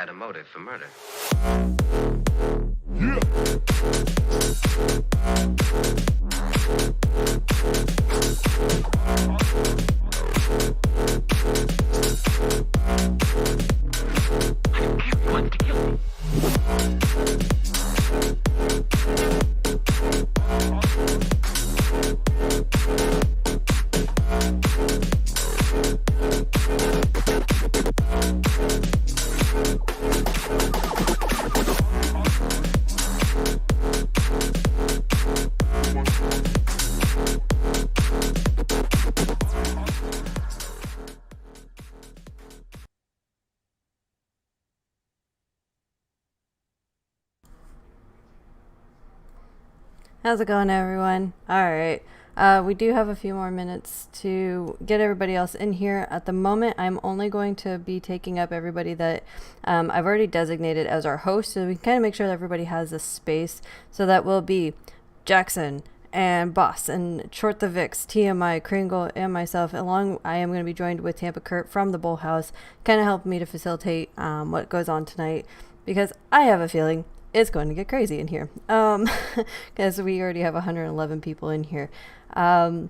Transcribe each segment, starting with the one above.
had a motive for murder. He wants to kill me. How's it going, everyone? Alright, we do have a few more minutes to get everybody else in here. At the moment, I'm only going to be taking up everybody that I've already designated as our host, so we can kind of make sure that everybody has a space. So that will be Jackson and Boss and Short the Vix, TMI, Kringle, and myself. I am going to be joined with TMI from the BullHouse, kind of help me to facilitate what goes on tonight, because I have a feeling it's going to get crazy in here, because we already have 111 people in here. So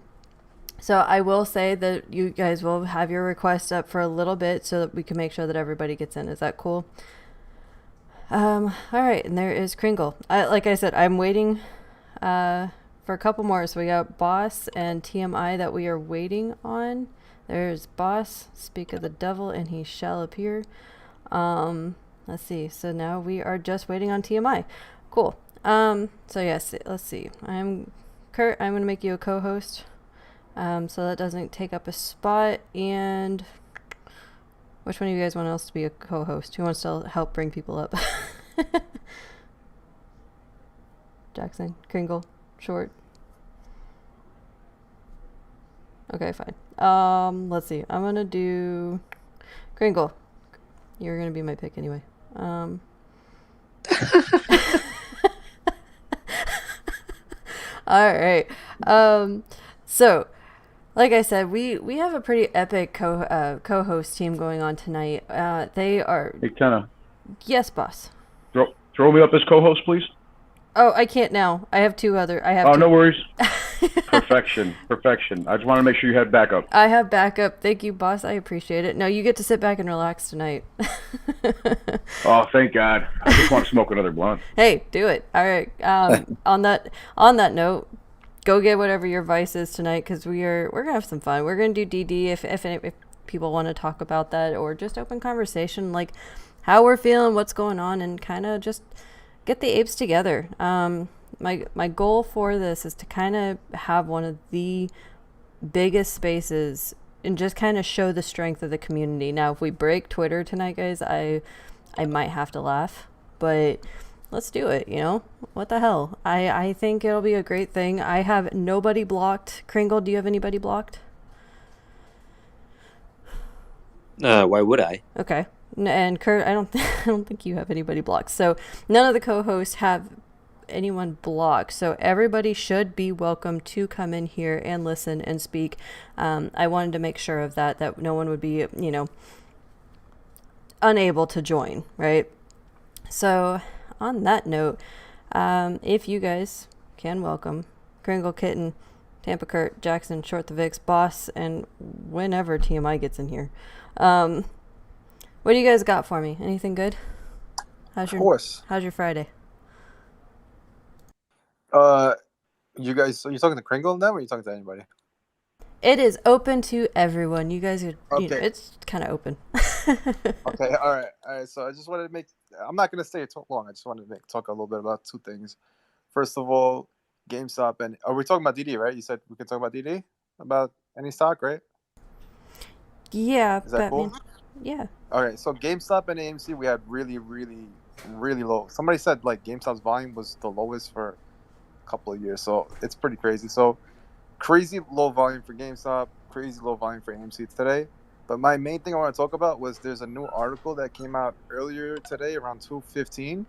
I will say that you guys will have your requests up for a little bit so that we can make sure that everybody gets in. Is that cool? All right, and there is Kringle. Like I said, I'm waiting for a couple more. So we got Boss and TMI that we are waiting on. There's Boss, speak of the devil, and he shall appear. Let's see. So now we are just waiting on TMI. Cool. So yes, let's see. I'm Kurt. I'm going to make you a co-host. So that doesn't take up a spot. And which one of you guys want else to be a co-host? Who wants to help bring people up? Jackson, Kringle, Short. Okay, fine. Let's see. I'm going to do Kringle. You're going to be my pick anyway. All right. So like I said, we have a pretty epic co-host team going on tonight. They are... Hey, Kenna. Yes, Boss. Throw me up as co-host, please. Oh, I can't now. I have two other... No worries. Perfection. I just want to make sure you had backup. I have backup. Thank you, Boss. I appreciate it. No, you get to sit back and relax tonight. Oh, thank God. I just want to smoke another blunt. Hey, do it. All right. On that note, go get whatever your vice is tonight, because we're gonna have some fun. We're gonna do DD if people want to talk about that, or just open conversation, like how we're feeling, what's going on, and kind of just get the apes together. My goal for this is to kind of have one of the biggest spaces and just kind of show the strength of the community. Now, if we break Twitter tonight, guys, I might have to laugh, but let's do it, you know? What the hell? I think it'll be a great thing. I have nobody blocked. Kringle, do you have anybody blocked? Why would I? Okay. And Kurt, I don't think you have anybody blocked. So none of the co-hosts have anyone blocked, so everybody should be welcome to come in here and listen and speak. I wanted to make sure of that no one would be, unable to join, right? So on that note, if you guys can welcome CringleKitten, Tampa Kurt, Jackson, Short the Vix, Boss, and whenever TMI gets in here. What do you guys got for me? Anything good? How's your Friday? You guys, so you're talking to Kringle now, or are you talking to anybody? It is open to everyone. You guys are, Okay. It's kind of open. Okay, all right. So I just wanted to I'm not going to stay too long. I just wanted to talk a little bit about two things. First of all, GameStop, and are we talking about DD, right? You said we can talk about DD? About any stock, right? Yeah. Is that cool? Yeah. All right, so GameStop and AMC, we had really, really, really low. Somebody said, like, GameStop's volume was the lowest for couple of years, so it's pretty crazy. So crazy low volume for GameStop, crazy low volume for AMC today. But my main thing I want to talk about was there's a new article that came out earlier today around 2:15,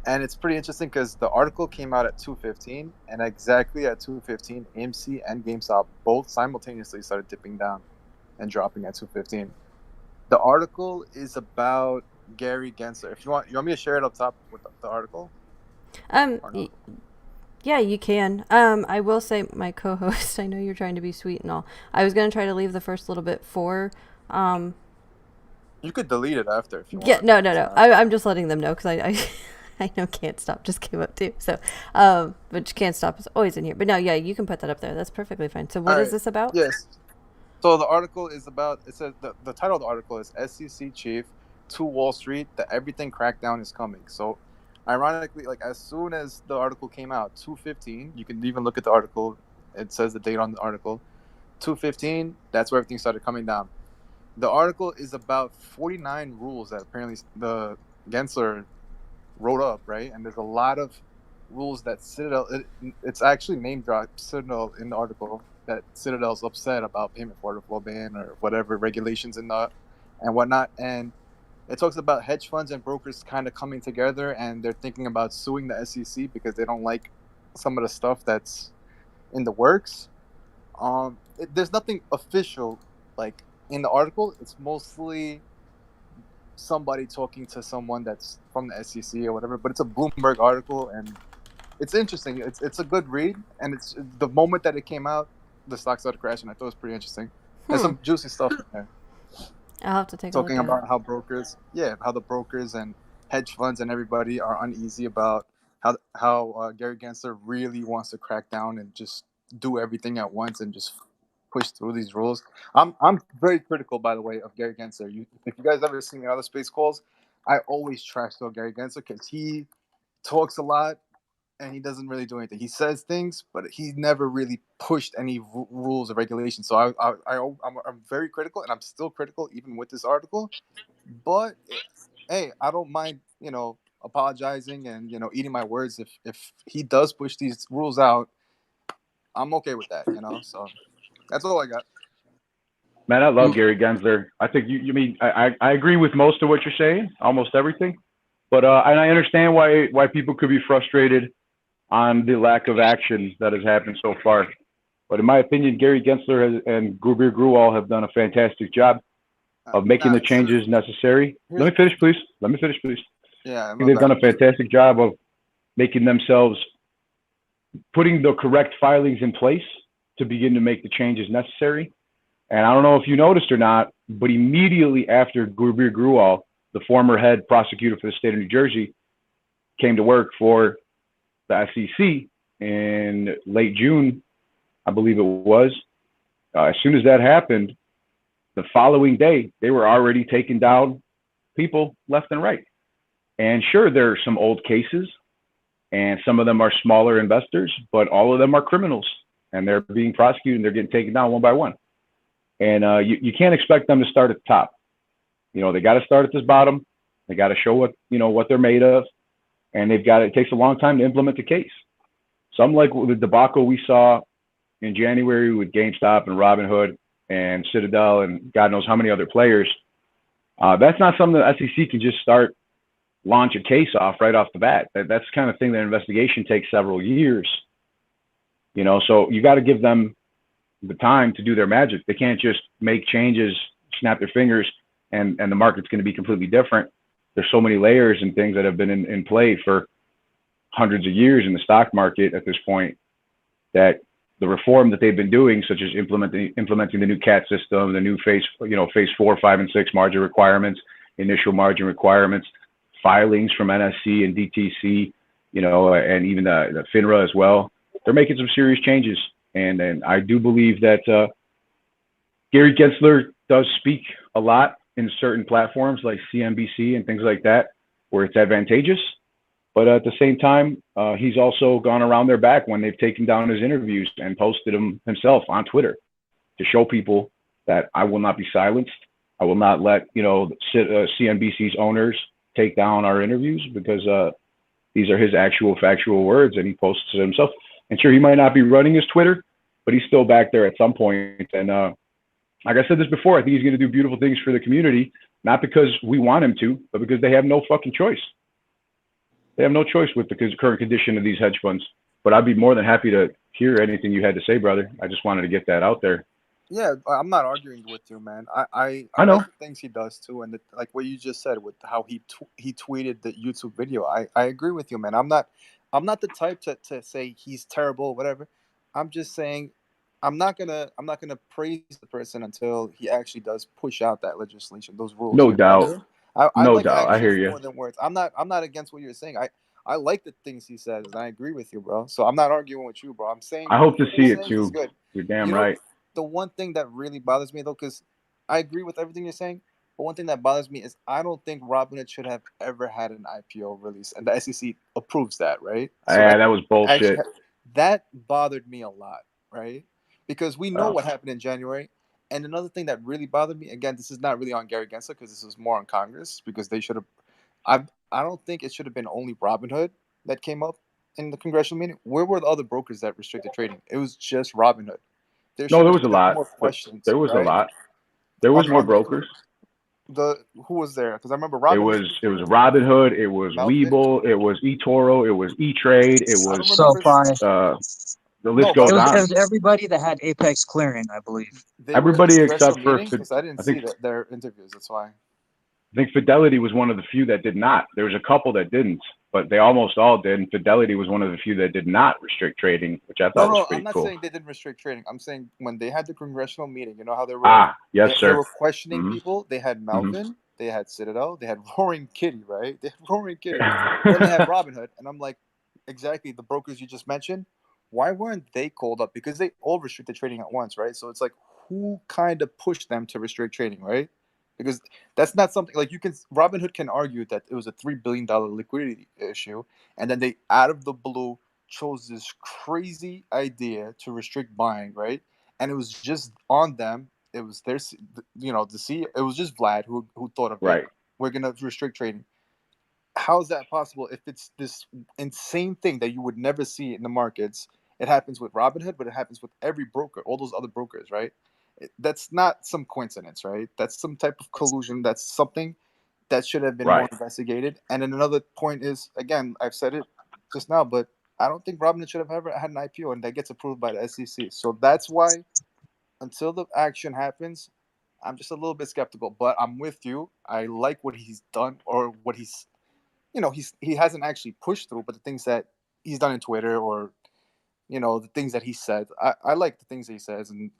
and it's pretty interesting because the article came out at 2:15, and exactly at 2:15 AMC and GameStop both simultaneously started dipping down and dropping at 2:15. The article is about Gary Gensler. If you want me to share it up top with the article Um, or y- no? yeah, you can. I will say, my co-host. I know you're trying to be sweet and all. I was gonna try to leave the first little bit for. Um, You could delete it after if you yeah, want. no, no, It's no. not. I'm just letting them know because I I know Can't Stop just came up too. So, but Can't Stop is always in here. But no, yeah, you can put that up there. That's perfectly fine. So, All what is right. this about? Yes. So the article is about. It says the title of the article is SEC chief to Wall Street. The everything crackdown is coming. So, ironically, like as soon as the article came out, 2:15. You can even look at the article. It says the date on the article. 2:15. That's where everything started coming down. The article is about 49 rules that apparently the Gensler wrote up, right? And there's a lot of rules that Citadel. It's actually name dropped Citadel in the article that Citadel's upset about payment for order flow ban or whatever regulations and whatnot. And it talks about hedge funds and brokers kind of coming together, and they're thinking about suing the SEC because they don't like some of the stuff that's in the works. There's nothing official like in the article. It's mostly somebody talking to someone that's from the SEC or whatever. But it's a Bloomberg article, and it's interesting. It's a good read, and it's the moment that it came out, the stock started crashing. I thought it was pretty interesting. There's Hmm. some juicy stuff in there I'll have to take a look talking at it. about how how the brokers and hedge funds and everybody are uneasy about how Gary Gensler really wants to crack down and just do everything at once and just push through these rules. I'm very critical, by the way, of Gary Gensler. If you guys ever seen me on other space calls, I always trash talk Gary Gensler because he talks a lot and he doesn't really do anything. He says things, but he never really pushed any rules or regulations. So I'm very critical, and I'm still critical even with this article. But hey, I don't mind, apologizing and eating my words if he does push these rules out. I'm okay with that. So that's all I got. Man, I love Gary Gensler. I think you mean I agree with most of what you're saying, almost everything. But and I understand why people could be frustrated on the lack of action that has happened so far. But in my opinion, Gary Gensler and Gruber Gruwall have done a fantastic job of making Nah, the changes necessary. Let here's me finish, please. Let me finish, please. yeah, I my think they've done bad. a fantastic job of making themselves, putting the correct filings in place to begin to make the changes necessary. And I don't know if you noticed or not, but immediately after Gruber Gruwall, the former head prosecutor for the state of New Jersey, came to work for the SEC in late June, I believe it was. As soon as that happened, the following day, they were already taking down people left and right. And sure, there are some old cases, and some of them are smaller investors, but all of them are criminals, and they're being prosecuted, and they're getting taken down one by one. And you can't expect them to start at the top. They got to start at this bottom. They got to show what they're made of, and it takes a long time to implement the case. Some like the debacle we saw in January with GameStop and Robinhood and Citadel and God knows how many other players. That's not something the SEC can just launch a case off right off the bat. That's the kind of thing that investigation takes several years. So you got to give them the time to do their magic. They can't just make changes, snap their fingers, and the market's going to be completely different. There's so many layers and things that have been in play for hundreds of years in the stock market at this point that the reform that they've been doing, such as implementing the new CAT system, the new phase 4, 5, and 6 margin requirements, initial margin requirements, filings from NSC and DTC, and even the FINRA as well. They're making some serious changes. And I do believe that Gary Gensler does speak a lot in certain platforms like CNBC and things like that, where it's advantageous. But at the same time, he's also gone around their back when they've taken down his interviews and posted them himself on Twitter to show people that I will not be silenced. I will not let CNBC's owners take down our interviews because these are his actual factual words, and he posts it himself. And sure, he might not be running his Twitter, but he's still back there at some point. And like I said this before, I think he's going to do beautiful things for the community, not because we want him to, but because they have no fucking choice. They have no choice with the current condition of these hedge funds. But I'd be more than happy to hear anything you had to say, brother. I just wanted to get that out there. Yeah, I'm not arguing with you, man. I I like know. the things he does too, and like what you just said with how he tweeted the YouTube video. I agree with you, man. I'm not the type to say he's terrible, or whatever. I'm just saying I'm not gonna praise the person until he actually does push out that legislation, those rules. No You know what I doubt. mean? I No like doubt. I hear actions you. more than words. I'm not against what you're saying. I like the things he says, and I agree with you, bro. So I'm not arguing with you, bro. I'm saying I hope to what see he's it saying is too. good. You're damn You know, right. the one thing that really bothers me though, because I agree with everything you're saying, but one thing that bothers me is I don't think Robinhood should have ever had an IPO release, and the SEC approves that, right? So Yeah, that was bullshit. that bothered me a lot, right? Because we know Oh, what happened in January. And another thing that really bothered me, again, this is not really on Gary Gensler because this is more on Congress because they should have. I don't think it should have been only Robinhood that came up in the congressional meeting. Where were the other brokers that restricted trading? It was just Robinhood. There no, should there have was a been lot. more questions, There was a right? lot. There was more On brokers. the who was there? Because I remember It Robinhood. was Robinhood. It was Melvin. Webull. It was eToro. It was E-Trade. It I was don't remember. SoFi. the list No, goes but It on. was everybody that had Apex clearing, I believe. they were in the Everybody congressional except for meeting because I didn't I see think their interviews. That's why. I think Fidelity was one of the few that did not. There was a couple that didn't, but they almost all did. And Fidelity was one of the few that did not restrict trading, which I No, thought was no, I'm pretty not cool. saying they didn't restrict trading. I'm saying when they had the congressional meeting, you know how they were Ah, yes, they sir. were questioning Hmm. people. They had Hmm. Melvin, they had Citadel, they had Roaring Kitty, right? They had Roaring Kitty. Then they had Robinhood, and I'm like, exactly the brokers you just mentioned. Why weren't they called up? Because they all restricted trading at once, right? So it's like who kind of pushed them to restrict trading, right? Because that's not something like you can. Robinhood can argue that it was a $3 billion liquidity issue, and then they out of the blue chose this crazy idea to restrict buying, right? And it was just on them. It was their, the C. It was just Vlad who thought of it. Right. We're gonna restrict trading. How is that possible if it's this insane thing that you would never see in the markets? It happens with Robinhood, but it happens with every broker, all those other brokers, right? That's not some coincidence, right? That's some type of collusion. That's something that should have been more Right. investigated. And then another point is, again, I've said it just now, but I don't think Robinhood should have ever had an IPO, and that gets approved by the SEC. So that's why, until the action happens, I'm just a little bit skeptical. But I'm with you. I like what he's done, or what he hasn't actually pushed through, but the things that he's done in Twitter, or the things that he said. I like the things that he says, and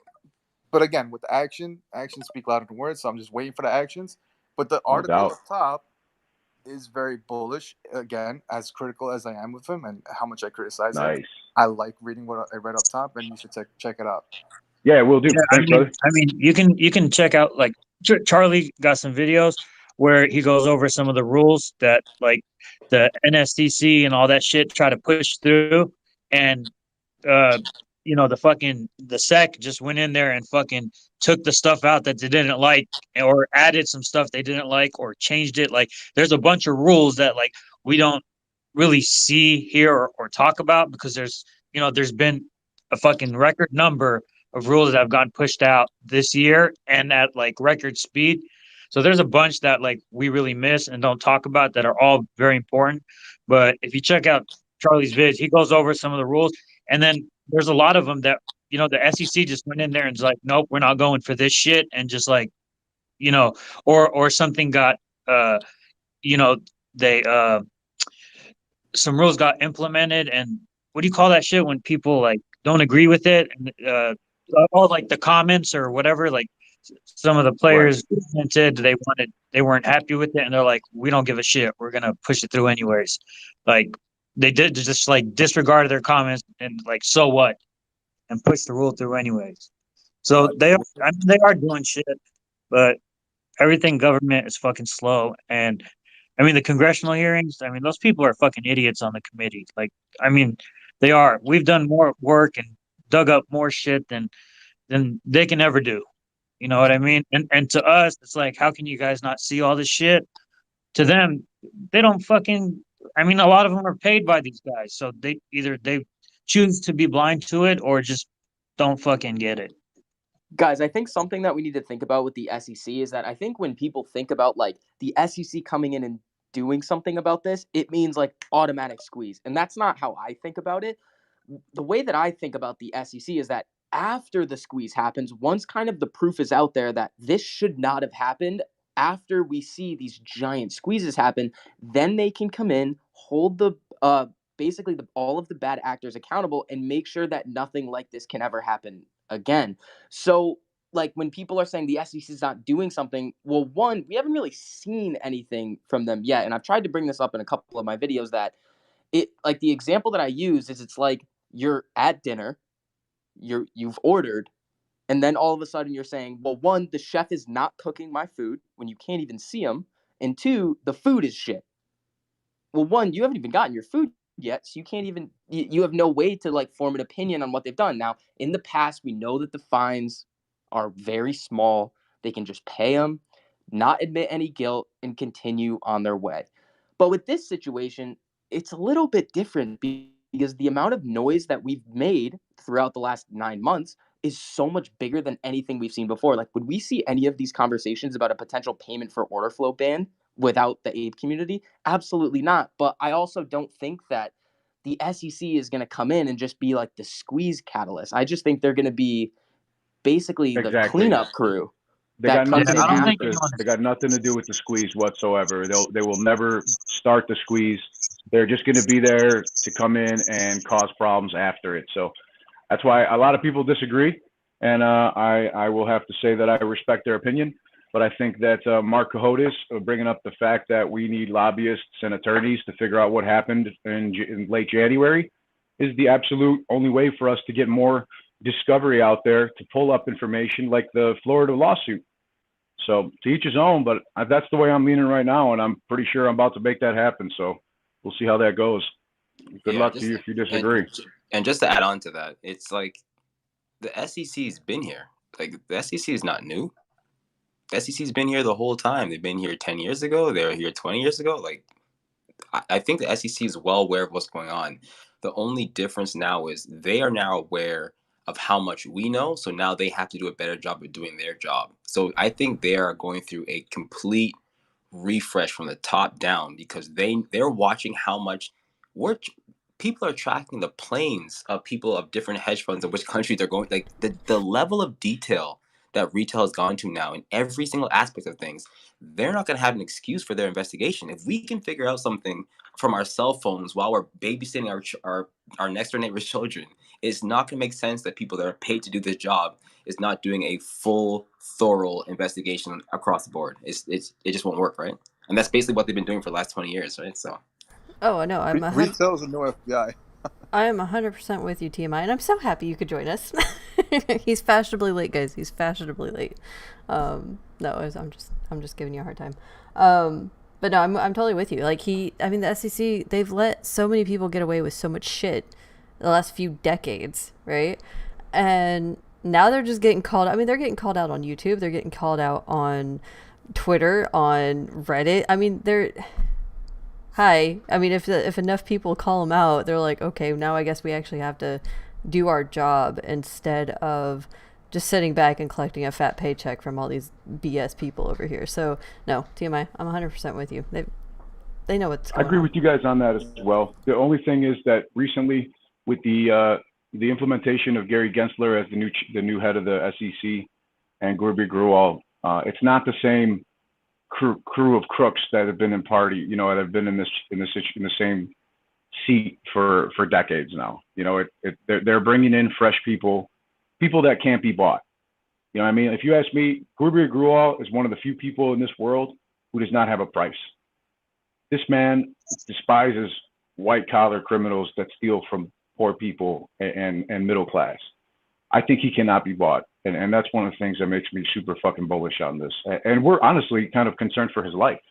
but again, with the actions speak louder than words. So I'm just waiting for the actions. But the No article doubt. up top is very bullish. Again, as critical as I am with him and how much I criticize him, Nice. I like reading what I read up top, and you should check it out. Yeah, we'll do. Yeah, I Thanks, mean, brother. I mean, you can check out like Charlie got some videos where he goes over some of the rules that like the NSDC and all that shit try to push through, and uh, the SEC just went in there and fucking took the stuff out that they didn't like, or added some stuff they didn't like, or changed it. Like, there's a bunch of rules that like we don't really see here or talk about because there's been a fucking record number of rules that have gotten pushed out this year and at like record speed. So there's a bunch that like we really miss and don't talk about that are all very important. But if you check out Charlie's vids, he goes over some of the rules, and then there's a lot of them that the SEC just went in there and was like, nope, we're not going for this shit, and just like you know, or something got uh you know they some rules got implemented, and what do you call that shit when people like don't agree with it, and all like the comments or whatever, like some of the Right. players said they weren't happy with it, and they're like, we don't give a shit, we're gonna push it through anyways. Like, they did just like disregarded their comments and like, so what, and push the rule through anyways. So they are doing shit, but everything government is fucking slow. And I mean, the congressional hearings, I mean, those people are fucking idiots on the committee. Like, I mean, they are. We've done more work and dug up more shit than they can ever do. You know what I mean? And to us, it's like, how can you guys not see all this shit? To them, they don't fucking. I mean, a lot of them are paid by these guys, so they choose to be blind to it or just don't fucking get it. Guys, I think something that we need to think about with the SEC is that I think when people think about like the SEC coming in and doing something about this, it means like automatic squeeze. And that's not how I think about it. The way that I think about the SEC is that after the squeeze happens, once kind of the proof is out there that this should not have happened, after we see these giant squeezes happen, then they can come in, hold the basically all of the bad actors accountable, and make sure that nothing like this can ever happen again. So, like when people are saying the SEC is not doing something, well, one, we haven't really seen anything from them yet, and I've tried to bring this up in a couple of my videos that it like the example that I use is it's like you're at dinner, you've ordered, and then all of a sudden you're saying, well, one, the chef is not cooking my food when you can't even see him, and two, the food is shit. Well, one, you haven't even gotten your food yet, so you can't even you have no way to like form an opinion on what they've done. Now, in the past, we know that the fines are very small. They can just pay them, not admit any guilt, and continue on their way. But with this situation, it's a little bit different because the amount of noise that we've made throughout the last 9 months is so much bigger than anything we've seen before. Like, would we see any of these conversations about a potential payment for order flow ban without the aid community? Absolutely not. But I also don't think that the SEC is going to come in and just be like the squeeze catalyst. I just think they're going to be basically the Exactly. cleanup crew They that got comes nothing in to do with after. they got nothing to do with the squeeze whatsoever. They will never start the squeeze. They're just going to be there to come in and cause problems after it. So that's why a lot of people disagree, and I will have to say that I respect their opinion. But I think that Mark Cahotis bringing up the fact that we need lobbyists and attorneys to figure out what happened in late January is the absolute only way for us to get more discovery out there to pull up information like the Florida lawsuit. So to each his own, but that's the way I'm leaning right now, and I'm pretty sure I'm about to make that happen. So we'll see how that goes. Good luck to you if you disagree. And just to add on to that, it's like the SEC's been here. Like the SEC is not new. The SEC's been here the whole time. They've been here 10 years ago. They were here 20 years ago. Like I think the SEC is well aware of what's going on. The only difference now is they are now aware of how much we know. So now they have to do a better job of doing their job. So I think they are going through a complete refresh from the top down because they're watching how much we're people are tracking the planes of people of different hedge funds of which country they're going. Like the level of detail that retail has gone to now in every single aspect of things, they're not going to have an excuse for their investigation. If we can figure out something from our cell phones while we're babysitting our next door neighbor's children, it's not going to make sense that people that are paid to do this job is not doing a full, thorough investigation across the board. It just won't work, right? And that's basically what they've been doing for the last 20 years, right? So. Oh, no, Retail is a new FBI. I am 100% with you, TMI, and I'm so happy you could join us. He's fashionably late, guys. He's fashionably late. No, I'm just giving you a hard time. But no, I'm totally with you. Like the SEC, they've let so many people get away with so much shit the last few decades, right? And now they're just getting called. I mean, they're getting called out on YouTube. They're getting called out on Twitter, on Reddit. I mean, if enough people call them out, they're like, okay, now I guess we actually have to do our job instead of just sitting back and collecting a fat paycheck from all these BS people over here. So no, TMI, I'm 100% with you. They know what's going on. I agree with you guys on that as well. The only thing is that recently with the implementation of Gary Gensler as the new head of the SEC and Gurbir Grewal, it's not the same crew of crooks that have been in party, that have been in the same seat for decades now. They're bringing in fresh people that can't be bought. You know what I mean? If you ask me, Gurbir Grewal is one of the few people in this world who does not have a price. This man despises white collar criminals that steal from poor people and middle class. I think he cannot be bought. And that's one of the things that makes me super fucking bullish on this. And we're honestly kind of concerned for his life.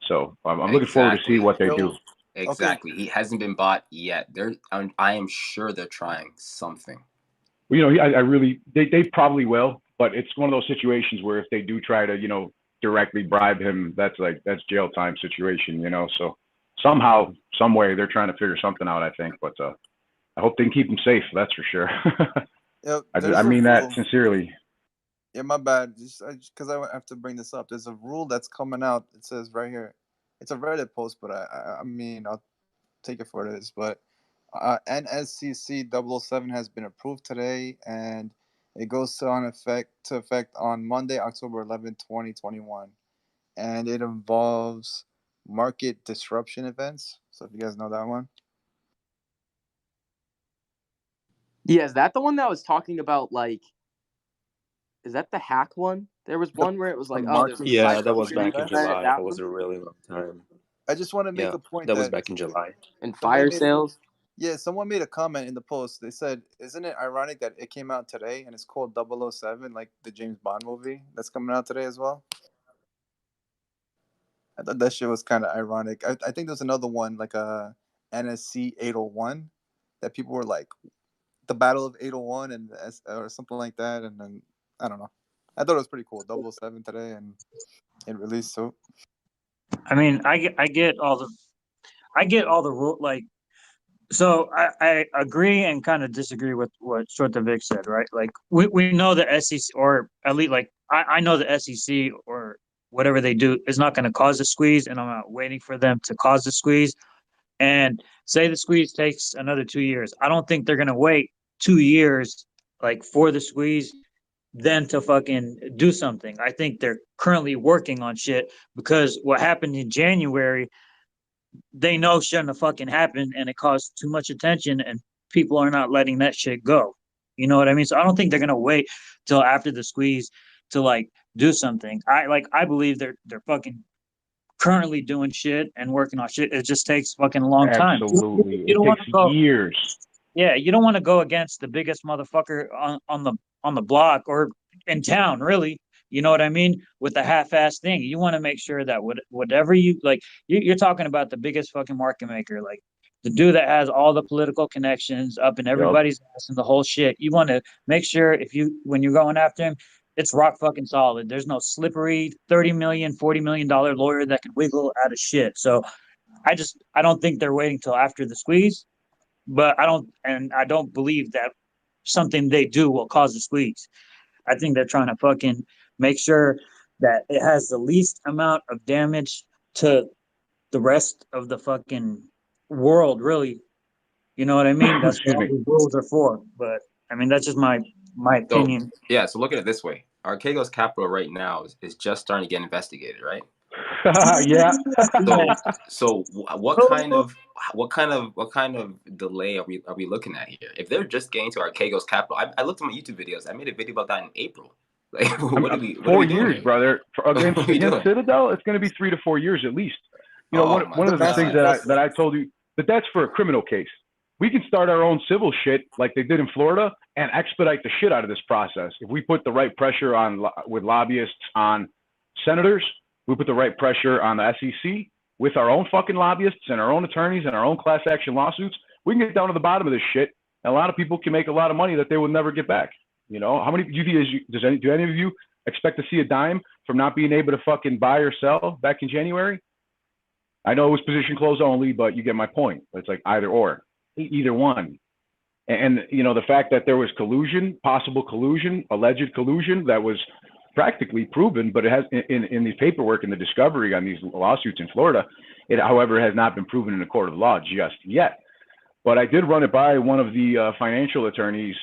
So I'm looking forward to see what they do. Exactly. Okay. He hasn't been bought yet. I am sure they're trying something. Well, they probably will, but it's one of those situations where if they do try to, directly bribe him, that's jail time situation, So somehow, some way, they're trying to figure something out, I think. But I hope they can keep him safe. That's for sure. I mean that sincerely. Yeah, my bad. Just because I have to bring this up. There's a rule that's coming out. It says right here. It's a Reddit post, but I mean, I'll take it for what it is. But NSCC 007 has been approved today, and it goes to effect on Monday, October 11th, 2021. And it involves market disruption events. So if you guys know that one. Yeah, is that the one that was talking about, like, is that the hack one? There was one where it was like, oh, there's a Yeah, that was cybersecurity back in event. July. That That was one? a really long time. I just want to make Yeah, a point that was that back in July. And somebody fire made sales. someone made a comment in the post. They said, "Isn't it ironic that it came out today and it's called 007, like the James Bond movie that's coming out today as well?" I thought that shit was kind of ironic. I think there's another one, like a NSC 801, that people were like, the Battle of 801 and or something like that. And then I don't know. I thought it was pretty cool. 007 today, and it released. So I mean, I get all the rule like. So I agree and kind of disagree with what Short the Vic said, right? Like we know the SEC, or at least like I know the SEC or whatever they do is not going to cause a squeeze, and I'm not waiting for them to cause the squeeze. And say the squeeze takes another 2 years. I don't think they're going to wait 2 years like for the squeeze then to fucking do something. I think they're currently working on shit because what happened in January they know shouldn't have fucking happened and it caused too much attention and people are not letting that shit go. You know what I mean? So I don't think they're gonna wait till after the squeeze to like do something. I believe they're fucking currently doing shit and working on shit. It just takes fucking a long time. Absolutely. You It don't want takes to go. years. Yeah, you don't want to go against the biggest motherfucker on the block or in town, really. You know what I mean? With the half-ass thing, you want to make sure that whatever you like, you're talking about the biggest fucking market maker, like the dude that has all the political connections up in Yep. everybody's ass and the whole shit. You want to make sure if you when you're going after him, it's rock fucking solid. There's no slippery 30 million, $40 million lawyer that can wiggle out of shit. So I don't think they're waiting till after the squeeze, but I don't believe that something they do will cause a squeeze. I think they're trying to fucking make sure that it has the least amount of damage to the rest of the fucking world, really. You know what I mean? That's what Excuse all me. the rules are for. But I mean, that's just my So opinion. yeah, so look at it this way: Archegos Capital right now is just starting to get investigated, right? Yeah. So what kind of delay are we looking at here? If they're just getting to Archegos Capital, I looked at my YouTube videos. I made a video about that in April. Like, what are we 4 years, doing here? brother. What are we Against doing? Citadel, it's going to be 3 to 4 years at least. You know, Oh my one of the things god! that I told you, but that's for a criminal case. We can start our own civil shit like they did in Florida and expedite the shit out of this process. If we put the right pressure on with lobbyists on senators, we put the right pressure on the SEC with our own fucking lobbyists and our own attorneys and our own class action lawsuits. We can get down to the bottom of this shit, and a lot of people can make a lot of money that they will never get back. You know, how many do any of you expect to see a dime from not being able to fucking buy or sell back in January? I know it was position close only, but you get my point. It's like either or, either one. And you know, the fact that there was collusion, possible collusion, alleged collusion that was practically proven, but it has in the paperwork and the discovery on these lawsuits in Florida, it however has not been proven in a court of law just yet. But I did run it by one of the financial attorneys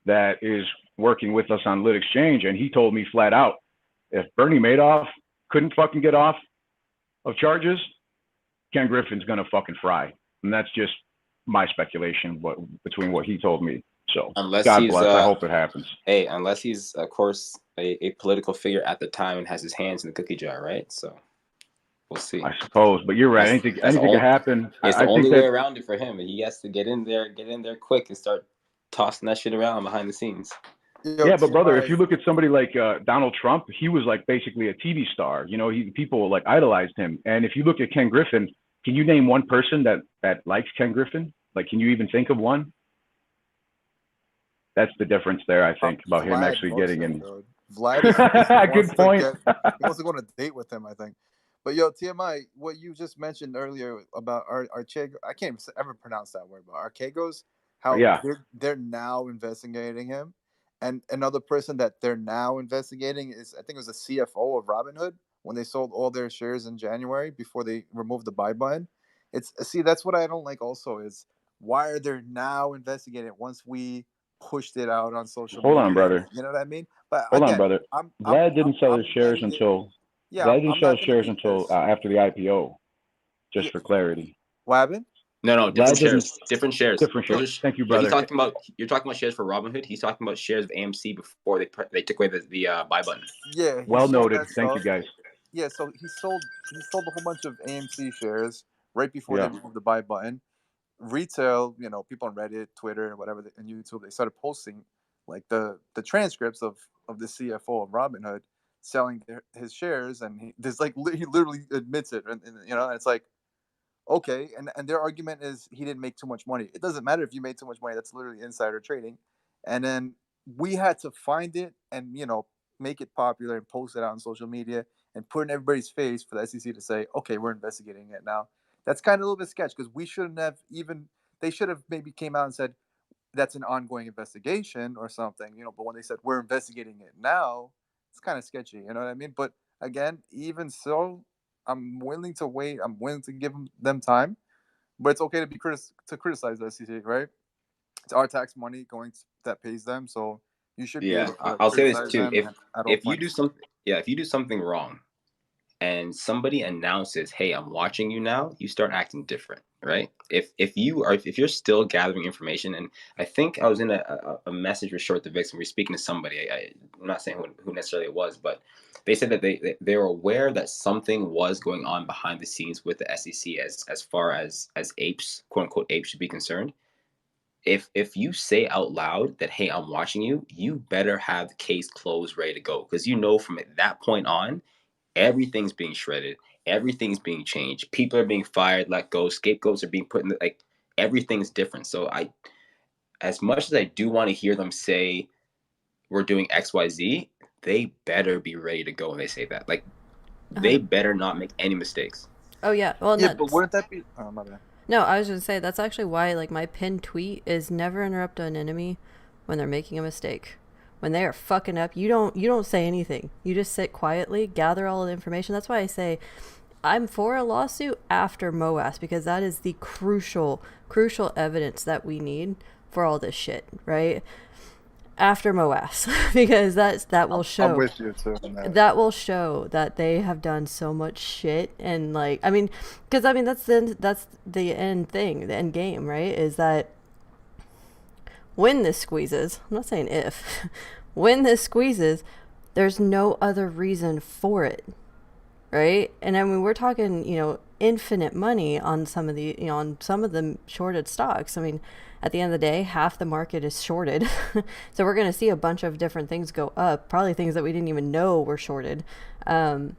that is working with us on Lit Exchange, and he told me flat out, if Bernie Madoff couldn't fucking get off of charges, Ken Griffin's gonna fucking fry. And that's just my speculation, but between what he told me. So Unless God he's bless. I hope it happens. unless he's of course a political figure at the time and has his hands in the cookie jar, right? So we'll see. I suppose, but you're right. Anything could happen. It's the I only think way that around it for him. He has to get in there quick and start tossing that shit around behind the scenes. Yo, yeah, but brother, if TMI, you look at somebody like Donald Trump, he was like basically a TV star. You know, people like idolized him. And if you look at Ken Griffin, can you name one person that likes Ken Griffin? Like, can you even think of one? That's the difference there, I think, about him actually getting in. Vlad Good point. He wants to go on a date with him, I think. But yo, TMI, what you just mentioned earlier about Archegos, I can't ever pronounce that word, but Archegos, how Yeah. they're now investigating him. And another person that they're now investigating is, I think it was the CFO of Robinhood when they sold all their shares in January before they removed the buy button. That's what I don't like also is why are they now investigating it once we pushed it out on social Hold media? on, brother. You know what I mean? But Hold on, again, brother. I'm Vlad didn't sell his shares betting it. until Yeah, Vlad didn't I'm sell not his gonna shares beat until this. after the IPO. Just Yeah, for clarity, what happened? No, different Vlad didn't. shares. Different shares. Different Those shares. are Thank you, but brother. you're talking about shares for Robinhood. He's talking about shares of AMC before they took away the buy button. Yeah, he Well sold noted. that Thank you, stuff. guys. Yeah, so he sold a whole bunch of AMC shares right before they Yeah. removed the buy button. Retail, people on Reddit, Twitter, whatever, and YouTube, they started posting like the transcripts of the CFO of Robinhood selling his shares, and he literally admits it, and it's like, okay, and their argument is he didn't make too much money. It doesn't matter if you made too much money. That's literally insider trading. And then we had to find it and make it popular and post it out on social media and put in everybody's face for the SEC to say, okay, we're investigating it now. That's kind of a little bit sketch because we shouldn't have even. They should have maybe came out and said that's an ongoing investigation or something, But when they said we're investigating it now, it's kind of sketchy, you know what I mean? But again, even so, I'm willing to wait. I'm willing to give them time, but it's okay to to criticize the SEC, right? It's our tax money that pays them, so you should be Yeah, able to I'll say this criticize too. them at all If you points. do something, yeah, if you do something wrong, and somebody announces, "Hey, I'm watching you now," you start acting different, right? If you're still gathering information, and I think I was in a message with Short the Vix, and we were speaking to somebody. I'm not saying who necessarily it was, but they said that they were aware that something was going on behind the scenes with the SEC as far as apes, quote unquote apes, should be concerned. If you say out loud that, "Hey, I'm watching you," you better have the case closed, ready to go, because from that point on everything's being shredded, everything's being changed, people are being fired, let go, scapegoats are being put in everything's different. So as much as I do want to hear them say we're doing XYZ, they better be ready to go when they say that. They better not make any mistakes. Oh yeah. Well, Yeah, but wouldn't that be? Oh, my bad. no, I was gonna say that's actually why like my pinned tweet is never interrupt an enemy when they're making a mistake. When they are fucking up, you don't say anything. You just sit quietly, gather all of the information. That's why I say I'm for a lawsuit after MOAS, because that is the crucial evidence that we need for all this shit, right? After MOAS, because that will show. I'm with you too on that. That will show that they have done so much shit, and because that's the end thing, the end game, right? Is that when this squeezes, I'm not saying if, when this squeezes, there's no other reason for it, right? And I mean, we're talking, infinite money on some of on some of the shorted stocks. I mean, at the end of the day, half the market is shorted. So we're going to see a bunch of different things go up, probably things that we didn't even know were shorted. But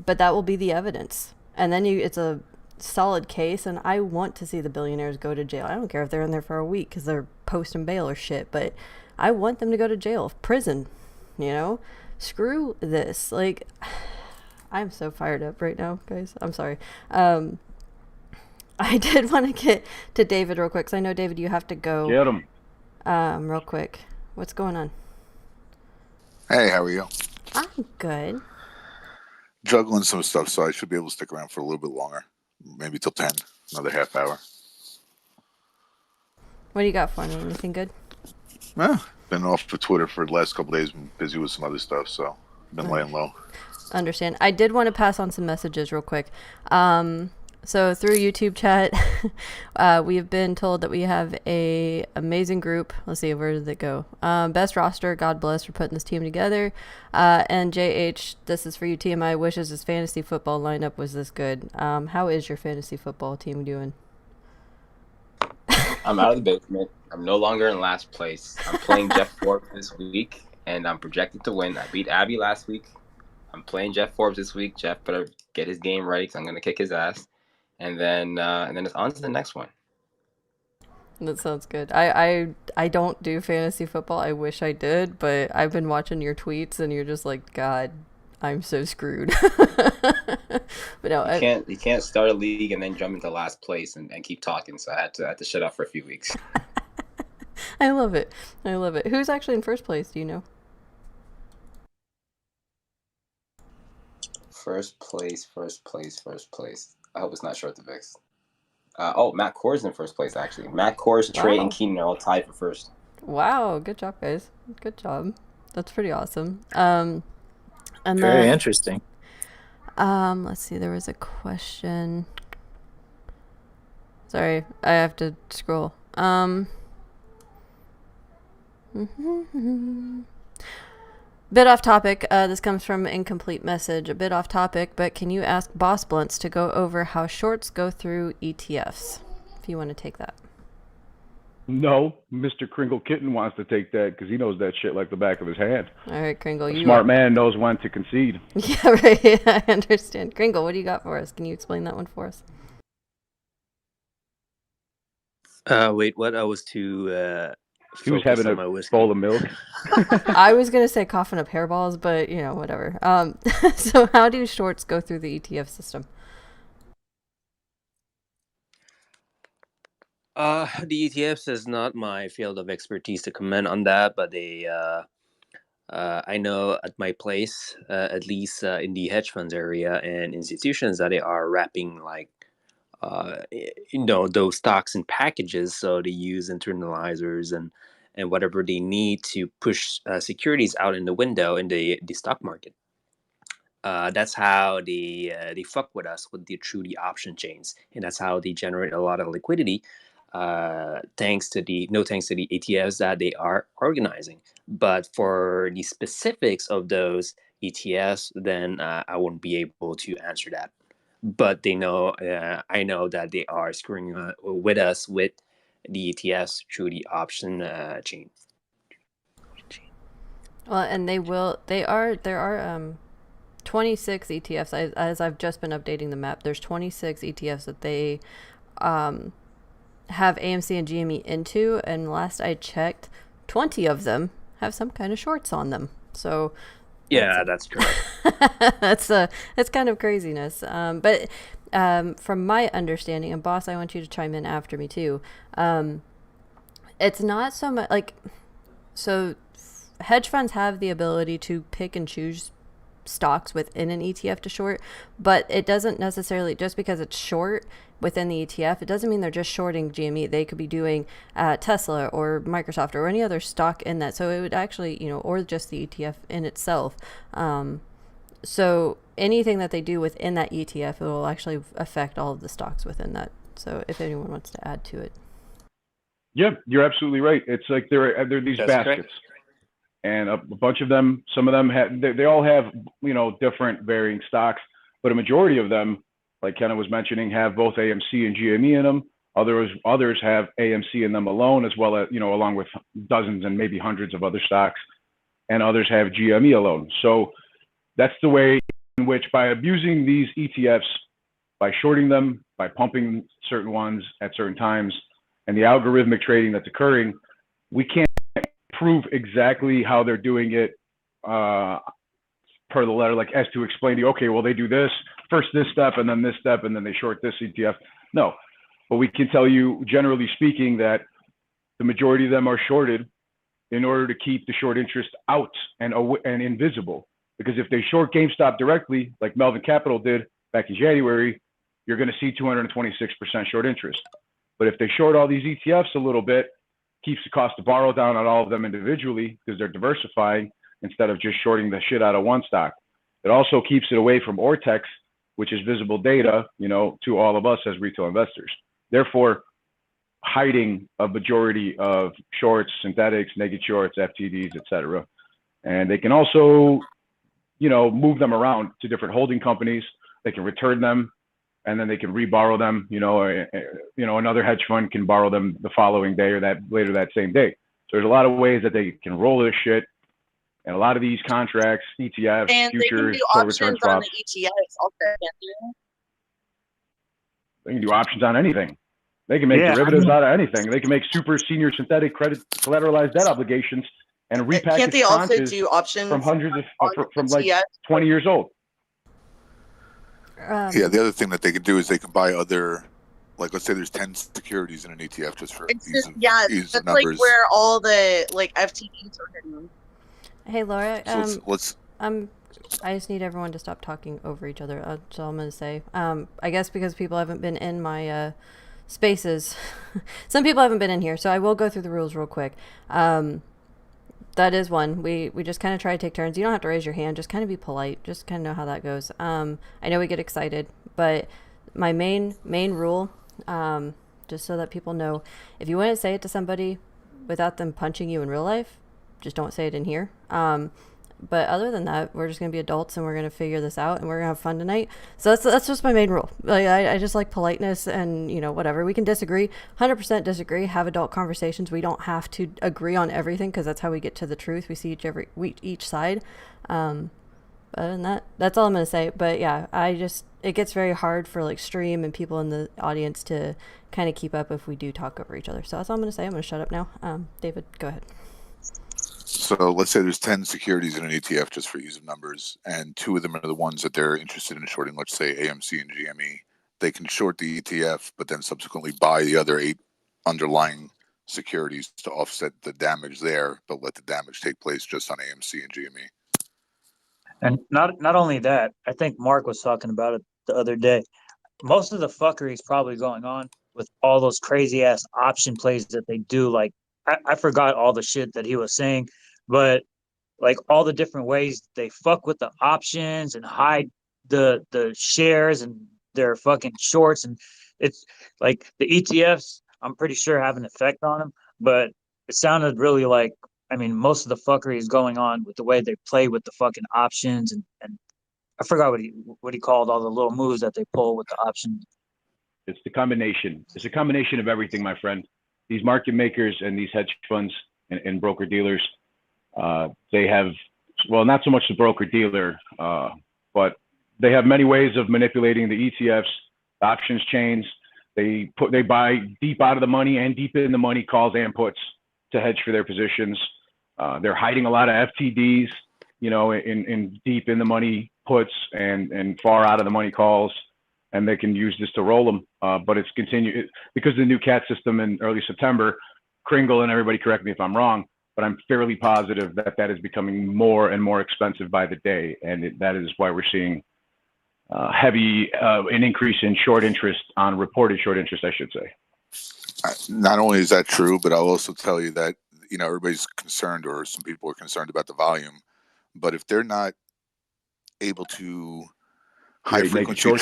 that will be the evidence. And then it's a solid case, and I want to see the billionaires go to jail. I don't care if they're in there for a week because they're posting bail or shit, but I want them to go to jail, prison, Screw this. I'm so fired up right now, guys. I'm sorry. I did want to get to David real quick, because I know, David, you have to go. Get him. Real quick. What's going on? Hey, how are you? I'm good. Juggling some stuff, so I should be able to stick around for a little bit longer. Maybe till 10, another half hour. What do you got for me? Anything good? Been off for Twitter for the last couple of days. Been busy with some other stuff, so been laying low. Understand. I did want to pass on some messages real quick. So through YouTube chat, we have been told that we have a amazing group. Let's see, where did it go? Best roster. God bless for putting this team together. And JH, this is for you. TMI wishes his fantasy football lineup was this good. How is your fantasy football team doing? I'm out of the basement. I'm no longer in last place. I'm playing Jeff Forbes this week, and I'm projected to win. I beat Abby last week. I'm playing Jeff Forbes this week. Jeff better get his game ready, because I'm going to kick his ass. And then it's on to the next one. That sounds good. I don't do fantasy football. I wish I did, but I've been watching your tweets, and you're just like, God, I'm so screwed. But no, you can't start a league and then jump into last place and keep talking. So I had to shut up for a few weeks. I love it. Who's actually in first place? Do you know? First place. I hope it's not Short the Vix. Matt Kors in first place actually. Matt Kors, Trey, and Wow. Keenan are all tied for first. Wow, good job, guys. Good job. That's pretty awesome. And Very then interesting. let's see, there was a question. Sorry, I have to scroll. Bit off topic. This comes from Incomplete Message. A bit off topic, but can you ask BossBlunts to go over how shorts go through ETFs? If you want to take that. No, Mr. CringleKitten wants to take that because he knows that shit like the back of his hand. All right, Kringle, A you smart man knows when to concede. Yeah, right. I understand. Kringle, what do you got for us? Can you explain that one for us? Wait, what? I was too He was focused having on a my whiskey. bowl of milk. I was gonna say coughing up hairballs, but you know, whatever. So how do shorts go through the ETF system? The ETFs is not my field of expertise to comment on that, but I know at my place, at least in the hedge funds area and institutions, that they are wrapping like those stocks in packages. So they use internalizers and whatever they need to push securities out in the window in the stock market. That's how they fuck with us through the option chains, and that's how they generate a lot of liquidity. Thanks to the ETFs that they are organizing. But for the specifics of those ETFs, then I won't be able to answer that. But I know that they are screwing with us with the ETFs through the option chain. Well, and there are 26 ETFs. As I've just been updating the map, there's 26 ETFs that they have AMC and GME into, and last I checked, 20 of them have some kind of shorts on them. So yeah, that's correct. that's kind of craziness. But from my understanding, and Boss, I want you to chime in after me too. It's not so much like, so hedge funds have the ability to pick and choose stocks within an ETF to short, but it doesn't necessarily, just because it's short within the ETF, it doesn't mean they're just shorting GME. They could be doing Tesla or Microsoft or any other stock in that. So it would actually, or just the ETF in itself. So anything that they do within that ETF, it will actually affect all of the stocks within that. So if anyone wants to add to it. Yeah, you're absolutely right. It's like there are these That's baskets. correct. And a bunch of them, some of them they all have, different varying stocks, but a majority of them, like Kenna was mentioning, have both AMC and GME in them. Others have AMC in them alone, as well as, along with dozens and maybe hundreds of other stocks, and others have GME alone. So that's the way in which, by abusing these ETFs, by shorting them, by pumping certain ones at certain times, and the algorithmic trading that's occurring, we can't prove exactly how they're doing it per the letter, like as to explain to you, okay, well, they do this step, and then this step, and then they short this ETF. No, but we can tell you, generally speaking, that the majority of them are shorted in order to keep the short interest out and invisible. Because if they short GameStop directly, like Melvin Capital did back in January, you're going to see 226% short interest. But if they short all these ETFs a little bit, keeps the cost to borrow down on all of them individually because they're diversifying instead of just shorting the shit out of one stock. It also keeps it away from Ortex, which is visible data, to all of us as retail investors. Therefore, hiding a majority of shorts, synthetics, naked shorts, FTDs, etc. And they can also, move them around to different holding companies. They can return them, and then they can reborrow them. Another hedge fund can borrow them the following day or later that same day. So there's a lot of ways that they can roll this shit. And a lot of these contracts, ETFs, and futures, total return options swaps, on the ETFs also, can't they can do options on anything. They can make derivatives out of anything. They can make super senior synthetic credit collateralized debt obligations and repackage Can't they also tranches do options from hundreds of from like ETFs? 20 years old. Yeah, the other thing that they can do is they can buy other, like let's say there's 10 securities in an ETF just for It's ease just, of that's numbers. like where all the FTDs are hidden. Hey, Laura. So let's I just need everyone to stop talking over each other. That's all I'm gonna say. I guess because people haven't been in my spaces. Some people haven't been in here, so I will go through the rules real quick. That is one. We just kind of try to take turns. You don't have to raise your hand. Just kind of be polite. Just kind of know how that goes. I know we get excited, but my main rule, just so that people know, if you want to say it to somebody without them punching you in real life, just don't say it in here. But other than that, we're just going to be adults and we're going to figure this out and we're going to have fun tonight. So that's just my main rule. Like, I just like politeness and, you know, whatever. We can disagree, 100% disagree, have adult conversations. We don't have to agree on everything because that's how we get to the truth. We see each side. Other than that, that's all I'm going to say. But yeah, it gets very hard for like stream and people in the audience to kind of keep up if we do talk over each other. So that's all I'm going to say. I'm going to shut up now. David, go ahead. So let's say there's 10 securities in an ETF, just for use of numbers, and 2 of them are the ones that they're interested in shorting, let's say AMC and GME. They can short the ETF, but then subsequently buy the other 8 underlying securities to offset the damage there, but let the damage take place just on AMC and GME. And not only that, I think Mark was talking about it the other day. Most of the fuckery is probably going on with all those crazy ass option plays that they do. Like I forgot all the shit that he was saying, but like all the different ways they fuck with the options and hide the shares and their fucking shorts, and it's like the ETFs I'm pretty sure have an effect on them, but it sounded really like, I mean, most of the fuckery is going on with the way they play with the fucking options, and I forgot what he called all the little moves that they pull with the options. It's the combination. It's a combination of everything, my friend. These market makers and these hedge funds and broker dealers, they have, well, not so much the broker dealer, but they have many ways of manipulating the ETFs, the options chains. They buy deep out of the money and deep in the money calls and puts to hedge for their positions. They're hiding a lot of FTDs, you know, in deep in the money puts and far out of the money calls, and they can use this to roll them. But it's continued because of the new CAT system in early September. Kringle and everybody correct me if I'm wrong, but I'm fairly positive that is becoming more and more expensive by the day, and that is why we're seeing an increase in short interest on reported short interest, I should say. Not only is that true, but I'll also tell you that, you know, everybody's concerned, or some people are concerned about the volume, but if they're not able to high frequency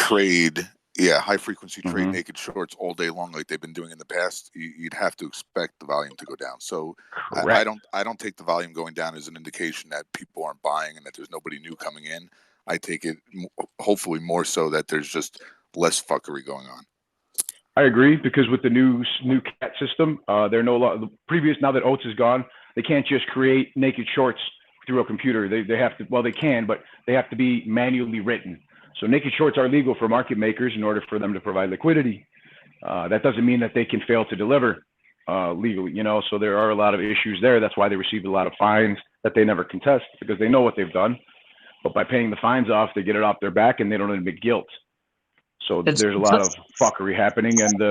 trade naked shorts all day long like they've been doing in the past, you'd have to expect the volume to go down. So I don't take the volume going down as an indication that people aren't buying and that there's nobody new coming in. I take it hopefully more so that there's just less fuckery going on. I agree, because with the new CAT system, they're no longer previous. Now that Oates is gone, they can't just create naked shorts through a computer. They have to. Well, they can, but they have to be manually written. So naked shorts are legal for market makers in order for them to provide liquidity. That doesn't mean that they can fail to deliver legally. You know, so there are a lot of issues there. That's why they received a lot of fines that they never contest, because they know what they've done. But by paying the fines off, they get it off their back and they don't admit guilt. So there's a lot of fuckery happening. And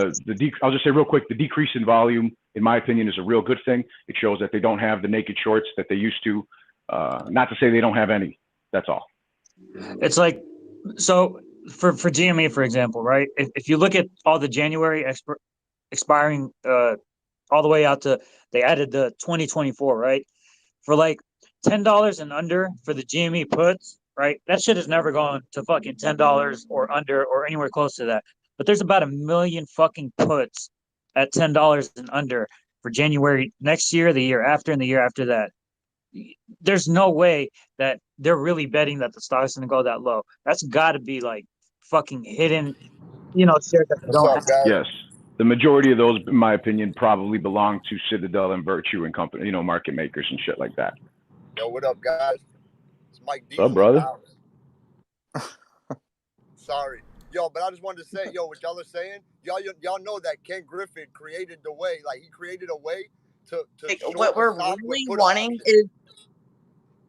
I'll just say real quick, the decrease in volume, in my opinion, is a real good thing. It shows that they don't have the naked shorts that they used to. Not to say they don't have any. That's all. It's like, so for GME, for example, right? If you look at all the January expiring all the way out to, they added the 2024, right? For like $10 and under for the GME puts, right? That shit has never gone to fucking $10 or under or anywhere close to that. But there's about 1 million fucking puts at $10 and under for January next year, the year after, and the year after that. There's no way that they're really betting that the stock's going to go that low. That's got to be like fucking hidden, you know, shares that they don't have. Yes. The majority of those, in my opinion, probably belong to Citadel and Virtue and company, you know, market makers and shit like that. Yo, what up, guys? It's Mike D. What's up, brother? Sorry. Yo, but I just wanted to say, yo, what y'all are saying, y'all know that Ken Griffin created the way, like he created a way to what we're really wanting is,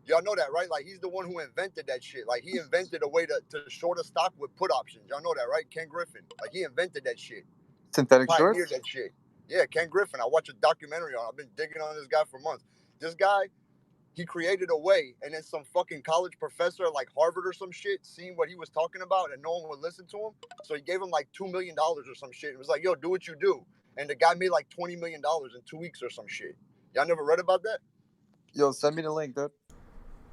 y'all know that, right? Like he's the one who invented that shit. Like he invented a way to short a stock with put options. Y'all know that, right? Ken Griffin. Like he invented that shit. Synthetic shorts? That shit. Yeah, Ken Griffin. I watched a documentary on him. I've been digging on this guy for months. This guy he created a way, and then some fucking college professor like Harvard or some shit seen what he was talking about, and no one would listen to him. So he gave him like $2 million or some shit. It was like, yo, do what you do. And the guy made like $20 million in 2 weeks or some shit. Y'all never read about that? Yo, send me the link, dude.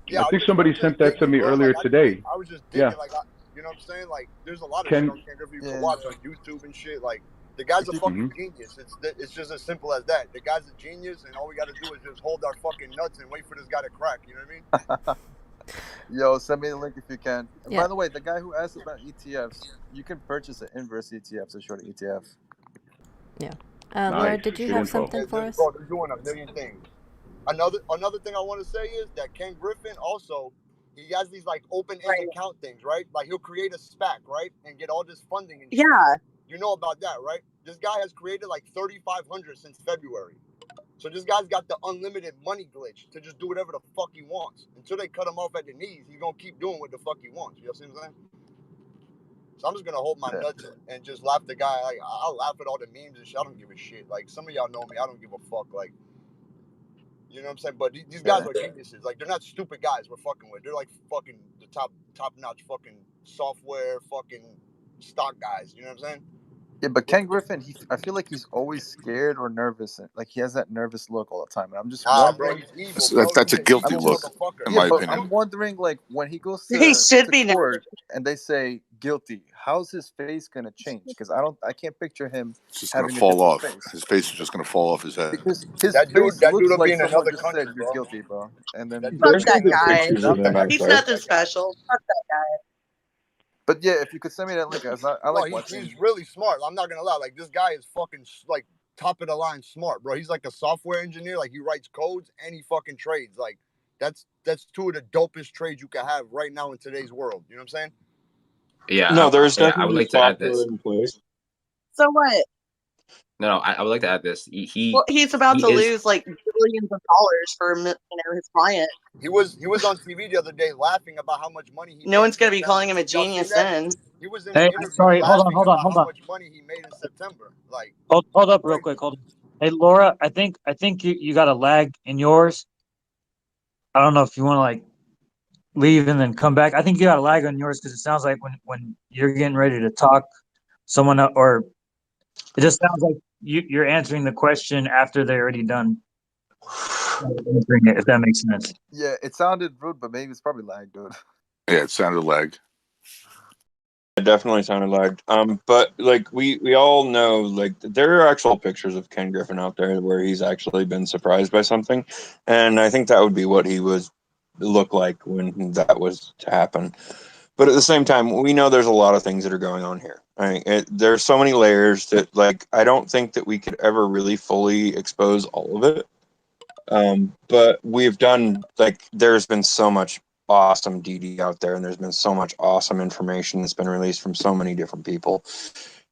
Yeah, I think somebody sent that to me earlier today. I was just digging, like, you know what I'm saying? Like, there's a lot of shit on Ken Griffin you can watch on YouTube and shit. Like, the guy's a fucking genius. It's just as simple as that. The guy's a genius, and all we got to do is just hold our fucking nuts and wait for this guy to crack. You know what I mean? Yo, send me the link if you can. And Yeah. by the way, the guy who asked about ETFs, you can purchase an inverse ETF to short an ETF. Yeah. Laura, did you have something for us? Bro, they're doing a million things. Another thing I want to say is that Ken Griffin also, he has these like open-end account things, right? Like he'll create a SPAC, right, and get all this funding and shit. Yeah. You know about that, right? This guy has created like 3,500 since February. So this guy's got the unlimited money glitch to just do whatever the fuck he wants. Until they cut him off at the knees, he's gonna keep doing what the fuck he wants. You know what I'm saying? So I'm just gonna hold my nuts and just laugh the guy. Like I'll laugh at all the memes and shit. I don't give a shit. Like some of y'all know me. I don't give a fuck. Like, you know what I'm saying? But these guys are geniuses. Like, they're not stupid guys we're fucking with. They're like fucking the top notch fucking software fucking stock guys. You know what I'm saying? Yeah, but Ken Griffin, I feel like he's always scared or nervous. Like he has that nervous look all the time. And I'm just wondering. Bro, he's evil, that's a guilty look, in my opinion. I'm wondering, like, when he goes to, He should be court and they say guilty, how's his face gonna change? Because I can't picture him. It's just gonna fall off. His face is just gonna fall off his head. Because his that face dude looks will like be in someone another just country, said you're guilty, bro. And then Fuck that guy. He's nothing special. Fuck that guy. But yeah, if you could send me that link, I like watching. He's really smart. I'm not gonna lie. Like this guy is fucking like top of the line smart, bro. He's like a software engineer. Like he writes codes and he fucking trades. Like that's two of the dopest trades you can have right now in today's world. You know what I'm saying? Yeah. No, there's I would definitely like to add this. software in place. So what? No, I would like to add this. He's about to lose like billions of dollars for his client. He was on TV the other day laughing about how much money he. No one's gonna be calling him a genius then. He was in Hey, an interview sorry, hold on. how much money he made in September. Like, hold up real quick. Hold on. Hey, Laura, I think you got a lag in yours. I don't know if you want to like leave and then come back. I think you got a lag on yours because it sounds like when you're getting ready to talk, someone or it just sounds like you're answering the question after they're already done answering it, if that makes sense. Yeah, it sounded rude, but maybe it's probably lag, dude. Yeah, it sounded lag. It definitely sounded lagged. But like we all know, like there are actual pictures of Ken Griffin out there where he's actually been surprised by something, and I think that would be what he was look like when that was to happen. But at the same time, we know there's a lot of things that are going on here. Right? There's so many layers that, like, I don't think that we could ever really fully expose all of it. But we've done, like, there's been so much awesome DD out there, and there's been so much awesome information that's been released from so many different people.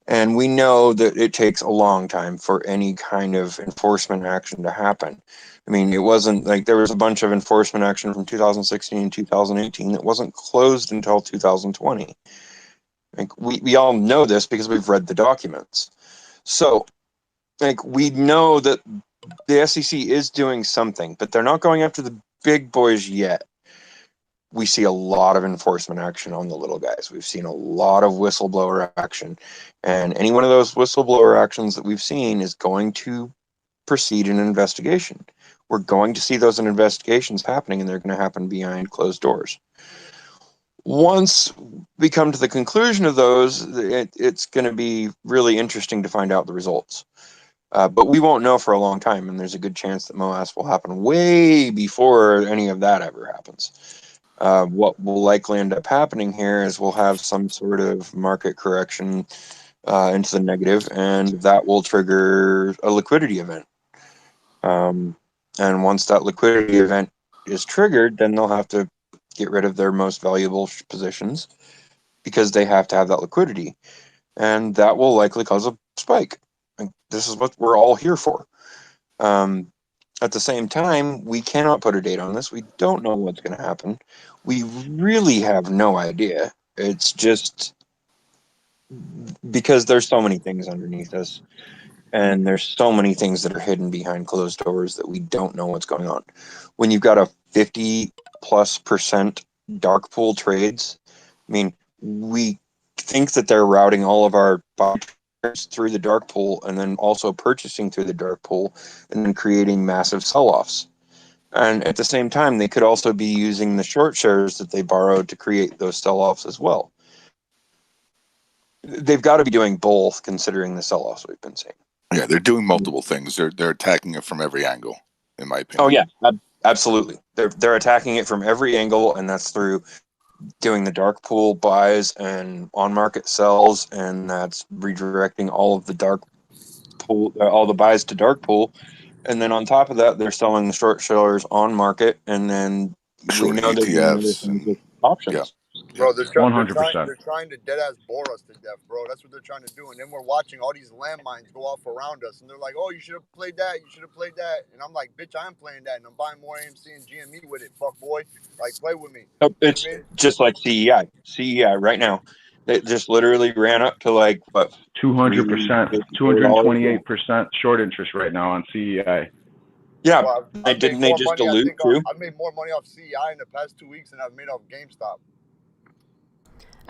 And we know that it takes a long time for any kind of enforcement action to happen. I mean, it wasn't like there was a bunch of enforcement action from 2016 and 2018 that wasn't closed until 2020. Like we all know this because we've read the documents. So, like, we know that the SEC is doing something, but they're not going after the big boys yet. We see a lot of enforcement action on the little guys. We've seen a lot of whistleblower action. And any one of those whistleblower actions that we've seen is going to precede an investigation. We're going to see those investigations happening, and they're going to happen behind closed doors. Once we come to the conclusion of those, it's going to be really interesting to find out the results. But we won't know for a long time, and there's a good chance that MOAS will happen way before any of that ever happens. What will likely end up happening here is we'll have some sort of market correction into the negative, and that will trigger a liquidity event. And once that liquidity event is triggered, then they'll have to get rid of their most valuable positions because they have to have that liquidity. And that will likely cause a spike. And this is what we're all here for. At the same time, we cannot put a date on this. We don't know what's going to happen. We really have no idea. It's just because there's so many things underneath us. And there's so many things that are hidden behind closed doors that we don't know what's going on. When you've got a 50+% dark pool trades, I mean, we think that they're routing all of our buyers through the dark pool and then also purchasing through the dark pool and then creating massive sell-offs. And at the same time, they could also be using the short shares that they borrowed to create those sell-offs as well. They've got to be doing both, considering the sell-offs we've been seeing. Yeah, they're doing multiple things. They're attacking it from every angle, in my opinion. Oh yeah, absolutely. They're attacking it from every angle, and that's through doing the dark pool buys and on-market sells, and that's redirecting all of the dark pool, all the buys to dark pool, and then on top of that, they're selling the short sellers on market, and then we know they're doing other ETFs things and with options. Bro, they're trying 100%. to dead ass bore us to death, bro. That's what they're trying to do. And then we're watching all these landmines go off around us, and they're like, "Oh, you should have played that. You should have played that." And I'm like, "Bitch, I'm playing that, and I'm buying more AMC and GME with it. Fuck boy, like play with me." It's just like CEI. CEI right now, it just literally ran up to like what 200%, 228% short interest right now on CEI. Yeah, Well, I didn't they just allude to? I made more money off CEI in the past 2 weeks than I've made off GameStop.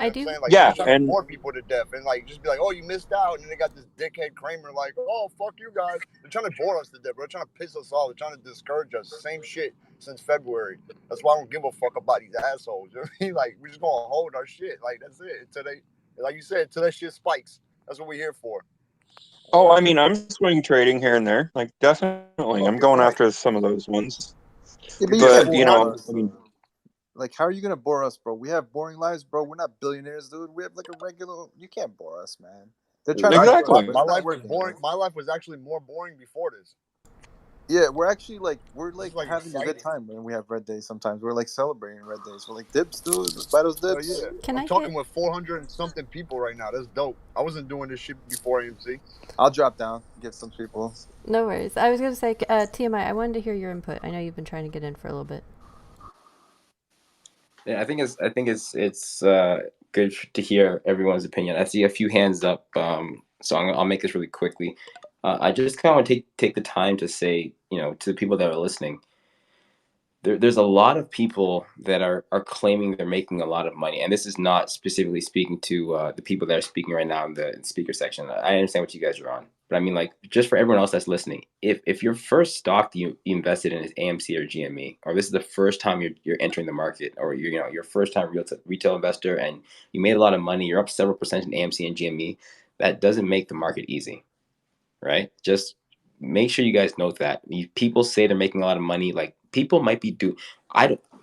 I do. Saying? Like, Yeah, they're trying to and bore people to death and like just be like, "Oh, you missed out," and then they got this dickhead Kramer like, "Oh, fuck you guys." They're trying to bore us to death, bro. They're trying to piss us off. They're trying to discourage us. Same shit since February. That's why I don't give a fuck about these assholes. You know what I mean? Like, we're just gonna hold our shit. Like, that's it. Until they, like you said, until that shit spikes. That's what we're here for. oh, I mean, I'm swing trading here and there, like definitely. I'm going after some of those ones. Yeah, but But you know, I mean, like, how are you gonna bore us, bro? We have boring lives, bro. We're not billionaires, dude. We have like a regular. You can't bore us, man. They're trying to exactly. My life was boring. My life was actually more boring before this. Yeah, we're actually like having exciting. a good time when we have red days. Sometimes we're like celebrating red days. We're like dips, dude. Let's buy those dips. Yeah. I'm talking with 400 and something people right now. That's dope. I wasn't doing this shit before AMC. I'll drop down, get some people. No worries. I was going to say, TMI, I wanted to hear your input. I know you've been trying to get in for a little bit. Yeah, I think it's good to hear everyone's opinion. I see a few hands up, so I'll make this really quickly. I just kind of want to take the time to say, to the people that are listening, there's a lot of people that are claiming they're making a lot of money, and this is not specifically speaking to the people that are speaking right now in the speaker section. I understand what you guys are on, but I mean, like, just for everyone else that's listening, if your first stock you invested in is AMC or GME, or this is the first time you're entering the market, or you're your first time retail investor, and you made a lot of money, you're up several percent in AMC and GME, that doesn't make the market easy, right? Just make sure you guys note that. People say they're making a lot of money, like, people might be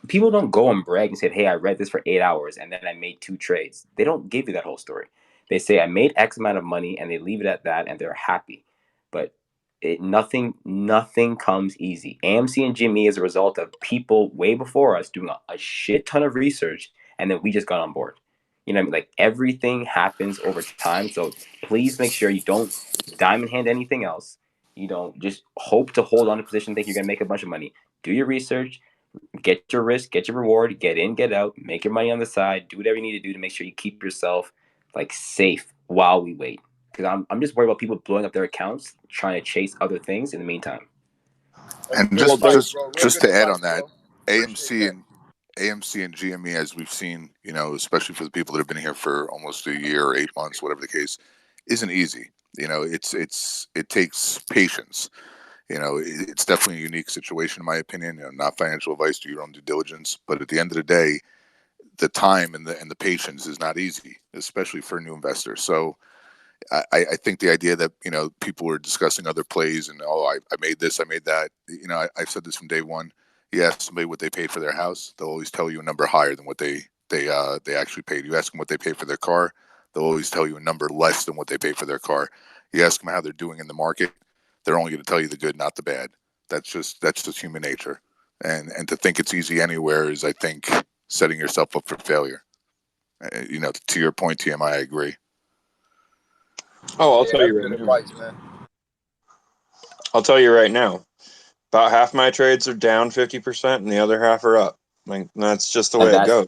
people don't go and brag and say, "Hey, I read this for 8 hours and then I made 2 trades." They don't give you that whole story. They say, "I made X amount of money," and they leave it at that, and they're happy. But nothing comes easy. AMC and Jimmy is a result of people way before us doing a shit ton of research, and then we just got on board. You know what I mean? Like, everything happens over time. So please make sure you don't diamond hand anything else. You don't just hope to hold on to position, think you're gonna make a bunch of money. Do your research, get your risk, get your reward, get in, get out, make your money on the side, do whatever you need to do to make sure you keep yourself like safe while we wait. Because I'm just worried about people blowing up their accounts trying to chase other things in the meantime. And just to add on that, AMC and GME, as we've seen, especially for the people that have been here for almost a year or 8 months, whatever the case, isn't easy. It takes patience. It's definitely a unique situation, in my opinion. Not financial advice, do your own due diligence, but at the end of the day, the time and the patience is not easy, especially for a new investor. So I think the idea that people were discussing other plays and I made this, I made that. I've said this from day one. You ask somebody what they paid for their house, they'll always tell you a number higher than what they actually paid. You ask them what they paid for their car, they'll always tell you a number less than what they paid for their car. You ask them how they're doing in the market, they're only going to tell you the good, not the bad. That's just human nature. And to think it's easy anywhere is, I think, setting yourself up for failure. To your point, TMI, I agree. Oh, I'll tell you right now. I'll tell you right now. About half my trades are down 50%, and the other half are up. Like, that's just the way it goes.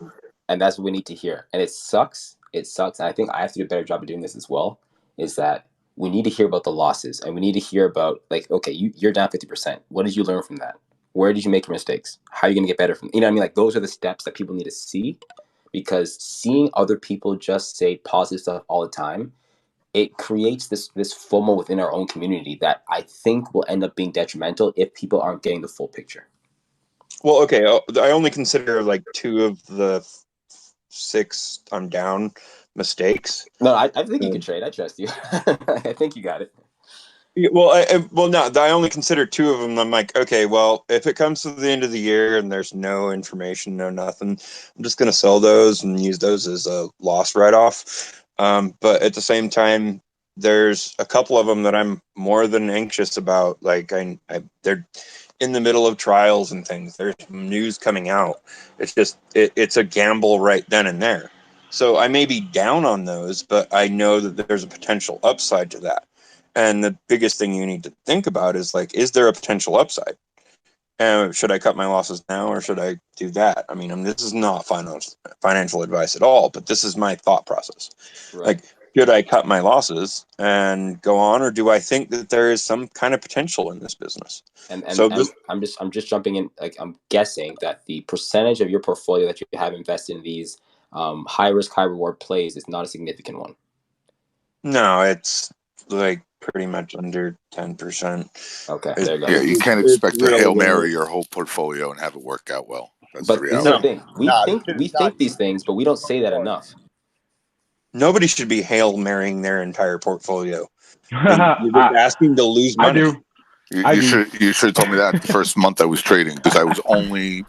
And that's what we need to hear. And it sucks. It sucks. And I think I have to do a better job of doing this as well. Is that we need to hear about the losses, and we need to hear about, like, okay, you're down 50%. What did you learn from that? Where did you make your mistakes? How are you going to get better from, you know what I mean? Like, those are the steps that people need to see, because seeing other people just say positive stuff all the time, it creates this FOMO within our own community that I think will end up being detrimental if people aren't getting the full picture. Well, okay, I only consider like 2 of the 6 I'm down mistakes. No, I think you can trade. I trust you. I think you got it. Well, no, I only consider 2 of them. I'm like, okay, well, if it comes to the end of the year and there's no information, no nothing, I'm just going to sell those and use those as a loss write-off. But at the same time, there's a couple of them that I'm more than anxious about. Like, they're in the middle of trials and things. There's news coming out. It's just, it's a gamble right then and there. So I may be down on those, but I know that there's a potential upside to that. And the biggest thing you need to think about is, like, is there a potential upside? Should I cut my losses now, or should I do that? I mean, this is not financial advice at all, but this is my thought process. Right. Like, should I cut my losses and go on, or do I think that there is some kind of potential in this business? And I'm just jumping in. Like, I'm guessing that the percentage of your portfolio that you have invested in these high risk, high reward plays is not a significant one. No, it's like pretty much under 10%. Okay, there you go. Yeah, you can't expect to Hail Mary your whole portfolio and have it work out well. That's the reality. This is the thing. We think these things, but we don't say that enough. Nobody should be Hail Marying their entire porportfolio. You're just asking to lose money. I do. You should have told me that the first month I was trading, because I was only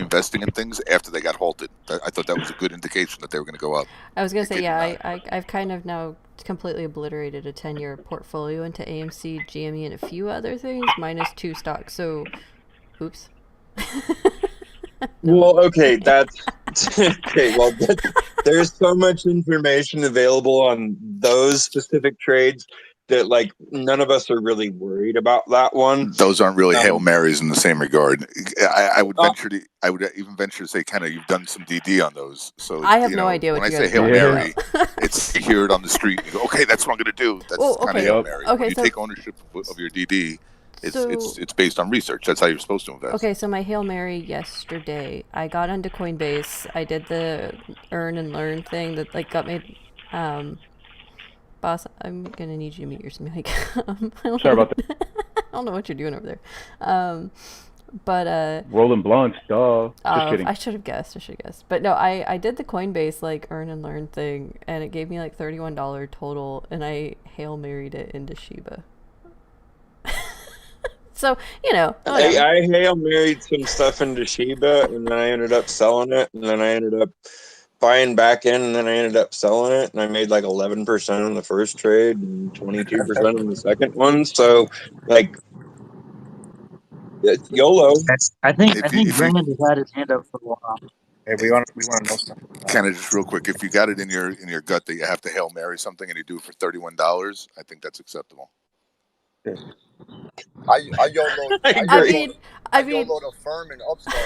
investing in things after they got halted. I thought that was a good indication that they were going to go up. I was going to say, yeah, I've kind of now completely obliterated a 10-year portfolio into AMC, GME, and a few other things, minus 2 stocks. So, oops. Well, okay, that's okay. Well, there's so much information available on those specific trades that, like, none of us are really worried about that one. Those aren't really Hail Marys in the same regard. I would even venture to say, Kenna, you've done some DD on those. So I have no idea what when you I say Hail Mary, it's you hear it on the street and you go, okay, that's what I'm going to do. That's kind of Hail Mary. Okay, when you take ownership of your DD, it's based on research. That's how you're supposed to invest. Okay, so my Hail Mary yesterday, I got onto Coinbase. I did the earn and learn thing that, like, got me. Boss, I'm gonna need you to mute your mic. Sorry about that. I don't know what you're doing over there. But rolling blunts, duh. Just kidding. I should have guessed. But no, I did the Coinbase, like, earn and learn thing, and it gave me like $31 total, and I Hail Married it into Shiba. So, you know, I Hail Married some stuff into Shiba, and then I ended up selling it, and then I ended up buying back in, and then I ended up selling it, and I made like 11% on the first trade and 22% on the second one. So, like, it's YOLO. I think Brandon has had his hand up for a while. Hey, we want to know something. Kind of just real quick, if you got it in your gut that you have to Hail Mary something and you do it for $31, I think that's acceptable. I YOLO. I YOLO the firm and Upstart.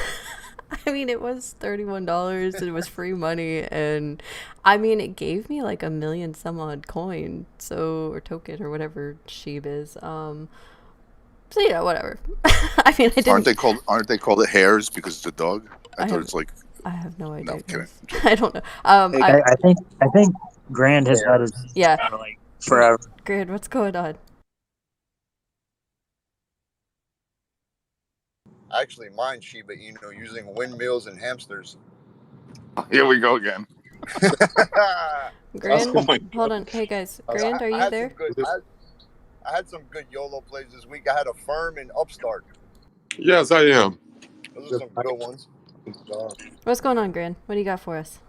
I mean, it was $31 and it was free money, and I mean, it gave me like 1 million some odd coin, or token, or whatever Sheeb is. So yeah, whatever. I mean, I didn't. Aren't they called hairs because it's a dog? I thought it's like. I have no idea. No, I'm kidding. I don't know. I think Grand has had his like forever. Grand, what's going on? Actually, mine Shiba Inu using windmills and hamsters. Here we go again. Grand, hold on. Hey guys, Grand, are you there? I had some good YOLO plays this week. I had a firm and Upstart. Yes, I am. Those are some good ones. What's going on, Grand? What do you got for us?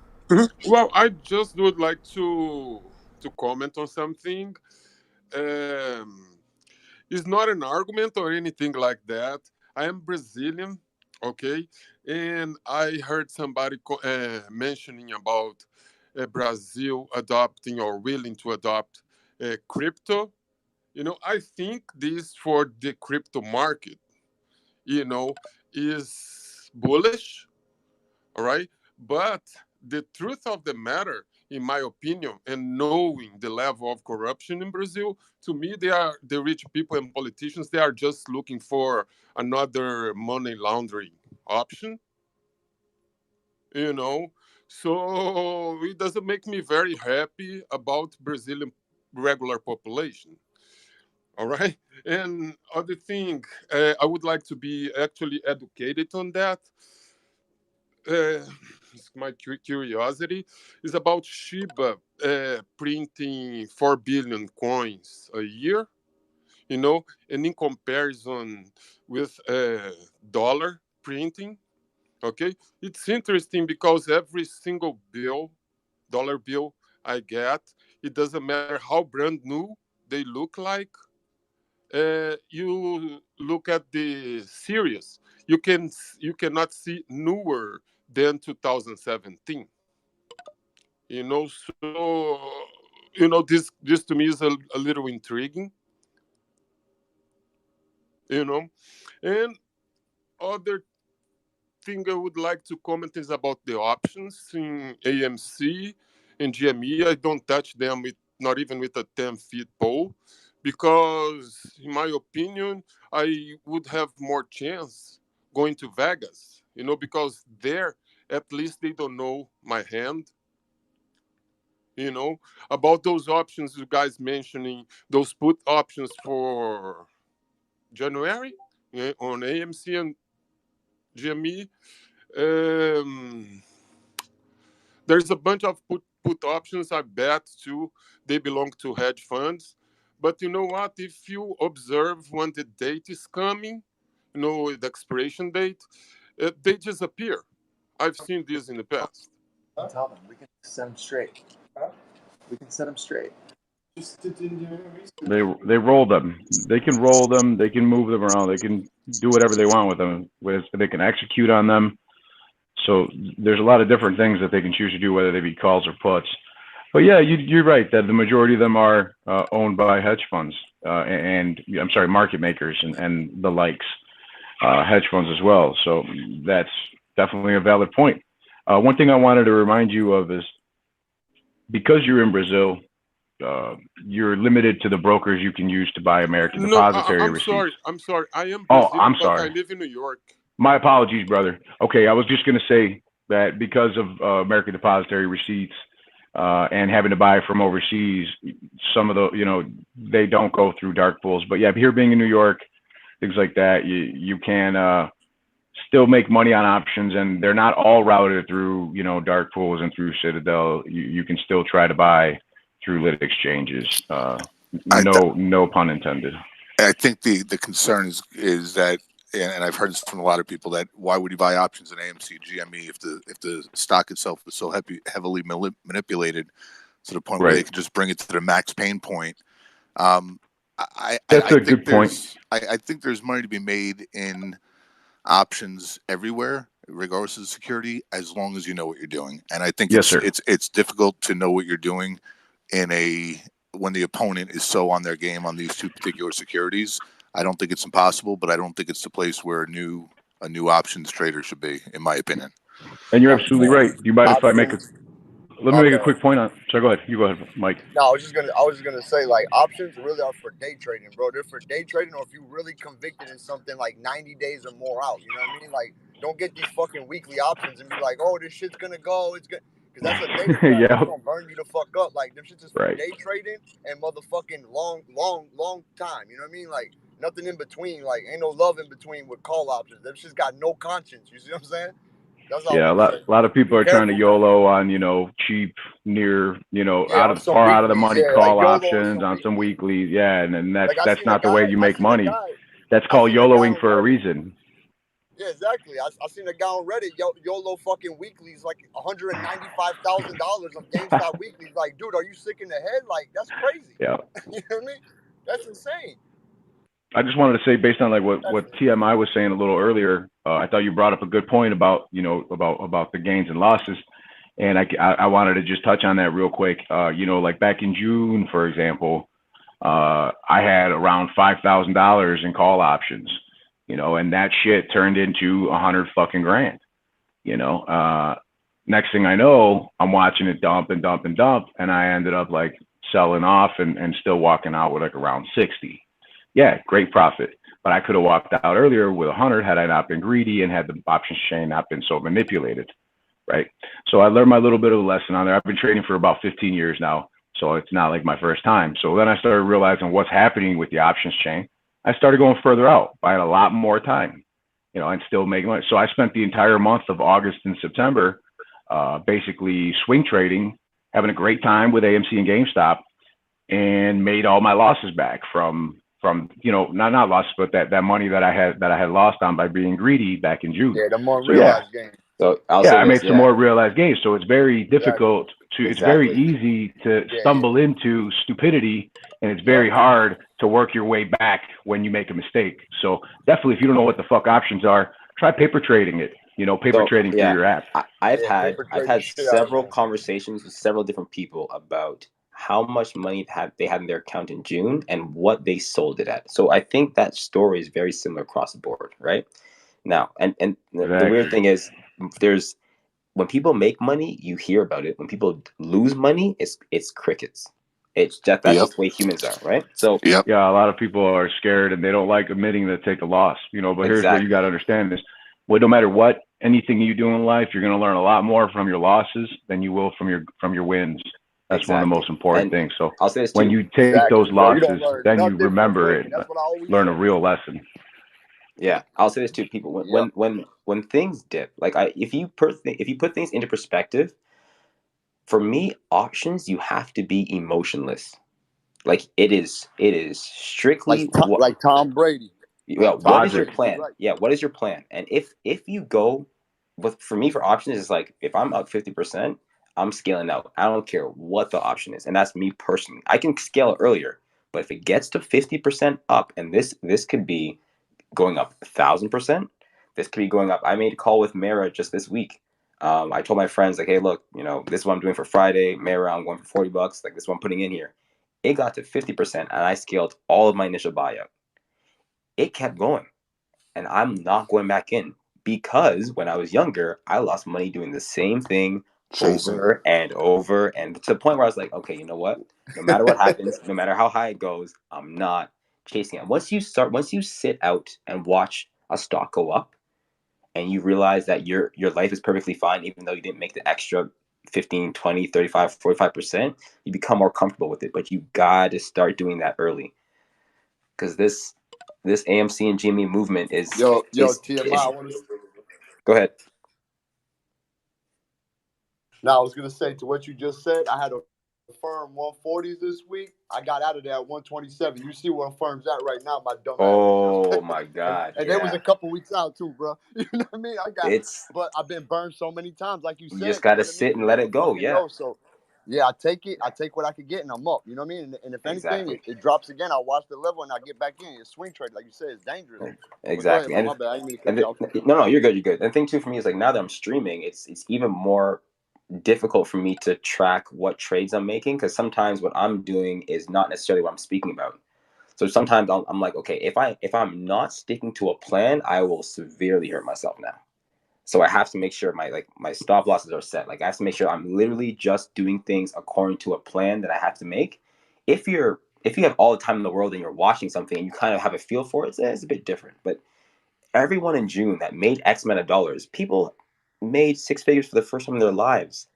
Well, I just would like to comment on something. It's not an argument or anything like that. I am Brazilian, okay? And I heard somebody mentioning about Brazil adopting or willing to adopt crypto. You know, I think this for the crypto market, you know, is bullish, all right? But the truth of the matter, in my opinion, and knowing the level of corruption in Brazil, to me, they are the rich people and politicians. They are just looking for another money laundering option, you know. So it doesn't make me very happy about Brazilian regular population. All right. And other thing, I would like to be actually educated on that. Uh, my curiosity is about Shiba printing 4 billion coins a year, you know, and in comparison with dollar printing, okay, it's interesting because every single dollar bill I get, it doesn't matter how brand new they look like. You look at the series, you cannot see newer than 2017. You know, so you know this to me is a little intriguing. You know, and other thing I would like to comment is about the options in AMC and GME. I don't touch them with not even with a 10-foot pole because, in my opinion, I would have more chance going to Vegas. You know, because there at least they don't know my hand. You know, about those options you guys mentioning, those put options for January, yeah, on AMC and GME. Um, there's a bunch of put options. I bet too. They belong to hedge funds. But you know what? If you observe when the date is coming, you know the expiration date, they disappear. I've seen this in the past. Tell them we can set them straight. We can set them straight. They roll them. They can roll them. They can move them around. They can do whatever they want with them. They can execute on them. So there's a lot of different things that they can choose to do, whether they be calls or puts. But yeah, you're right that the majority of them are owned by hedge funds and I'm sorry, market makers and the likes, hedge funds as well. So that's definitely a valid point. One thing I wanted to remind you of is because you're in Brazil, you're limited to the brokers you can use to buy American No, depository I'm receipts. sorry. I'm sorry. I am Oh, Brazilian, I'm but I sorry. live in New York. My apologies, brother. Okay, I was just going to say that because of American depository receipts and having to buy from overseas, some of the, they don't go through dark pools. But yeah, here being in New York, things like that, you can still make money on options, and they're not all routed through, dark pools and through Citadel. You can still try to buy through lit exchanges. No pun intended. I think the concern is that, and I've heard this from a lot of people, that why would you buy options in AMC GME if the stock itself is so heavily manipulated to the point where they can just bring it to the max pain point. That's a good point. I think there's money to be made in options everywhere, regardless of the security, as long as you know what you're doing. And I think it's difficult to know what you're doing when the opponent is so on their game on these two particular securities. I don't think it's impossible, but I don't think it's the place where a new options trader should be, in my opinion. And you're absolutely right. Do you mind if I let me make a quick point on? So go ahead. You go ahead, Mike. No, I was just gonna say, like, options really are for day trading, bro. They're for day trading, or if you really convicted in something like 90 days or more out. You know what I mean? Like, don't get these fucking weekly options and be like, oh, this shit's gonna go. It's good. Because that's a day trade. Yeah. It's gonna burn you the fuck up. Like, them shits is for day trading and motherfucking long time. You know what I mean? Like, nothing in between. Like, ain't no love in between with call options. Them shits got no conscience. You see what I'm saying? That's all. Yeah, a lot of people are trying to YOLO on, cheap, near, out of the money call options on some weeklies. Yeah, and that's not the way you make money. That's called YOLOing for a reason. Yeah, exactly. I seen a guy on Reddit, YOLO fucking weeklies, like $195,000 of GameStop weeklies. Like, dude, are you sick in the head? Like, that's crazy. Yeah. You know what I mean? That's insane. I just wanted to say, based on like what TMI was saying a little earlier, I thought you brought up a good point about about the gains and losses, and I wanted to just touch on that real quick. Like back in June, for example, I had around $5,000 in call options, and that shit turned into $100 fucking grand, Next thing I know, I'm watching it dump and dump and dump, and I ended up like selling off and still walking out with like around 60. Yeah, great profit. But I could have walked out earlier with 100 had I not been greedy and had the options chain not been so manipulated, right? So I learned my little bit of a lesson on there. I've been trading for about 15 years now, so it's not like my first time. So then I started realizing what's happening with the options chain. I started going further out, buying a lot more time, and still making money. So I spent the entire month of August and September basically swing trading, having a great time with AMC and GameStop, and made all my losses back from not losses, but that money that I had lost on by being greedy back in June. Yeah, the more So yeah, realized gains. So I'll yeah, say I made this, some more realized gains. So it's very difficult to. It's very Exactly. easy to Yeah. stumble into stupidity, and it's very hard to work your way back when you make a mistake. So definitely, if you don't know what the fuck options are, try paper trading it. Paper trading through your app. I've Yeah, had paper I've trade the had shit out of several them. conversations with several different people about how much money they had in their account in June and what they sold it at. So I think that story is very similar across the board, right? Now, and the weird thing is, there's when people make money, you hear about it. When people lose money, it's crickets. It's just that's just the way humans are, right? So yeah, a lot of people are scared and they don't like admitting they take a loss. But here's what you got to understand is, no matter what, anything you do in life, you're going to learn a lot more from your losses than you will from your wins. That's one of the most important things. So I'll say this when too. you take those Bro, you don't losses, learn then you nothing from remember winning. it, That's what I always learn a say. real lesson. Yeah, I'll say this too, people. When things dip, like if you put things into perspective, for me, options, you have to be emotionless. Like it is strictly like Tom Brady. Well, what is your plan? Right. Yeah, what is your plan? And if you go for me for options, it's like if I'm up 50%, I'm scaling out. I don't care what the option is, and that's me personally. I can scale earlier, but if it gets to 50% up, and this could be going up 1,000%. This could be going up. I made a call with Mara just this week. I told my friends like, hey, look, this is what I'm doing for Friday. Mara, I'm going for $40. Like this is what I'm putting in here. It got to 50%, and I scaled all of my initial buyout. It kept going, and I'm not going back in because when I was younger, I lost money doing the same thing over and over, and to the point where I was like, okay, you know what? No matter what happens, no matter how high it goes, I'm not chasing it. Once you sit out and watch a stock go up, and you realize that your life is perfectly fine, even though you didn't make the extra 15, 20, 35, 45%, you become more comfortable with it. But you got to start doing that early, because this AMC and GME movement is TMI. Go ahead. Now I was gonna say to what you just said. I had a firm 140s this week. I got out of there at 127. You see where firm's at right now, my dumb ass. Oh my god! And it was a couple weeks out too, bro. You know what I mean? But I've been burned so many times, like you said. You just gotta sit and let it go. Yeah. So yeah, I take it. I take what I could get, and I'm up. You know what I mean? And if anything, it drops again, I'll watch the level and I get back in. It's swing trade, like you said, it's dangerous. Exactly. Ahead, my bad. I didn't mean to cut you off. No, you're good. You're good. And the thing too for me is like now that I'm streaming, it's even more difficult for me to track what trades I'm making, because sometimes what I'm doing is not necessarily what I'm speaking about. So sometimes I'm like, okay, if I'm not sticking to a plan, I will severely hurt myself now. So I have to make sure my stop losses are set. Like I have to make sure I'm literally just doing things according to a plan that I have to make. If you have all the time in the world and you're watching something and you kind of have a feel for it, it's a bit different. But everyone in June that made X amount of dollars, people made six figures for the first time in their lives.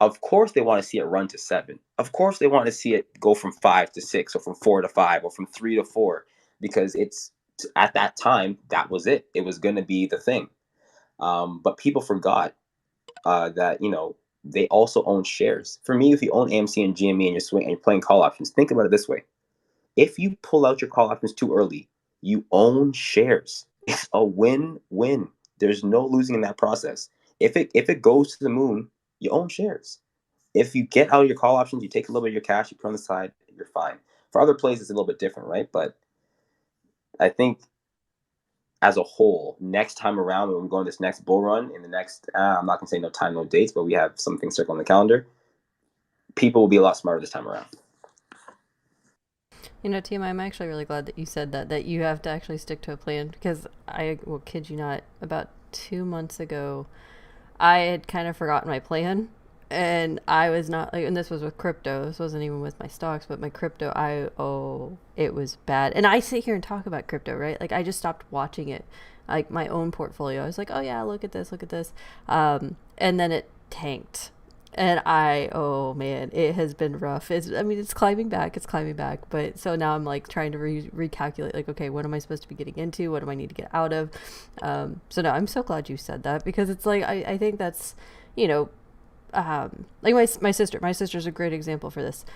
Of course they want to see it run to 7. Of course they want to see it go from 5 to 6, or from 4 to 5, or from 3 to 4, because it's at that time that was it. It was going to be the thing. But people forgot that they also own shares. For me, if you own AMC and GME and you're playing call options, think about it this way: if you pull out your call options too early, you own shares. It's a win-win. There's no losing in that process. If it goes to the moon, you own shares. If you get out of your call options, you take a little bit of your cash, you put on the side, you're fine. For other plays, it's a little bit different, right? But I think as a whole, next time around when we go on this next bull run in the next, I'm not gonna say no time, no dates, but we have something circled on the calendar. People will be a lot smarter this time around. Tim, I'm actually really glad that you said that you have to actually stick to a plan, because I will kid you not, about 2 months ago, I had kind of forgotten my plan, and I was not like, and this was with crypto. This wasn't even with my stocks, but my crypto. It was bad. And I sit here and talk about crypto, right? Like I just stopped watching it, like my own portfolio. I was like, oh yeah, look at this, and then it tanked. And oh man, it has been rough. It's climbing back. It's climbing back. But so now I'm like trying to recalculate, like, okay, what am I supposed to be getting into? What do I need to get out of? So no, I'm so glad you said that, because it's like, I think that's, you know, like my sister's a great example for this.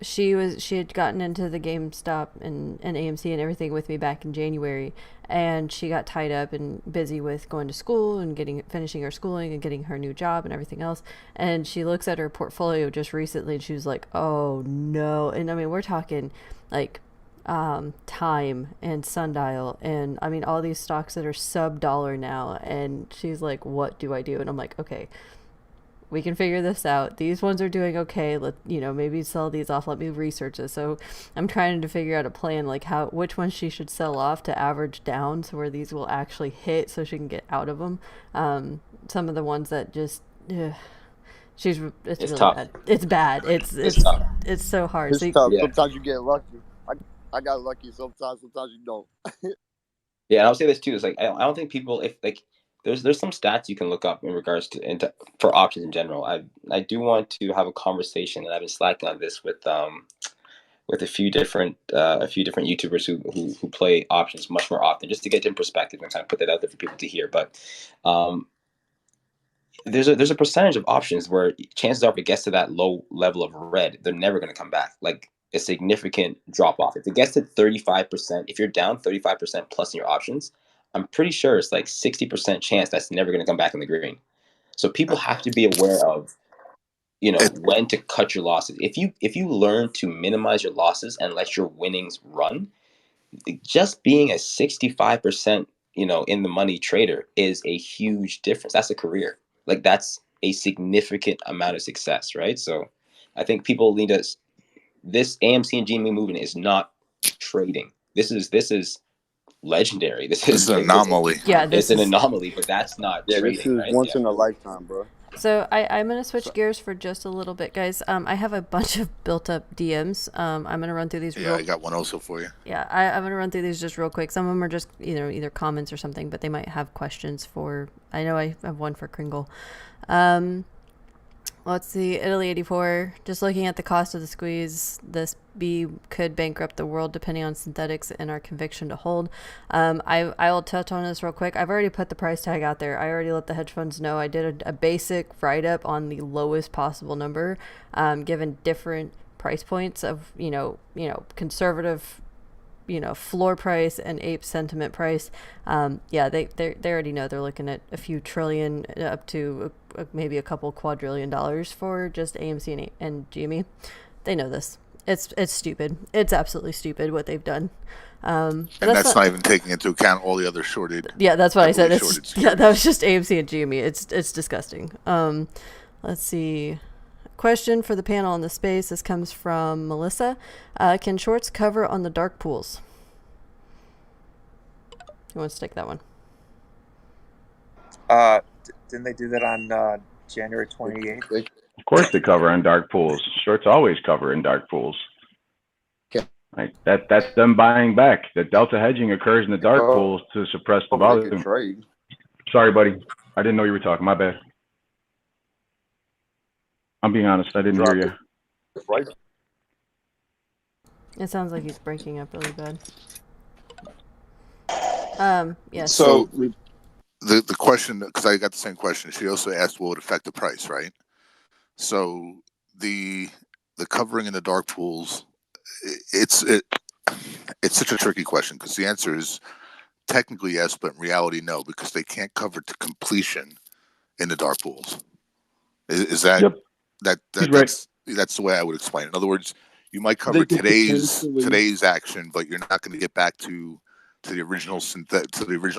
She had gotten into the GameStop and AMC and everything with me back in January, and she got tied up and busy with going to school and finishing her schooling and getting her new job and everything else. And she looks at her portfolio just recently, and she was like, "Oh no!" And I mean, we're talking like Time and Sundial, and I mean all these stocks that are sub-dollar now. And she's like, "What do I do?" And I'm like, "Okay, we can figure this out. These ones are doing okay. Maybe sell these off. Let me research this." So I'm trying to figure out a plan, like which ones she should sell off to average down, so where these will actually hit, so she can get out of them. Some of the ones that just, it's really tough. bad. It's bad. It's tough. It's so hard. It's tough. Yeah. Sometimes you get lucky. I got lucky sometimes. Sometimes you don't. Yeah, and I'll say this too. It's like I don't think people, if like there's some stats you can look up in regards to for options in general. I do want to have a conversation, and I've been slacking on this with a few different YouTubers who play options much more often, just to get in perspective and kind of put that out there for people to hear. But there's a percentage of options where chances are, if it gets to that low level of red, they're never going to come back. Like a significant drop off. If it gets to 35%, if you're down 35% plus in your options, I'm pretty sure it's like 60% chance that's never going to come back in the green. So people have to be aware of, when to cut your losses. If you learn to minimize your losses and let your winnings run, just being a 65%, in the money trader is a huge difference. That's a career. Like that's a significant amount of success, right? So I think people need to. This AMC and GME movement is not trading. This is legendary. This is an anomaly. It's an anomaly, but that's not trading. This is right? once in a lifetime, bro. So I'm going to switch gears for just a little bit, guys. I have a bunch of built-up DMs. I'm going to run through these. Yeah, I got one also for you. Yeah, I'm going to run through these just real quick. Some of them are just either comments or something, but they might have questions for. I know I have one for Kringle. Let's see, Italy 84. Just looking at the cost of the squeeze, this B could bankrupt the world depending on synthetics and our conviction to hold. I will touch on this real quick. I've already put the price tag out there. I already let the hedge funds know. I did a basic write-up on the lowest possible number, given different price points of, conservative, floor price and ape sentiment price. They already know they're looking at a few trillion up to maybe a couple quadrillion dollars for just AMC and GME. They know this. It's stupid. It's absolutely stupid what they've done. And that's not even taking into account all the other shorted. Yeah, that's what I said. That was just AMC and GME. It's disgusting. Let's see. Question for the panel on the space. This comes from Melissa. Can shorts cover on the dark pools? Who wants to take that one? Didn't they do that on January 28th? Of course they cover in dark pools. Shorts always cover in dark pools. Like that's them buying back. The delta hedging occurs in the dark pools to suppress the volume. Sorry, buddy. I didn't know you were talking. My bad. I'm being honest. I didn't hear you. It sounds like he's breaking up really bad. Yes. So the question, because I got the same question, she also asked what would affect the price, right? So the covering in the dark pools, it's such a tricky question, because the answer is technically yes, but in reality no, because they can't cover to completion in the dark pools. Is that? Yep. That's the way I would explain it. In other words, you might cover today's action, but you're not going to get back to the original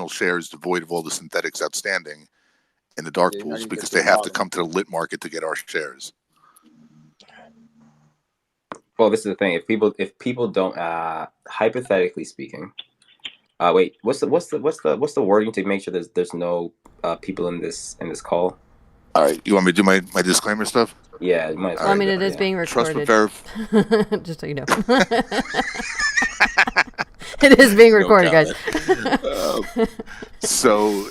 shares devoid of all the synthetics outstanding in the dark pools, because they have to come to the lit market to get our shares. Well, this is the thing. If people don't, hypothetically speaking, wait, what's the wording to make sure there's no people in this call. All right, you want me to do my disclaimer stuff? Yeah, you might as well. well. I mean, it is being Trust but recorded. Just so you know. It is being recorded, guys. So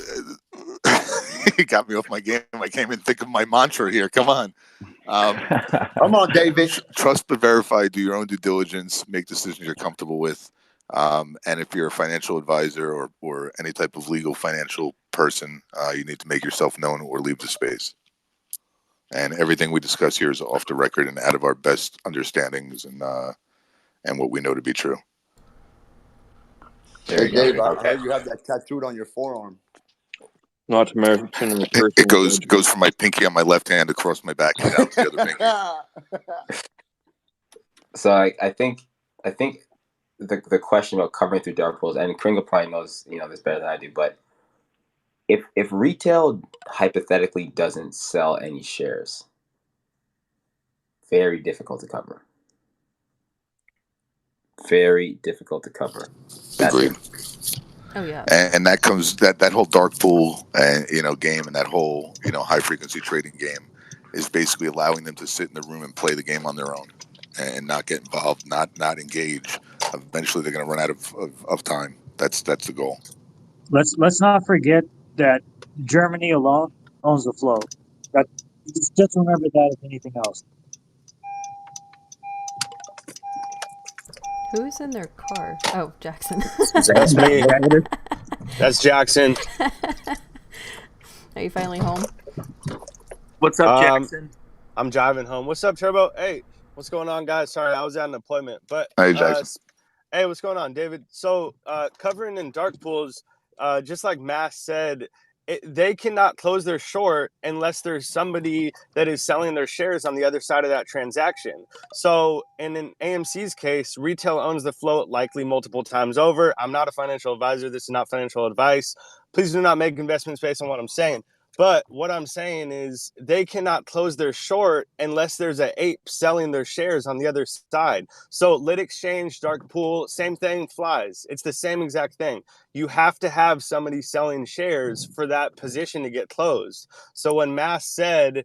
you got me off my game. I can't even think of my mantra here. Come on. Come on, David. Trust but verify. Do your own due diligence. Make decisions you're comfortable with. And if you're a financial advisor or any type of legal financial person, you need to make yourself known or leave the space. And everything we discuss here is off the record and out of our best understandings and what we know to be true. Hey, Dave, I heard you have that tattooed on your forearm. Not to mention it goes from my pinky on my left hand across my back and down to the other pinky. So I think the question about covering through dark pools, and Kringle probably knows this better than I do, but if retail hypothetically doesn't sell any shares, very difficult to cover. Very difficult to cover. Agreed. Oh yeah. And that comes that whole dark pool game and that whole high frequency trading game is basically allowing them to sit in the room and play the game on their own and not get involved, not engage. Eventually, they're going to run out of time. That's the goal. Let's not forget that Germany alone owns the float. Just remember that if anything else. Who's in their car? Oh, Jackson. That's me. That's Jackson. Are you finally home? What's up, Jackson? I'm driving home. What's up, Turbo? Hey, what's going on, guys? Sorry, I was at an appointment. But hey, Jackson. Hey, what's going on, David? So covering in dark pools, just like Mass said, they cannot close their short unless there's somebody that is selling their shares on the other side of that transaction. So in AMC's case, retail owns the float likely multiple times over. I'm not a financial advisor. This is not financial advice. Please do not make investments based on what I'm saying. But what I'm saying is they cannot close their short unless there's an ape selling their shares on the other side. So lit exchange, dark pool, same thing flies. It's the same exact thing. You have to have somebody selling shares for that position to get closed. So when Mass said,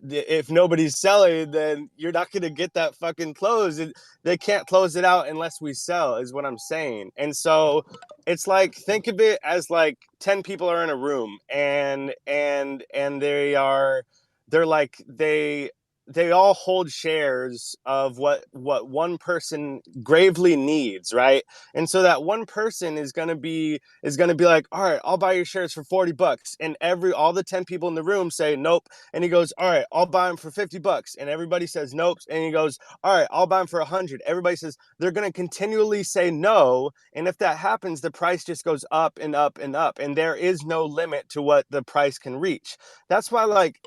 if nobody's selling, then you're not going to get that fucking close. They can't close it out unless we sell, is what I'm saying. And so it's like, think of it as like 10 people are in a room and they all hold shares of what one person gravely needs, right? And so that one person is gonna be like, all right, I'll buy your shares for $40, and all the 10 people in the room say nope, and he goes, all right, I'll buy them for $50, and everybody says nope, and he goes, all right, I'll buy them for $100. Everybody says they're gonna continually say no, and if that happens, the price just goes up and up and up, and there is no limit to what the price can reach. That's why, like,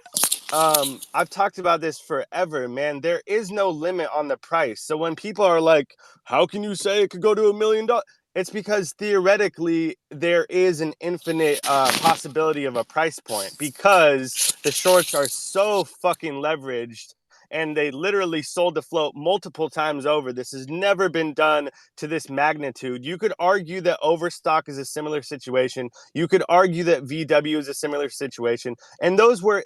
I've talked about this forever, man. There is no limit on the price. So when people are like, how can you say it could go to $1 million? It's because theoretically there is an infinite possibility of a price point, because the shorts are so fucking leveraged and they literally sold the float multiple times over. This has never been done to this magnitude. You could argue that Overstock is a similar situation. You could argue that VW is a similar situation. And those were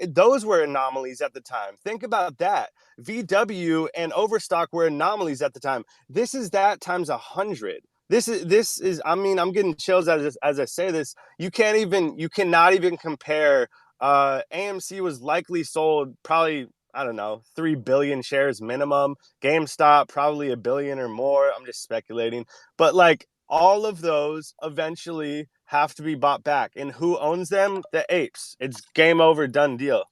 anomalies at the time. Think about that. VW and Overstock were anomalies at the time. This is that times 100. This is I mean, I'm getting chills as I say this. You cannot even compare. AMC was likely sold probably, I don't know, 3 billion shares minimum. GameStop probably 1 billion or more. I'm just speculating. But like, all of those eventually have to be bought back. And who owns them? The apes. It's game over, done deal.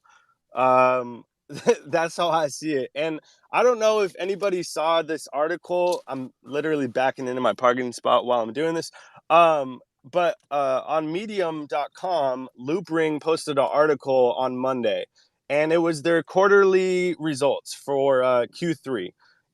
That's how I see it. And I don't know if anybody saw this article. I'm literally backing into my parking spot while I'm doing this. But on medium.com, Loopring posted an article on Monday, and it was their quarterly results for Q3.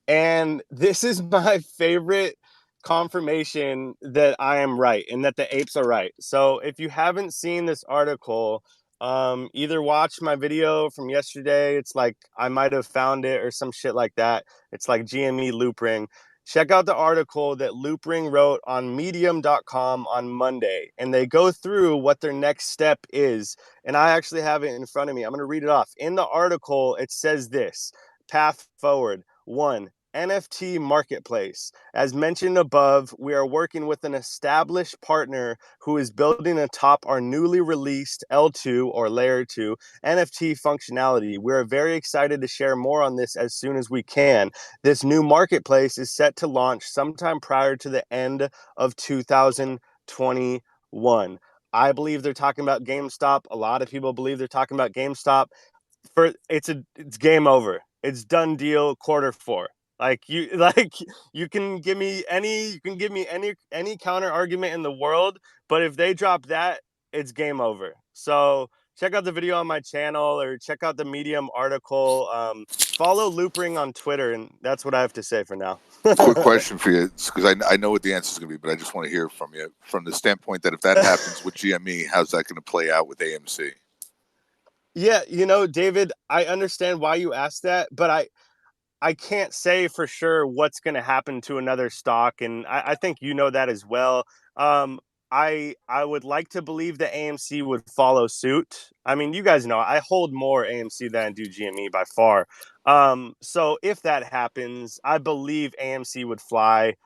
And this is my favorite confirmation that I am right and that the apes are right. So if you haven't seen this article, either watch my video from yesterday. It's like, I might have found it or some shit like that. It's like GME Loopring. check out the article that Loopring wrote on medium.com on Monday, and they go through what their next step is. And I actually have it in front of me. I'm going to read it off. In the article, it says this: path forward. 1. NFT marketplace. As mentioned above, we are working with an established partner who is building atop our newly released L2 or Layer 2 NFT functionality. We're very excited to share more on this as soon as we can. This new marketplace is set to launch sometime prior to the end of 2021. I believe they're talking about GameStop. A lot of people believe they're talking about GameStop. It's game over. It's done deal, Q4. You can give me any counter argument in the world, but if they drop that, it's game over. So check out the video on my channel or check out the Medium article. Follow Loopring on Twitter, and that's what I have to say for now. Quick question for you, because I know what the answer is going to be, but I just want to hear from you from the standpoint that if that happens with GME, how's that going to play out with AMC? Yeah, David, I understand why you asked that, but I can't say for sure what's going to happen to another stock, and I think you know that as well. I would like to believe that AMC would follow suit. I mean, you guys know I hold more AMC than I do GME by far. So if that happens, I believe AMC would fly.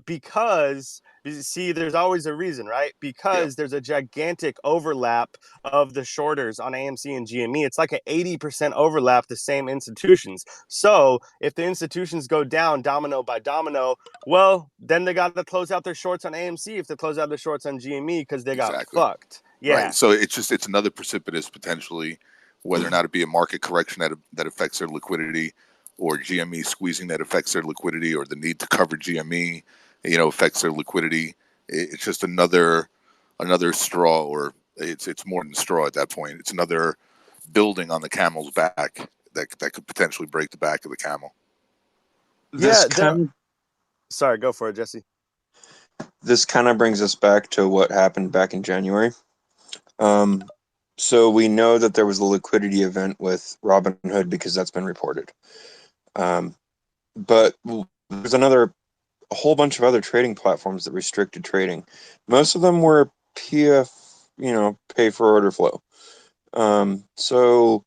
Because you see, there's always a reason, right? Because there's a gigantic overlap of the shorters on AMC and GME. It's like an 80% overlap, the same institutions. So if the institutions go down domino by domino, well, then they got to close out their shorts on AMC if they close out their shorts on GME because they got fucked. Yeah. Right. So it's another precipitous potentially, whether or not it be a market correction that affects their liquidity, or GME squeezing that affects their liquidity, or the need to cover GME, affects their liquidity. It's just another straw, or it's more than straw at that point. It's another building on the camel's back that could potentially break the back of the camel. Sorry, go for it, Jesse. This kind of brings us back to what happened back in January. So we know that there was a liquidity event with Robinhood because that's been reported. But there's a whole bunch of other trading platforms that restricted trading. Most of them were PF, pay for order flow. So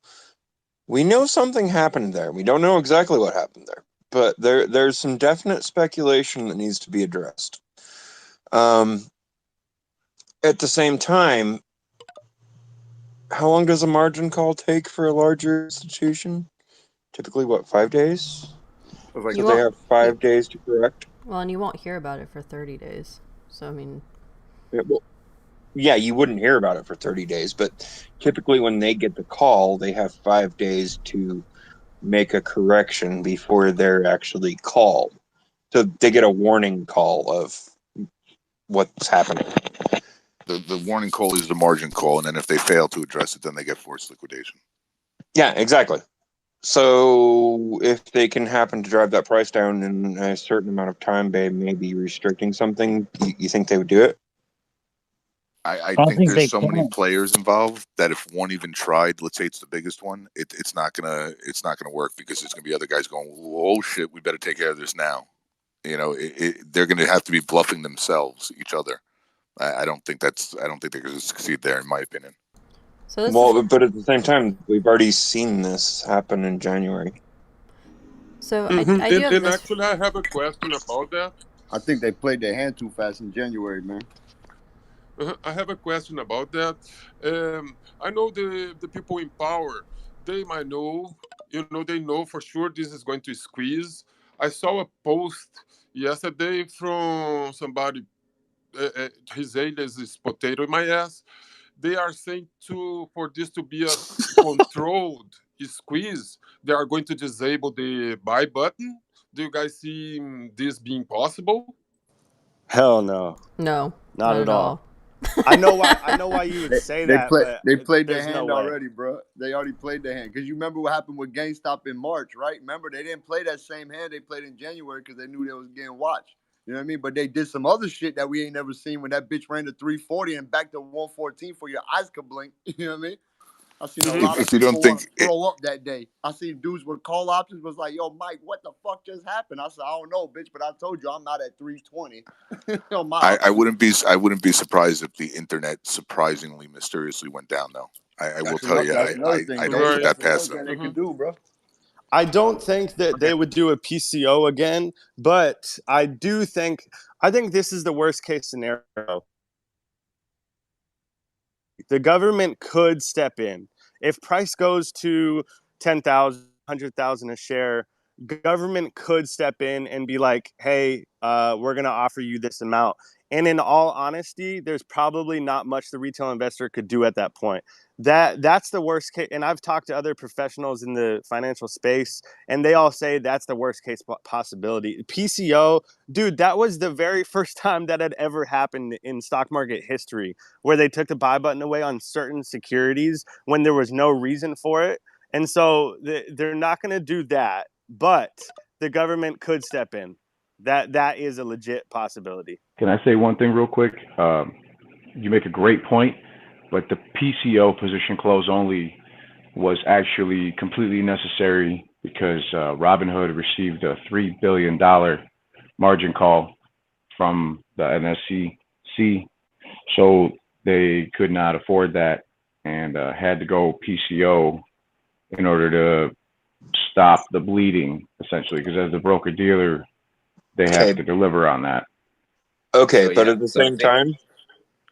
we know something happened there. We don't know exactly what happened there, but there's some definite speculation that needs to be addressed. At the same time, how long does a margin call take for a larger institution? Typically, 5 days? So they have 5 days to correct? Well, and you won't hear about it for 30 days. So, I mean... Yeah, you wouldn't hear about it for 30 days, but typically when they get the call, they have 5 days to make a correction before they're actually called. So they get a warning call of what's happening. The warning call is the margin call, and then if they fail to address it, then they get forced liquidation. Yeah, exactly. So if they can happen to drive that price down in a certain amount of time by maybe restricting something, you think they would do it? I think there's so many players involved that if one even tried, let's say it's the biggest one, it's not gonna work, because there's gonna be other guys going, oh shit, we better take care of this now. They're gonna have to be bluffing themselves, each other. I don't think they're gonna succeed there, in my opinion. But at the same time, we've already seen this happen in January. So I actually, I have a question about that. I think they played their hand too fast in January, man. I have a question about that. I know the people in power, they might know, they know for sure this is going to squeeze. I saw a post yesterday from somebody, his alias is Potato in my ass. They are saying for this to be a controlled squeeze, they are going to disable the buy button. Do you guys see this being possible? Hell no. No, not at all. I know why you would say that. They played their hand no already, bro. They already played their hand. Because you remember what happened with GameStop in March, right? Remember, they didn't play that same hand they played in January because they knew they was getting watched. You know what I mean? But they did some other shit that we ain't never seen when that bitch ran to 340 and back to 114 for your eyes could blink. You know what I mean? I seen a Mhm. lot of If you don't people want to think throw up that day. I seen dudes with call options was like, "Yo, Mike, what the fuck just happened?" I said, "I don't know, bitch, but I told you I'm not at 320 on my I option." wouldn't be surprised if the internet surprisingly mysteriously went down though. I will tell you, That's another thing I too. don't put Right. that That's another past thing them. they could do, bro. I don't think that they would do a PCO again, but I think this is the worst case scenario. The government could step in. If price goes to 10,000, 100,000 a share, government could step in and be like, "Hey, we're going to offer you this amount." And in all honesty, there's probably not much the retail investor could do at that point. That's the worst case. And I've talked to other professionals in the financial space, and they all say that's the worst case possibility. PCO, dude, that was the very first time that had ever happened in stock market history, where they took the buy button away on certain securities when there was no reason for it. And so they're not going to do that, but the government could step in. That is a legit possibility. Can I say one thing real quick? You make a great point, but the PCO, position close only, was actually completely necessary because Robinhood received a $3 billion margin call from the NSCC, so they could not afford that and had to go PCO in order to stop the bleeding, essentially, because as the broker dealer, they have Okay, to deliver on that. okay, So but yeah. at the So I same think. time,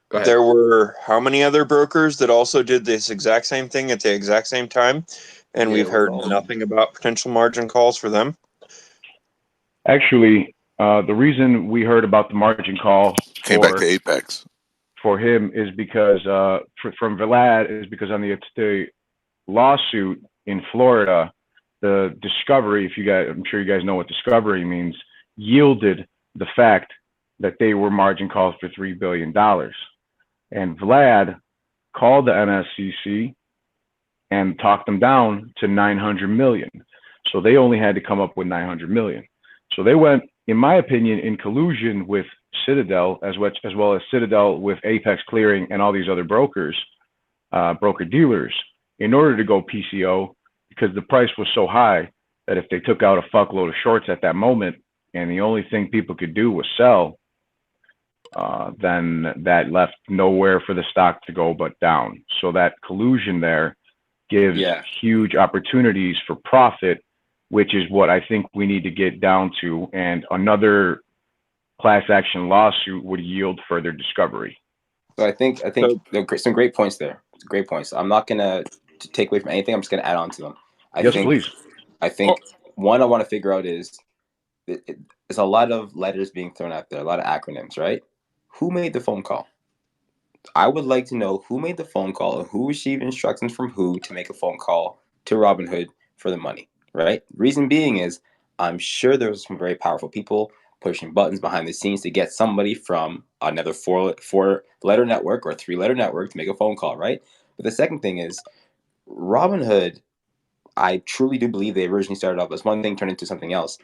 Go ahead. there were how many other brokers that also did this exact same thing at the exact same time, and Yeah, we've it was heard all of them. nothing about potential margin calls for them? Actually, the reason we heard about the margin call Came back to Apex. for him is because from Vlad is because on the lawsuit in Florida, the discovery, if you guys, I'm sure you guys know what discovery means, yielded the fact that they were margin calls for $3 billion. And Vlad called the NSCC and talked them down to 900 million. So they only had to come up with 900 million. So they went, in my opinion, in collusion with Citadel, as well as Citadel with Apex Clearing and all these other brokers, broker dealers, in order to go PCO, because the price was so high that if they took out a fuckload of shorts at that moment and the only thing people could do was sell, then that left nowhere for the stock to go but down. So that collusion there gives Yeah. huge opportunities for profit, which is what I think we need to get down to. And another class action lawsuit would yield further discovery. So I think there are some great points there. Great points. I'm not gonna take away from anything. I'm just gonna add on to them. Yes, please. I think one I want to figure out is there's a lot of letters being thrown out there, a lot of acronyms, right? Who made the phone call? I would like to know who made the phone call and who received instructions from who to make a phone call to Robinhood for the money, right? Reason being is I'm sure there was some very powerful people pushing buttons behind the scenes to get somebody from another four-letter network or three-letter network to make a phone call, right? But the second thing is Robinhood, I truly do believe they originally started off as one thing, turned into something else.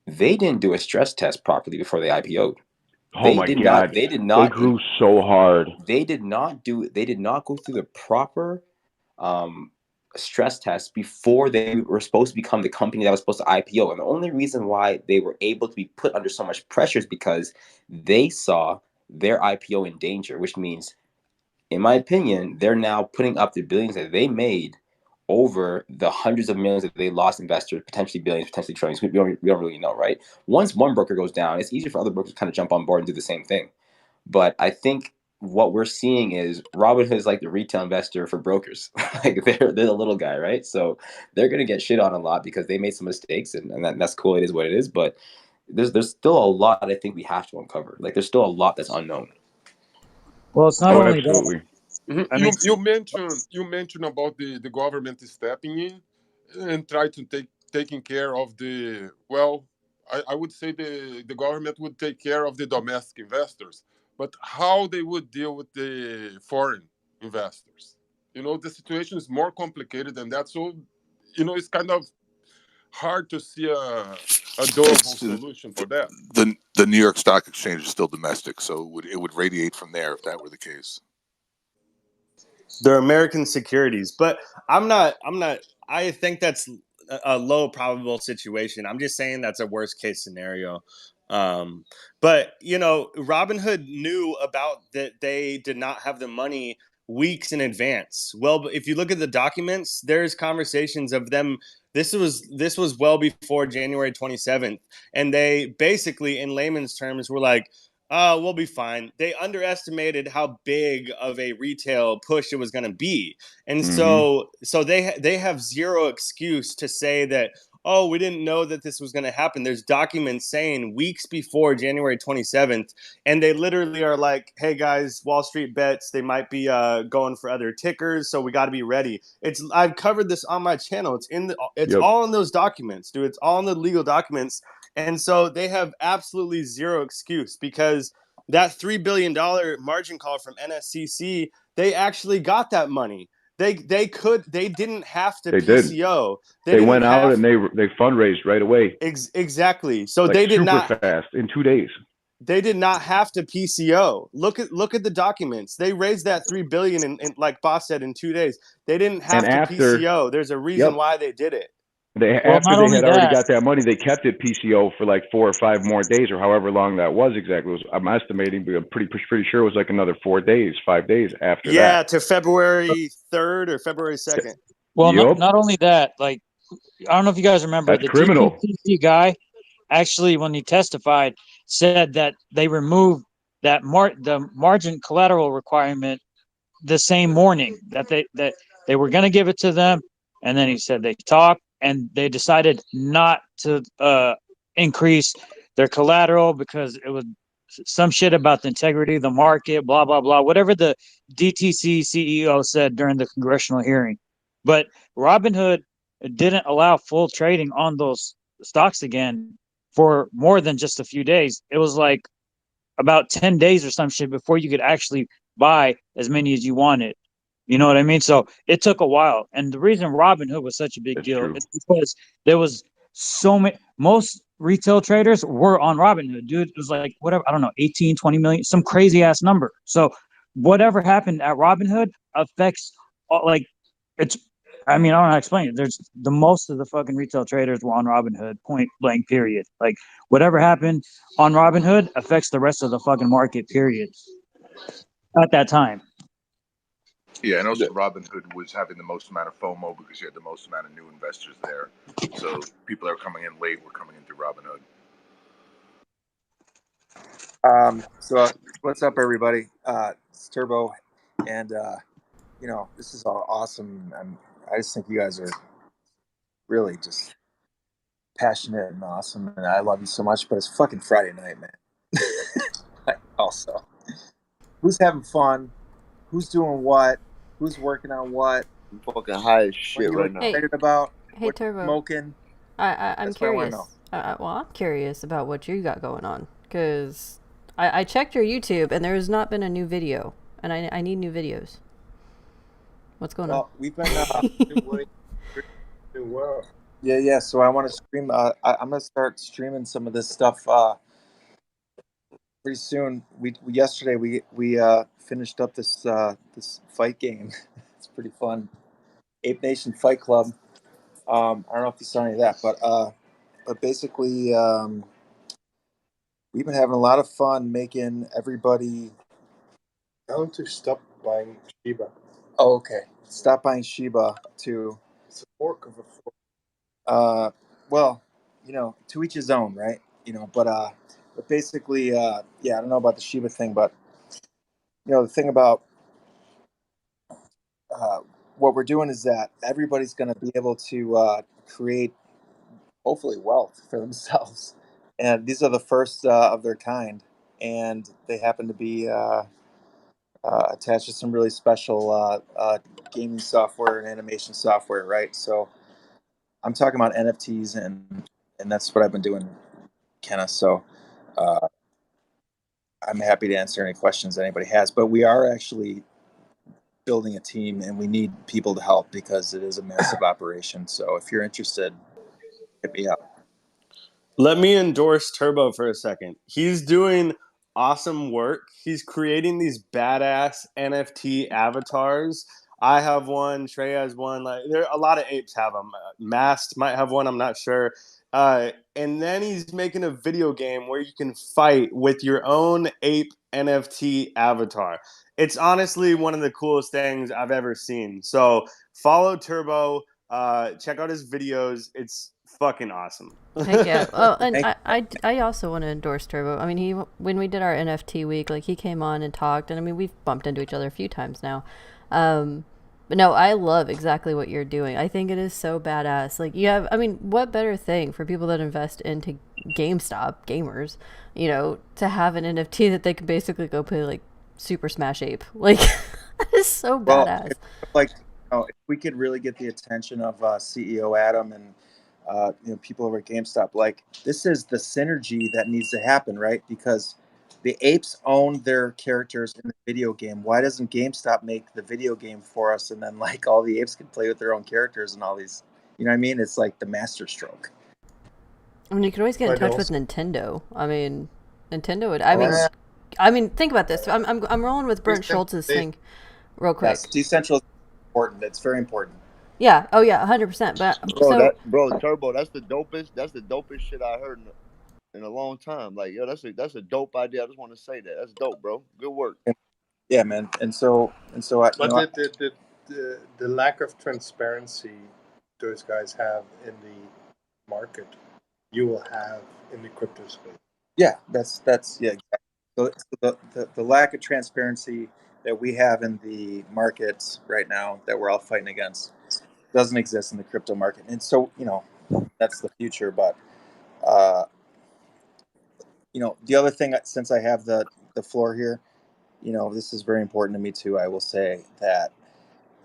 They didn't do a stress test properly before they IPO'd. Oh my God. They did not. They grew so hard. They did not go through the proper stress test before they were supposed to become the company that was supposed to IPO. And the only reason why they were able to be put under so much pressure is because they saw their IPO in danger, which means, in my opinion, they're now putting up the billions that they made over the hundreds of millions that they lost investors, potentially billions, potentially trillions. We don't really know, right? Once one broker goes down, it's easier for other brokers to kind of jump on board and do the same thing. But I think what we're seeing is Robinhood is like the retail investor for brokers. Like they're the little guy, right? So they're gonna get shit on a lot because they made some mistakes, and that's cool. It is what it is. But there's still a lot I think we have to uncover. Like there's still a lot that's unknown. Well, it's not only absolutely. that. I mean, You mentioned about the government stepping in and try to taking care of the I would say the government would take care of the domestic investors, but how they would deal with the foreign investors? The situation is more complicated than that. So, it's kind of hard to see a doable It's solution for that. the New York Stock Exchange is still domestic, so it would radiate from there if that were the case. They're American securities, but I'm not. I think that's a low probable situation. I'm just saying that's a worst case scenario. But Robinhood knew about that they did not have the money weeks in advance. Well, if you look at the documents, there's conversations of them. This was well before January 27th, and they basically, in layman's terms, were like, "Oh, we'll be fine." They underestimated how big of a retail push it was going to be, and so they have zero excuse to say that, "Oh, we didn't know that this was going to happen." There's documents saying weeks before January 27th, and they literally are like, "Hey guys, Wall Street bets, they might be going for other tickers, so we got to be ready." I've covered this on my channel. It's all in those documents, dude. It's all in the legal documents. And so they have absolutely zero excuse, because that $3 billion margin call from NSCC, they actually got that money. They didn't have to PCO. They went out and they fundraised right away. Exactly. So like they did super not fast in 2 days. They did not have to PCO. Look at the documents. They raised that $3 billion in like Boss said, in 2 days. They didn't have to PCO. There's a reason why they did it. After they had already got that money, they kept it PCO for like 4 or 5 more days, or however long that was exactly. I'm estimating, but I'm pretty sure it was like another 4 days, 5 days after that. Yeah, to February 3rd or February 2nd. Well, not only that, like, I don't know if you guys remember, that's the criminal. DTC guy actually, when he testified, said that they removed that the margin collateral requirement the same morning, that they were going to give it to them, and then he said they talked and they decided not to increase their collateral because it was some shit about the integrity of the market, blah blah blah, whatever the DTC CEO said during the congressional hearing. But Robinhood didn't allow full trading on those stocks again for more than just a few days. It was like about 10 days or some shit before you could actually buy as many as you wanted. You know what I mean? So it took a while. And the reason Robinhood was such a big deal is because there was so many, most retail traders were on Robinhood, dude. It was like, whatever, I don't know, 18, 20 million, some crazy ass number. So whatever happened at Robinhood affects, like, it's, I mean, I don't know how to explain it. There's the most of the fucking retail traders were on Robinhood, point blank, period. Like, whatever happened on Robinhood affects the rest of the fucking market, period. At that time. Yeah, and also Robinhood was having the most amount of FOMO because you had the most amount of new investors there. So people that were coming in late were coming in through Robinhood. So what's up, everybody? It's Turbo, and this is all awesome. I just think you guys are really just passionate and awesome, and I love you so much. But it's fucking Friday night, man. Also, who's having fun? Who's doing what? Who's working on what? I'm fucking high as shit right now. Excited about? Hey, Turbo. Smoking. I'm curious. I'm curious about what you got going on, because I checked your YouTube and there has not been a new video, and I need new videos. What's going on? Well, we've been yeah. So I want to stream. I'm gonna start streaming some of this stuff pretty soon. Yesterday we finished up this fight game. It's pretty fun. Ape Nation Fight Club. I don't know if you saw any of that, but basically we've been having a lot of fun making everybody. Tell them to stop buying Shiba. Oh, okay. Stop buying Shiba too. It's a fork of a fork. Well, to each his own, right? But basically, I don't know about the Shiba thing, but the thing about what we're doing is that everybody's going to be able to create, hopefully, wealth for themselves. And these are the first of their kind, and they happen to be attached to some really special gaming software and animation software, right? So I'm talking about NFTs, and that's what I've been doing, Kenna. So I'm happy to answer any questions anybody has. But we are actually building a team, and we need people to help because it is a massive operation. So if you're interested, hit me up. Let me endorse Turbo for a second. He's doing awesome work. He's creating these badass NFT avatars. I have one. Trey has one. Like, there, a lot of apes have them. Mast might have one. I'm not sure. And then he's making a video game where you can fight with your own ape NFT avatar. It's honestly one of the coolest things I've ever seen. So follow Turbo. Check out his videos. It's fucking awesome. Heck yeah. Well, and I also want to endorse Turbo. I mean, when we did our NFT week, like, he came on and talked, and I mean, we've bumped into each other a few times now. But no, I love exactly what you're doing. I think it is so badass. Like, you have, I mean, what better thing for people that invest into GameStop gamers, to have an NFT that they can basically go play like Super Smash Ape. Like, that is so badass. Like, if we could really get the attention of CEO Adam and people over at GameStop, like, this is the synergy that needs to happen, right? Because the apes own their characters in the video game. Why doesn't GameStop make the video game for us, and then, like, all the apes can play with their own characters and all these? You know what I mean? It's like the master stroke. I mean, you could always get in touch with Nintendo. I mean, Nintendo would. I mean, think about this. I'm rolling with Brent Schultz's thing, real quick. Yes, decentralization is important. It's very important. Yeah. Oh yeah, 100%. But bro, Turbo, that's the dopest shit I heard in a long time. Like, yo, that's a dope idea. I just want to say that. That's dope, bro. Good work. Yeah, man. And so the lack of transparency those guys have in the market, you will have in the crypto space. Yeah, that's yeah, exactly. So the lack of transparency that we have in the markets right now that we're all fighting against doesn't exist in the crypto market. And so, that's the future. But the other thing, since I have the floor here, this is very important to me too. I will say that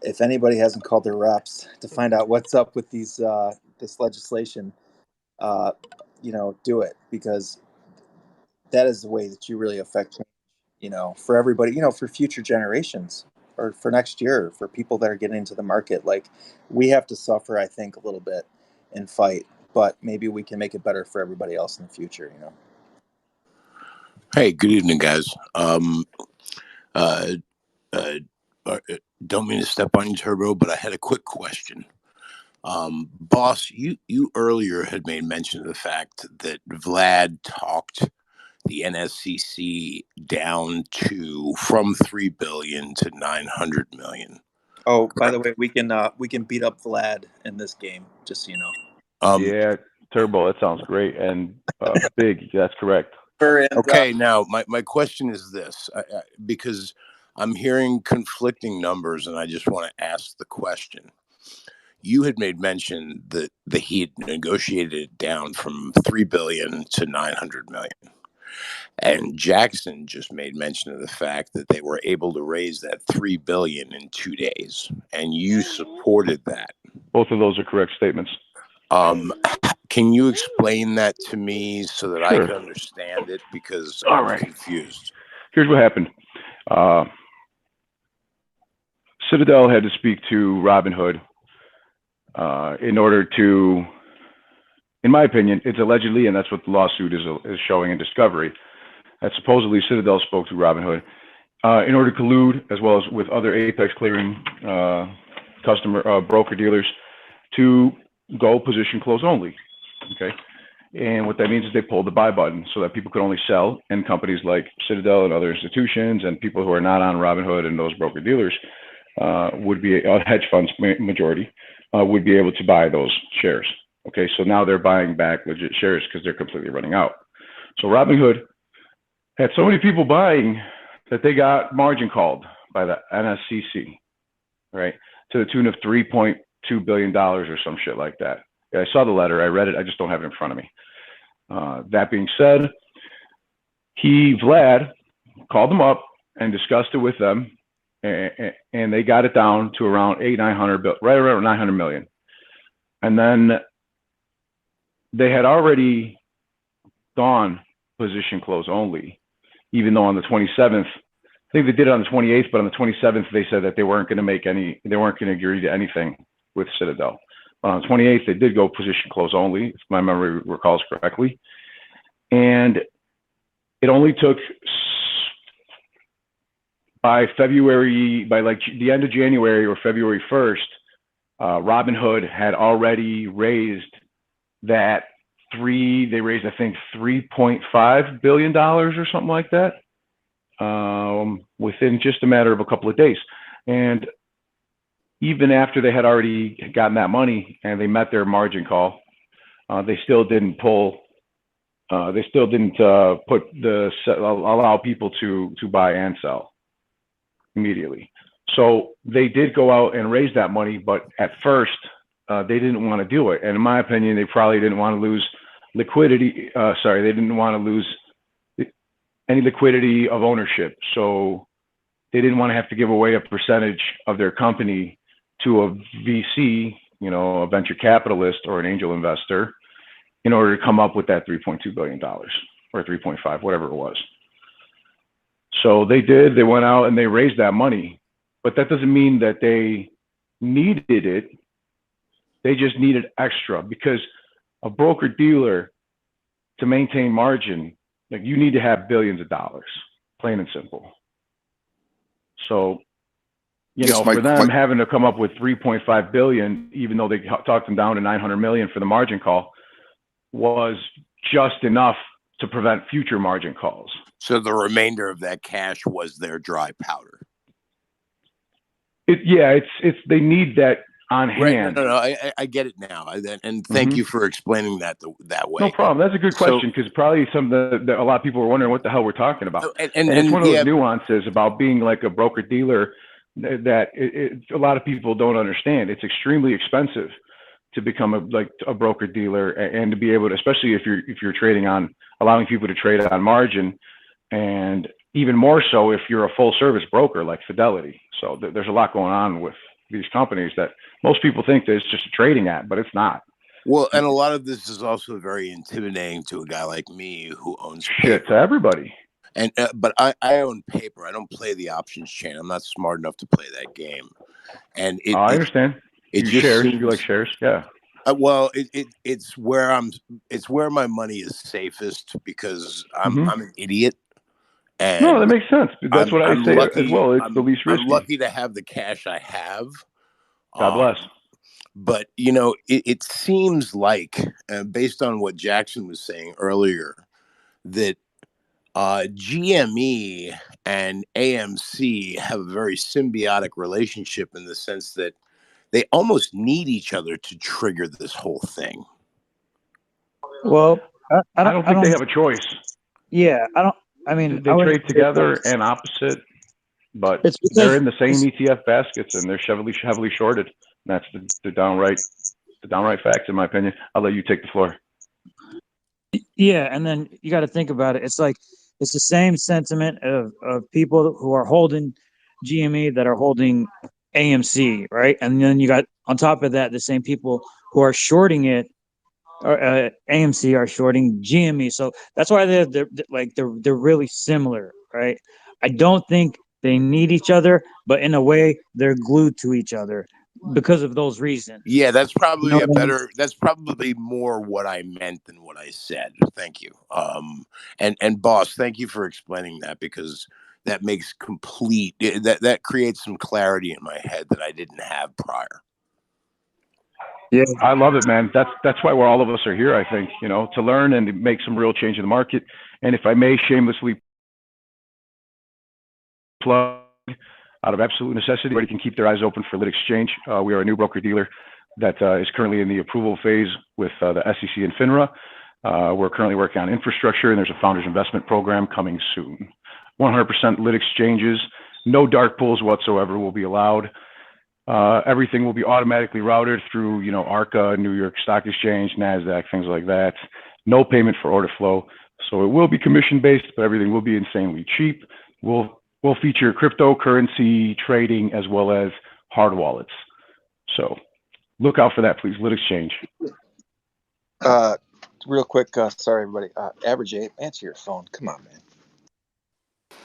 if anybody hasn't called their reps to find out what's up with these this legislation, do it, because that is the way that you really affect change, for everybody, for future generations, or for next year, for people that are getting into the market. Like, we have to suffer, I think, a little bit and fight, but maybe we can make it better for everybody else in the future, Hey, good evening, guys. Don't mean to step on you, Turbo, but I had a quick question. Boss, you earlier had made mention of the fact that Vlad talked the NSCC down from 3 billion to 900 million. Oh, by the way, we can beat up Vlad in this game, just so you know. Yeah, Turbo, that sounds great, and big. That's correct. Okay, now my question is this, because I'm hearing conflicting numbers, and I just want to ask the question. You had made mention that he had negotiated it down from 3 billion to 900 million. And Jackson just made mention of the fact that they were able to raise that 3 billion in 2 days, and you supported that. Both of those are correct statements. Can you explain that to me so that I can understand it? Because I'm confused. Here's what happened. Citadel had to speak to Robinhood in order to, in my opinion, it's allegedly, and that's what the lawsuit is showing in discovery, that supposedly Citadel spoke to Robinhood in order to collude, as well as with other Apex clearing customer broker dealers, to go position close only. Okay, and what that means is they pulled the buy button so that people could only sell, and companies like Citadel and other institutions and people who are not on Robinhood and those broker dealers would be hedge funds majority would be able to buy those shares. Okay, so now they're buying back legit shares because they're completely running out. So Robinhood had so many people buying that they got margin called by the NSCC, right, to the tune of $3.2 billion or some shit like that. I saw the letter, I read it, I just don't have it in front of me. That being said, Vlad called them up and discussed it with them, and they got it down to around right around 900 million. And then they had already gone position close only, even though on the 27th, I think they did it on the 28th, but on the 27th, they said that they weren't going to agree to anything with Citadel. But on the 28th, they did go position close only, if my memory recalls correctly. And it only took by like the end of January or February 1st, Robinhood had already raised that they raised, I think, $3.5 billion or something like that, within just a matter of a couple of days. And even after they had already gotten that money and they met their margin call, they still didn't allow people to buy and sell immediately. So they did go out and raise that money, but at first they didn't want to do it. And in my opinion, they probably didn't want to lose liquidity. They didn't want to lose any liquidity of ownership. So they didn't want to have to give away a percentage of their company to a VC, a venture capitalist or an angel investor, in order to come up with that $3.2 billion or 3.5, whatever it was. So they went out and they raised that money, but that doesn't mean that they needed it. They just needed extra, because a broker dealer, to maintain margin, like, you need to have billions of dollars, plain and simple. So, for them having to come up with 3.5 billion, even though they talked them down to 900 million for the margin call, was just enough to prevent future margin calls. So the remainder of that cash was their dry powder. They need that on hand. No, I get it now, and thank you for explaining that way. No problem. That's a good question, because probably a lot of people were wondering what the hell we're talking about. And it's one of those nuances about being like a broker dealer that a lot of people don't understand. It's extremely expensive to become a broker dealer, and to be able to, especially if you're trading on, allowing people to trade on margin, and even more so if you're a full service broker like Fidelity. So there's a lot going on with these companies that most people think that it's just a trading app, but it's not. Well, and a lot of this is also very intimidating to a guy like me who owns shit to everybody. And but I own paper. I don't play the options chain. I'm not smart enough to play that game. And I understand. You like shares, yeah. Well, it's where my money is safest, because I'm an idiot. And no, that makes sense. That's what I say as well. It's the least risky. I'm lucky to have the cash I have. God bless. But it seems like, based on what Jackson was saying earlier, that GME and AMC have a very symbiotic relationship, in the sense that they almost need each other to trigger this whole thing. Well, I don't think they have a choice. Yeah, they trade together and opposite, but they're in the same ETF baskets, and they're heavily shorted. And that's the downright facts, in my opinion. I'll let you take the floor. Yeah, and then you got to think about it. It's like, it's the same sentiment of people who are holding GME that are holding AMC, right? And then you got, on top of that, the same people who are shorting it, or AMC, are shorting GME. So that's why they're really similar, right? I don't think they need each other, but in a way, they're glued to each other because of those reasons. Yeah, that's probably that's probably more what I meant than what I said. Thank you. And boss, thank you for explaining that, because that makes that creates some clarity in my head that I didn't have prior. Yeah, I love it, man. That's why all of us are here, I think, to learn and to make some real change in the market. And if I may shamelessly plug, out of absolute necessity, everybody can keep their eyes open for Lit Exchange. We are a new broker dealer that is currently in the approval phase with the SEC and FINRA. We're currently working on infrastructure, and there's a founders investment program coming soon. 100% Lit Exchanges, no dark pools whatsoever will be allowed. Everything will be automatically routed through, ARCA, New York Stock Exchange, NASDAQ, things like that. No payment for order flow. So it will be commission-based, but everything will be insanely cheap. We'll feature cryptocurrency trading as well as hard wallets. So look out for that, please. Lit Exchange. Real quick, sorry, everybody. Average Ape, answer your phone. Come on, man.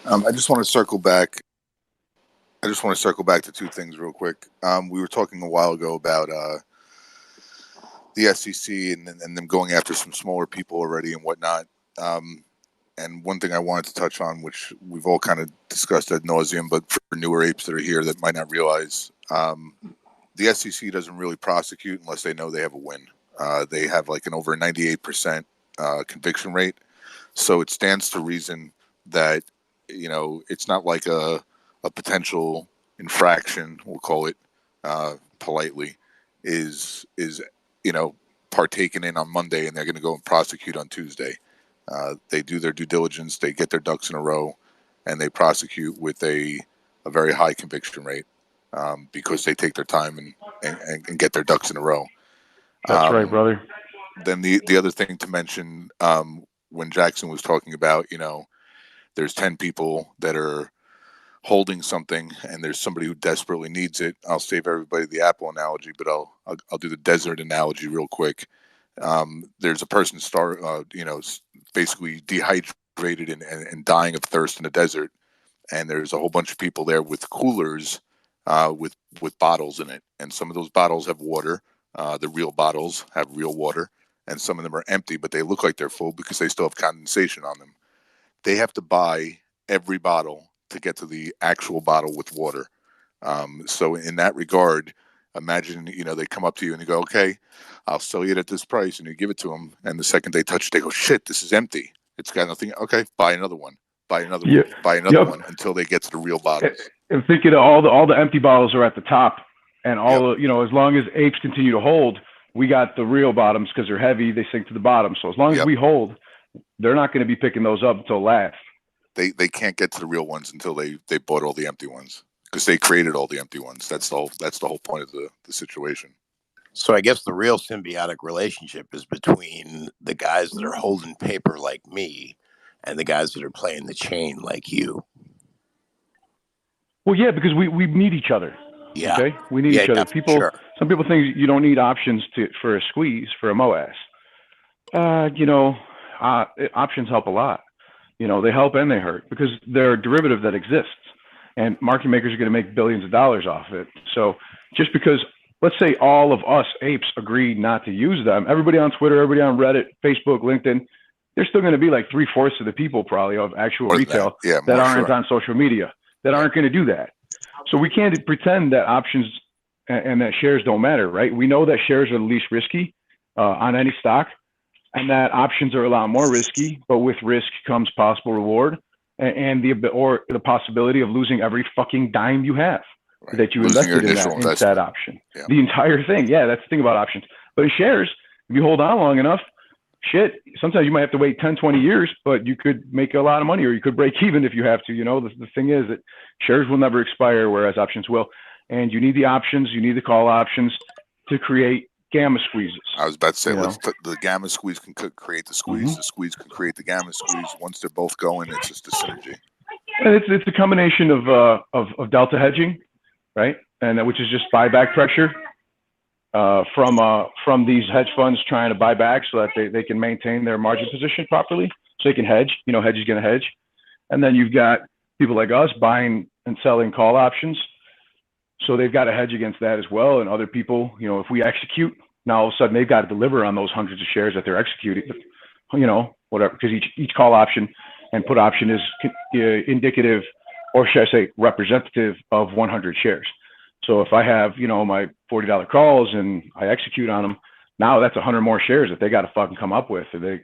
I just want to circle back. To two things real quick. We were talking a while ago about the SEC and them going after some smaller people already and whatnot. and one thing I wanted to touch on, which we've all kind of discussed ad nauseum, but for newer apes that are here that might not realize, the SEC doesn't really prosecute unless they know they have a win. They have like an over 98% conviction rate. So it stands to reason that, it's not like a potential infraction, we'll call it politely, is partaken in on Monday and they're going to go and prosecute on Tuesday. They do their due diligence, they get their ducks in a row, and they prosecute with a very high conviction rate because they take their time and get their ducks in a row. That's right, brother. Then the other thing to mention, when Jackson was talking about, there's 10 people that are holding something and there's somebody who desperately needs it. I'll save everybody the apple analogy, but I'll do the desert analogy real quick. There's a person basically dehydrated and dying of thirst in the desert, and there's a whole bunch of people there with coolers with bottles in it, and some of those bottles have water. The real bottles have real water, and some of them are empty, but they look like they're full because they still have condensation on them. They have to buy every bottle to get to the actual bottle with water. So in that regard, imagine, they come up to you and you go, okay, I'll sell you it at this price. And you give it to them. And the second they touch it, they go, shit, this is empty. It's got nothing. Okay, buy another one. Buy another one. Buy another one until they get to the real bottles. And thinking all the empty bottles are at the top, and as long as apes continue to hold, we got the real bottoms because they're heavy. They sink to the bottom. So as long as we hold, they're not going to be picking those up until last. They can't get to the real ones until they bought all the empty ones because they created all the empty ones. That's the whole point of the situation. So I guess the real symbiotic relationship is between the guys that are holding paper like me and the guys that are playing the chain like you. Well, yeah, because we need each other. Yeah. Okay, we need each other. Sure. Some people think you don't need options for a squeeze for a MOAS. Options help a lot. They help and they hurt because they're a derivative that exists, and market makers are going to make billions of dollars off it. So just because, let's say all of us apes agree not to use them, everybody on Twitter, everybody on Reddit, Facebook, LinkedIn, there's still going to be like 3/4 of the people probably of actual retail that aren't on social media that aren't going to do that. So we can't pretend that options and that shares don't matter, right? We know that shares are the least risky on any stock, and that options are a lot more risky, but with risk comes possible reward and the possibility of losing every fucking dime you have that you invested in that option. Yeah. The entire thing. Yeah, that's the thing about options. But in shares, if you hold on long enough, sometimes you might have to wait 10, 20 years, but you could make a lot of money or you could break even if you have to. The thing is that shares will never expire, whereas options will. And you need the options, you need the call options to create gamma squeezes. I was about to say, the gamma squeeze can create the squeeze. Mm-hmm. The squeeze can create the gamma squeeze. Once they're both going, it's just a synergy. And it's a combination of delta hedging, right? And which is just buyback pressure from these hedge funds trying to buy back so that they can maintain their margin position properly, so they can hedge. Hedge is going to hedge. And then you've got people like us buying and selling call options. So they've got to hedge against that as well. And other people, if we execute, now all of a sudden they've got to deliver on those hundreds of shares that they're executing, whatever, because each call option and put option is indicative, or should I say representative of 100 shares. So if I have, my $40 calls and I execute on them, now that's 100 more shares that they got to fucking come up with, to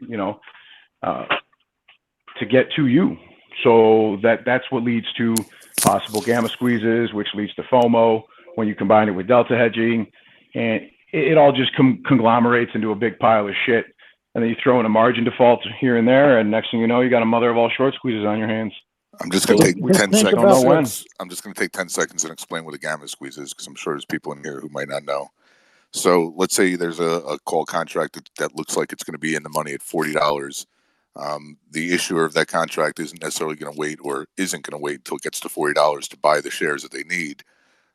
get to you. So that's what leads to possible gamma squeezes, which leads to FOMO when you combine it with delta hedging, and it all just conglomerates into a big pile of shit. And then you throw in a margin default here and there, and next thing you know, you got a mother of all short squeezes on your hands. I'm just going to take 10 seconds. I'm just going to take 10 seconds and explain what a gamma squeeze is, because I'm sure there's people in here who might not know. So let's say there's a call contract that looks like it's going to be in the money at $40. The issuer of that contract isn't necessarily going to wait, or isn't going to wait until it gets to $40 to buy the shares that they need.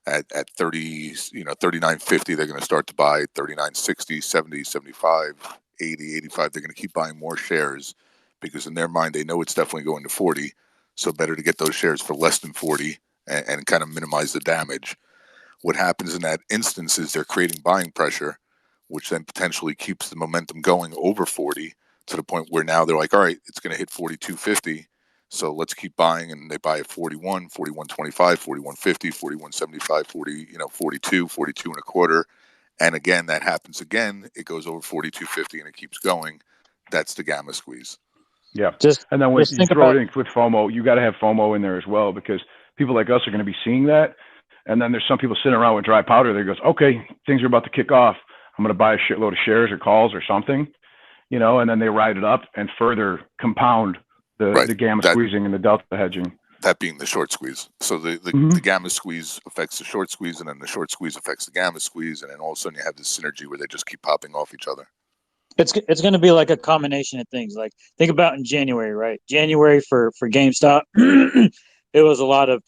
At 30, $39.50, they're going to start to buy. $39.60, $70, $75, $80, $85. They're going to keep buying more shares because in their mind they know it's definitely going to 40. So better to get those shares for less than 40 and kind of minimize the damage. What happens in that instance is they're creating buying pressure, which then potentially keeps the momentum going over 40 to the point where now they're like, all right, it's going to hit 42.50. So let's keep buying, and they buy at 41, 41.25, 41.50, 41.75, 40, 42, 42 and a quarter. And again, that happens again. It goes over 42.50 and it keeps going. That's the gamma squeeze. Yeah. Just And then when just you think throw about it in with FOMO, you got to have FOMO in there as well, because people like us are going to be seeing that. And then there's some people sitting around with dry powder that goes, okay, things are about to kick off. I'm going to buy a shitload of shares or calls or something, and then they ride it up and further compound the gamma squeezing and the delta hedging. That being the short squeeze. So the gamma squeeze affects the short squeeze, and then the short squeeze affects the gamma squeeze, and then all of a sudden you have this synergy where they just keep popping off each other. it's going to be like a combination of things. Like, think about in January, right? January for GameStop, it was a lot of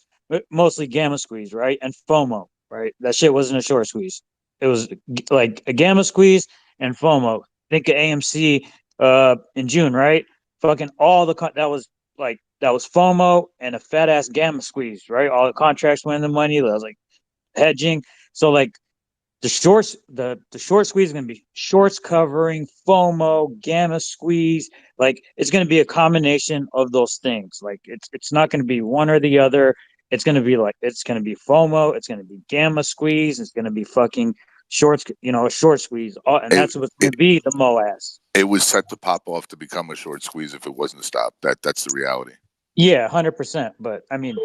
mostly gamma squeeze, right? And FOMO, right? That shit wasn't a short squeeze. It was like a gamma squeeze and FOMO. Think of AMC in June, right? Fucking all the that was FOMO and a fat ass gamma squeeze, right? All the contracts went in the money. That was like hedging. So like the shorts, the short squeeze is going to be shorts covering FOMO, gamma squeeze. Like, it's going to be a combination of those things. Like, it's not going to be one or the other. It's going to be FOMO. It's going to be gamma squeeze. It's going to be fucking shorts, a short squeeze. And that's what's going to be the MOAS. It was set to pop off to become a short squeeze if it wasn't stopped. That's the reality. Yeah, 100%. But I mean,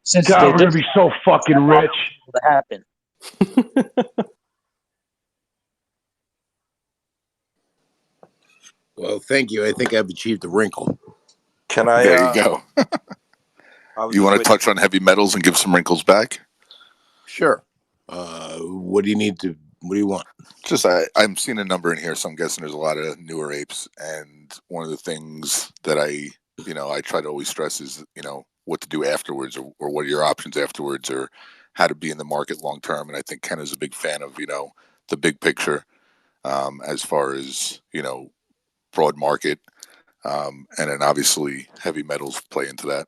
since God, we're going to be so fucking rich. To happen. Well, thank you. I think I've achieved the wrinkle. Can I? There you go. You want to touch on heavy metals and give some wrinkles back? Sure. What do you want? Just I'm seeing a number in here, so I'm guessing there's a lot of newer apes. And one of the things that I try to always stress is, what to do afterwards, or what are your options afterwards, or how to be in the market long term. And I think Ken is a big fan of, the big picture, as far as, broad market. And then obviously heavy metals play into that.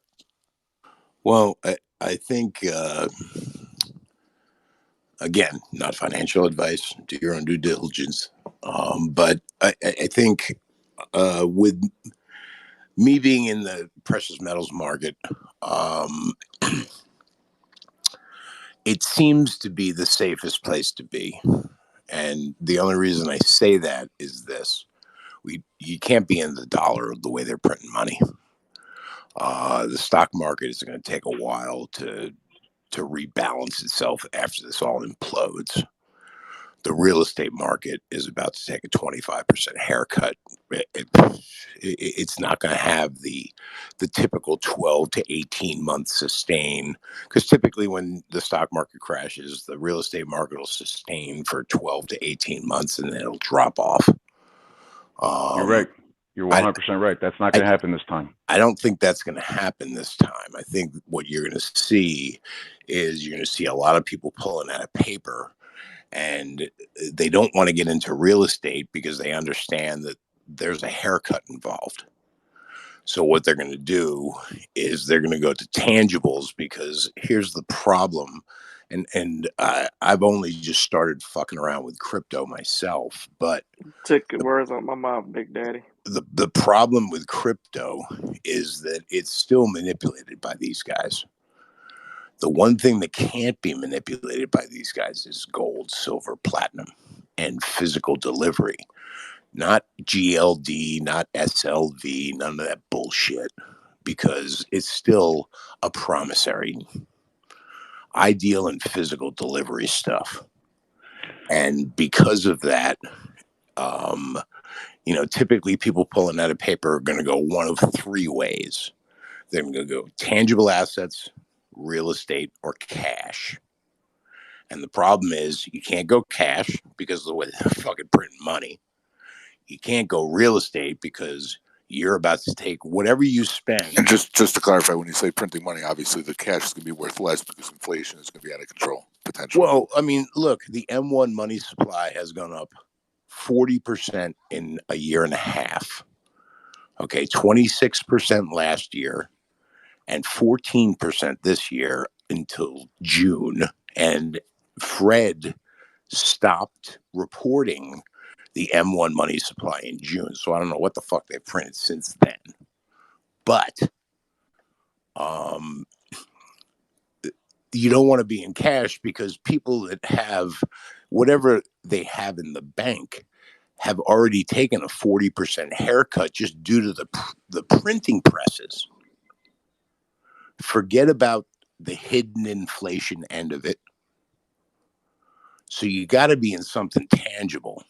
Well, I think, again, not financial advice, do your own due diligence. But I think with me being in the precious metals market, it seems to be the safest place to be. And the only reason I say that is this. You can't be in the dollar the way they're printing money. The stock market is going to take a while to rebalance itself after this all implodes. The real estate market is about to take a 25% haircut. It's not going to have the typical 12 to 18 month sustain, because typically when the stock market crashes, the real estate market will sustain for 12 to 18 months and then it'll drop off. You're right. You're 100% right. That's not going to happen this time. I don't think that's going to happen this time. I think what you're going to see is you're going to see a lot of people pulling out of paper, and they don't want to get into real estate because they understand that there's a haircut involved. So what they're going to do is they're going to go to tangibles, because here's the problem. And I've only just started fucking around with crypto myself, but took the words out my mouth, Big Daddy. The problem with crypto is that it's still manipulated by these guys. The one thing that can't be manipulated by these guys is gold, silver, platinum, and physical delivery. Not GLD, not SLV, none of that bullshit, because it's still a promissory. Ideal and physical delivery stuff. And because of that, typically people pulling out of paper are going to go one of three ways. They're going to go tangible assets, real estate, or cash. And the problem is you can't go cash because of the way they're fucking printing money. You can't go real estate because you're about to take whatever you spend. And just to clarify, when you say printing money, obviously the cash is going to be worth less because inflation is going to be out of control, potentially. Well, I mean, look, the M1 money supply has gone up 40% in a year and a half. Okay, 26% last year and 14% this year until June. And Fred stopped reporting the M1 money supply in June. So I don't know what the fuck they've printed since then. But you don't want to be in cash because people that have whatever they have in the bank have already taken a 40% haircut just due to the printing presses. Forget about the hidden inflation end of it. So you got to be in something tangible.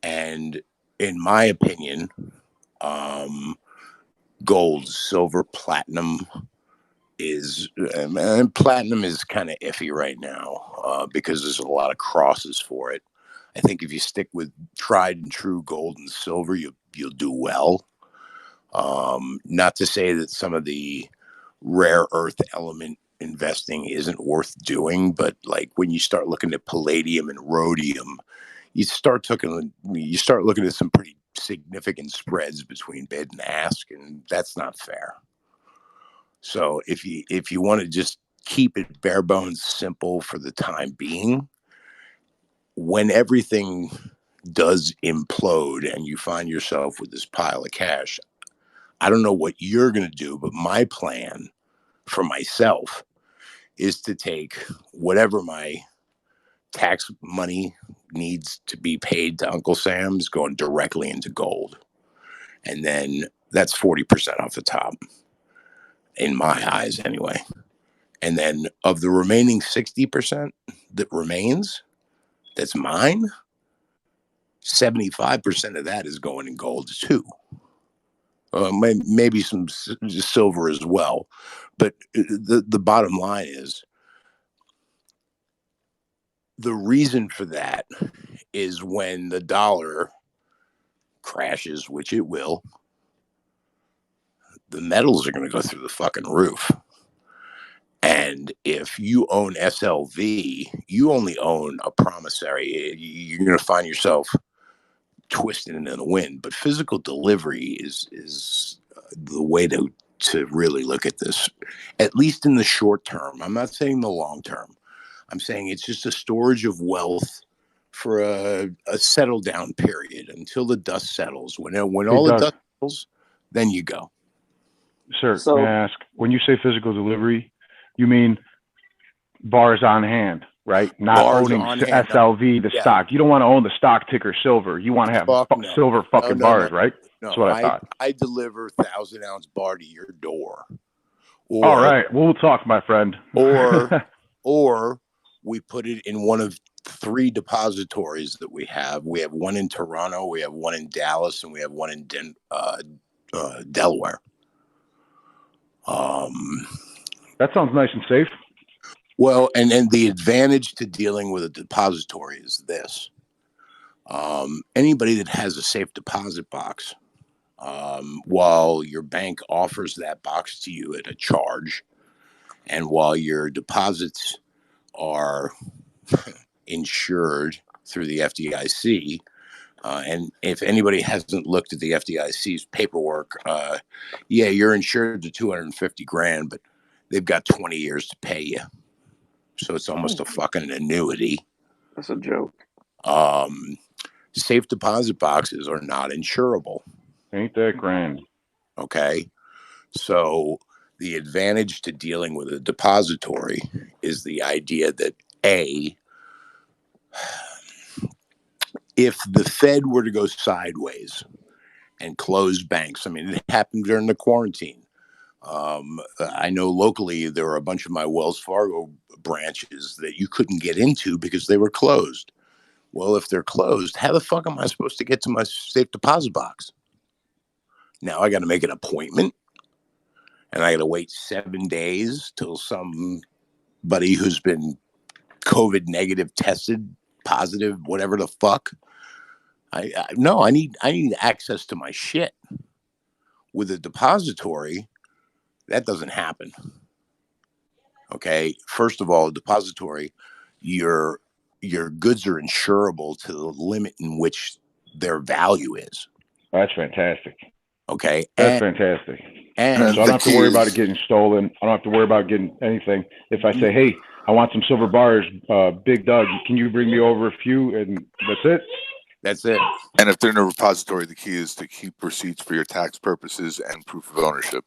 And in my opinion, gold, silver, platinum is, and platinum is kind of iffy right now because there's a lot of crosses for it. I think if you stick with tried and true gold and silver, you'll do well. Not to say that some of the rare earth element investing isn't worth doing, but like when you start looking at palladium and rhodium, you start looking at some pretty significant spreads between bid and ask, and that's not fair. So if you want to just keep it bare bones simple for the time being, when everything does implode and you find yourself with this pile of cash, I don't know what you're going to do, but my plan for myself is to take whatever my tax money needs to be paid to Uncle Sam's going directly into gold. And then that's 40% off the top, in my eyes anyway. And then of the remaining 60% that remains, that's mine, 75% of that is going in gold too. Maybe some silver as well. But the bottom line is, the reason for that is when the dollar crashes, which it will, the metals are going to go through the fucking roof. And if you own SLV, you only own a promissory. You're going to find yourself twisting in the wind. But physical delivery is the way to really look at this, at least in the short term. I'm not saying the long term. I'm saying it's just a storage of wealth for a settle down period until the dust settles. When all the dust settles, then you go. Sir, may I ask, when you say physical delivery, you mean bars on hand, right? Not bars owning SLV, the stock. You don't want to own the stock ticker silver. You want to have silver fucking bars, right? No, that's what I thought. I deliver 1,000-ounce bar to your door. All right, we'll talk, my friend. Or we put it in one of 3 depositories that we have. We have one in Toronto, we have one in Dallas, and we have one in Delaware. That sounds nice and safe. Well, and the advantage to dealing with a depository is this. Anybody that has a safe deposit box, while your bank offers that box to you at a charge, and while your deposits are insured through the FDIC, and if anybody hasn't looked at the FDIC's paperwork, you're insured to $250,000, but they've got 20 years to pay you. So it's almost a fucking annuity. That's a joke. Safe deposit boxes are not insurable. Ain't that grand? Okay. So the advantage to dealing with a depository is the idea that if the Fed were to go sideways and close banks, I mean, it happened during the quarantine. I know locally there were a bunch of my Wells Fargo branches that you couldn't get into because they were closed. Well, if they're closed, how the fuck am I supposed to get to my safe deposit box? Now I got to make an appointment, and I got to wait 7 days till somebody who's been COVID negative tested positive, whatever the fuck. I need access to my shit. With a depository, that doesn't happen. Okay. First of all, a depository, your goods are insurable to the limit in which their value is. That's fantastic. Okay. That's fantastic. And so I don't have to worry about it getting stolen. I don't have to worry about getting anything. If I say, hey, I want some silver bars. Big Doug, can you bring me over a few? And that's it. That's it. And if they're in a repository, the key is to keep receipts for your tax purposes and proof of ownership.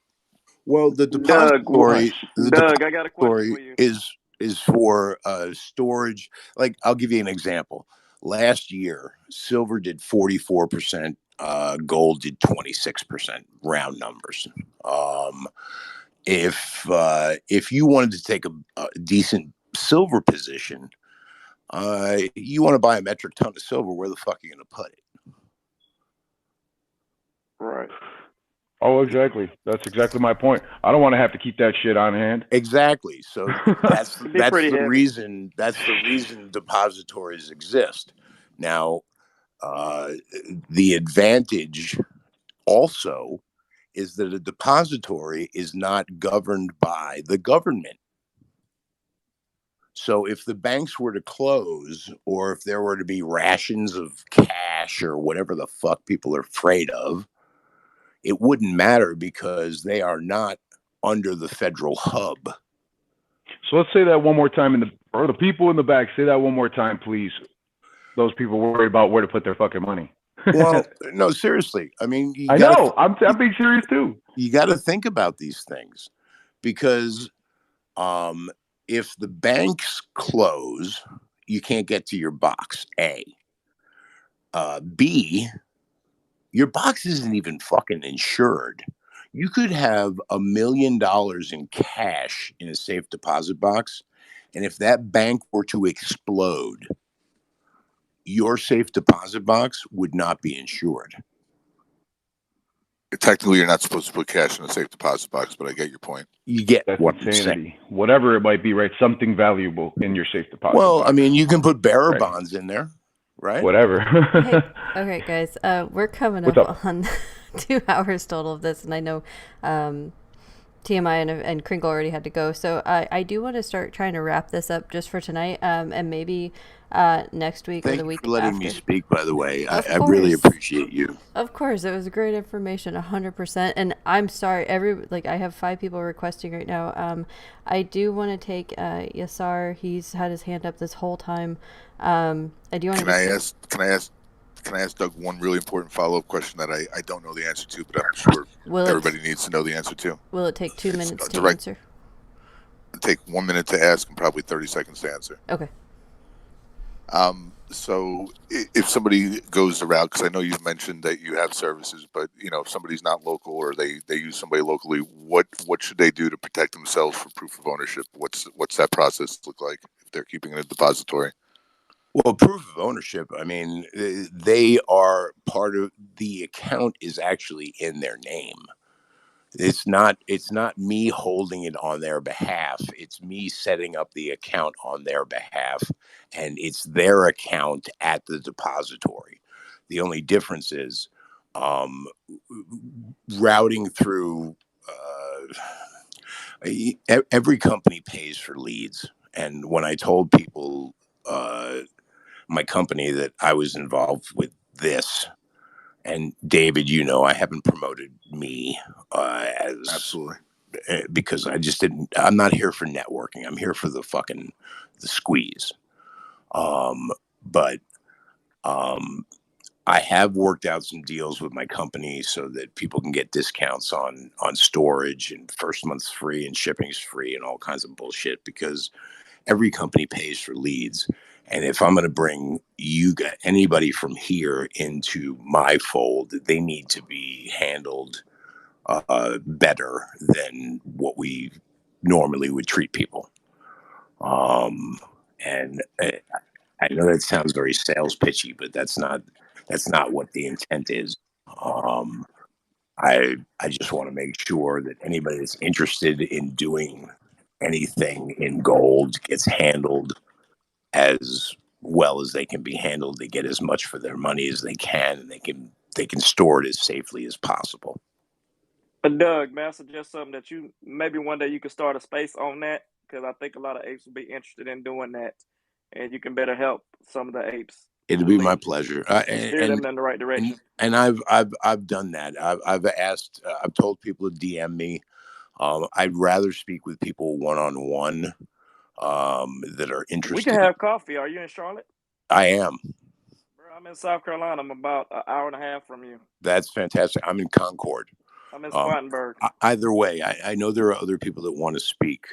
Well, the Doug, depository, Doug, I got a question for you. is for storage. Like, I'll give you an example. Last year, silver did 44%, gold did 26%, round numbers. If you wanted to take a decent silver position, you want to buy a metric ton of silver, where the fuck are you going to put it? Right. Oh, exactly. That's exactly my point. I don't want to have to keep that shit on hand. Exactly. So that's It'd be pretty the heavy. reason. That's the reason depositories exist. Now, the advantage also is that a depository is not governed by the government. So if the banks were to close, or if there were to be rations of cash or whatever the fuck people are afraid of, it wouldn't matter because they are not under the federal hub. So let's say that one more time or the people in the back, say that one more time, please. Those people worried about where to put their fucking money. Well, no, seriously. I mean, I know. I'm being serious too. You got to think about these things, because if the banks close, you can't get to your box. A. B. Your box isn't even fucking insured. You could have $1 million in cash in a safe deposit box, and if that bank were to explode, your safe deposit box would not be insured. Technically, you're not supposed to put cash in a safe deposit box, but I get your point. You get That's what insanity. I'm saying. Whatever it might be, right? Something valuable in your safe deposit Well, box. I mean, you can put bearer bonds in there, right? Whatever. Hey, okay, guys, we're coming up on 2 hours total of this, and I know TMI and Kringle already had to go, so I do want to start trying to wrap this up just for tonight, and maybe next week or the week after. Thank you for letting me speak, by the way. I really appreciate you. Of course, it was great information, 100%. And I'm sorry, I have 5 people requesting right now. I do want to take Yasar. He's had his hand up this whole time. I do want to. Can I ask Doug one really important follow-up question that I don't know the answer to, but I'm sure everybody needs to know the answer to? Will it take 2 minutes to answer? Take 1 minute to ask and probably 30 seconds to answer. Okay. So if somebody goes around, because I know you've mentioned that you have services, but if somebody's not local or they use somebody locally, what should they do to protect themselves for proof of ownership? What's that process look like if they're keeping it in a depository? Well, proof of ownership, I mean, they are part of the account is actually in their name. It's not me holding it on their behalf. It's me setting up the account on their behalf, and it's their account at the depository. The only difference is routing through. Every company pays for leads, and when I told people my company that I was involved with this. And David, I haven't promoted me as absolutely because I just didn't. I'm not here for networking. I'm here for the squeeze. But I have worked out some deals with my company so that people can get discounts on storage, and first month's free and shipping's free and all kinds of bullshit, because every company pays for leads. And if I'm going to bring anybody from here into my fold, they need to be handled better than what we normally would treat people. And I know that sounds very sales pitchy, but that's not what the intent is. I just want to make sure that anybody that's interested in doing anything in gold gets handled as well as they can be handled. They get as much for their money as they can, and they can store it as safely as possible. Doug, may I suggest something that maybe one day you could start a space on that, because I think a lot of apes would be interested in doing that, and you can better help some of the apes. It'd be my pleasure. Steer them in the right direction. And I've done that. I've asked. I've told people to DM me. I'd rather speak with people one-on-one that are We interested. can have coffee. Are you in Charlotte? I am. Bro, I'm in South Carolina. I'm about an hour and a half from you. That's fantastic. I'm in Concord. I'm in Spartanburg. Either way, I know there are other people that want to speak.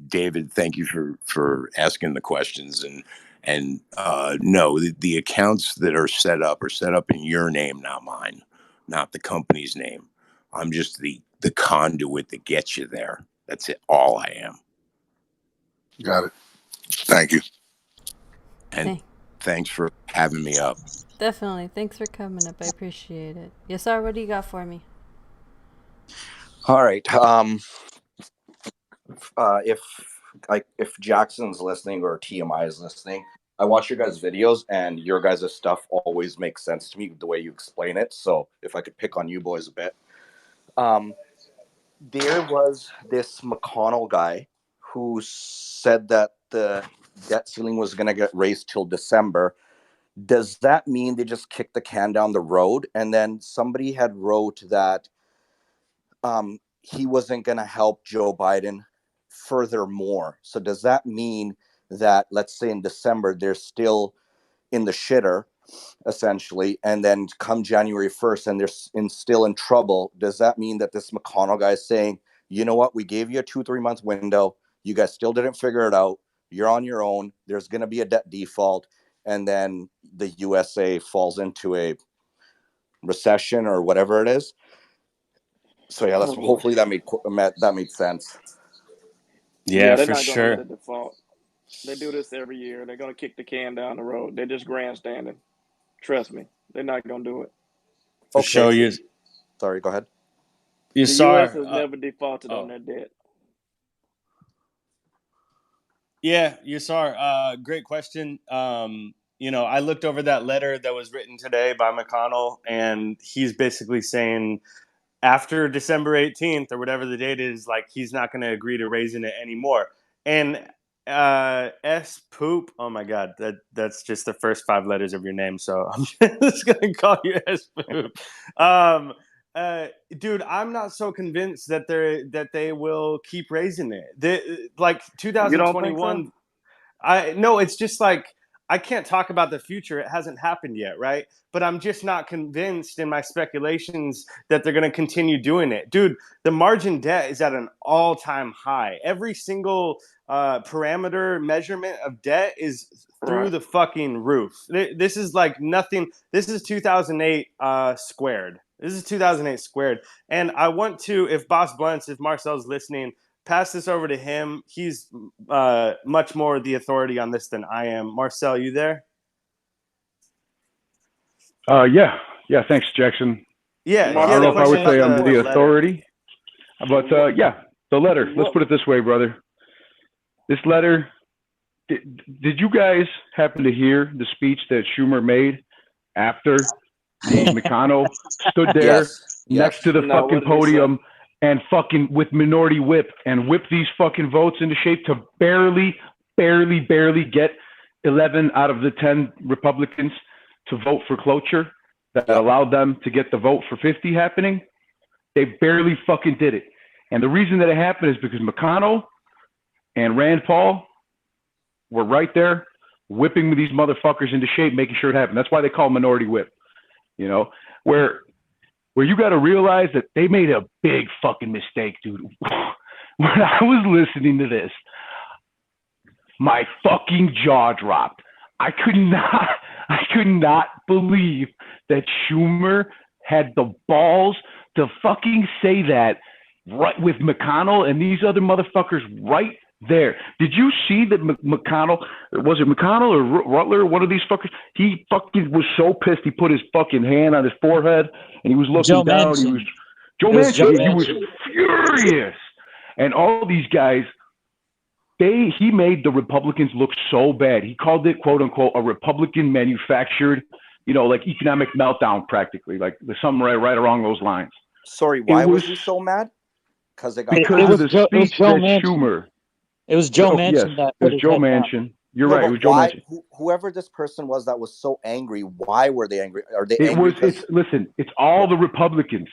David, thank you for asking the questions. And no, the accounts that are set up in your name, not mine, not the company's name. I'm just the conduit that gets you there. That's it. All I am. Got it. Thank you. And thanks for having me up. Definitely. Thanks for coming up. I appreciate it. Yes, sir. What do you got for me? All right. If Jackson's listening or TMI is listening, I watch your guys' videos, and your guys' stuff always makes sense to me the way you explain it. So if I could pick on you boys a bit, there was this McConnell guy who said that the debt ceiling was going to get raised till December. Does that mean they just kicked the can down the road? And then somebody had wrote that he wasn't going to help Joe Biden furthermore. So does that mean that, let's say in December, they're still in the shitter, essentially, and then come January 1st and they're still in trouble? Does that mean that this McConnell guy is saying, you know what, we gave you a 2-3 month window, you guys still didn't figure it out, you're on your own, there's going to be a debt default, and then the USA falls into a recession or whatever it is? So yeah, that's hopefully that made sense. Yeah, they're not going to let it default. They do this every year. They're going to kick the can down the road. They're just grandstanding. Trust me, they're not going to do it. Okay. Show you. Sorry, go ahead. The U.S. has never defaulted on their debt. Yeah, Yasar, great question. I looked over that letter that was written today by McConnell, and he's basically saying after December 18th or whatever the date is, like, he's not going to agree to raising it anymore. And S Poop, oh my God, that's just the first 5 letters of your name, so I'm just going to call you S Poop. Dude, I'm not so convinced that they will keep raising it. Like 2021. You don't think so? No, it's just like, I can't talk about the future. It hasn't happened yet, right? But I'm just not convinced in my speculations that they're going to continue doing it. Dude, the margin debt is at an all-time high. Every single parameter measurement of debt is through the fucking roof. This is like nothing. This is 2008 squared. This is 2008 squared. And I want to, if BossBlunts, if Marcel's listening, pass this over to him. He's much more the authority on this than I am. Marcel, you there? Yeah. Thanks, Jackson. Yeah. I don't know if I would say I'm the authority, but yeah, the letter. Let's put it this way, brother. This letter. Did you guys happen to hear the speech that Schumer made after the McConnell stood there next to the fucking podium and fucking with minority whip and whip these fucking votes into shape to barely get 11 out of the 10 Republicans to vote for cloture that allowed them to get the vote for 50 happening? They barely fucking did it. And the reason that it happened is because McConnell and Rand Paul were right there whipping these motherfuckers into shape, making sure it happened. That's why they call minority whip, where you got to realize that they made a big fucking mistake, dude. When I was listening to this, my fucking jaw dropped. I could not believe that Schumer had the balls to fucking say that right with McConnell and these other motherfuckers right there. Did you see that McConnell, was it McConnell or Rutler, one of these fuckers? He fucking was so pissed he put his fucking hand on his forehead and he was looking down. Joe Manchin. He was furious. And all these guys, he made the Republicans look so bad. He called it, quote unquote, a Republican manufactured, like economic meltdown practically, like something right along those lines. Sorry, why was he so mad? Because of the speech that Schumer. It was Joe Manchin that put it was Joe Manchin. You're right. It was Joe Manchin. Whoever this person was that was so angry, why were they angry? Are they angry? Listen, it's all the Republicans.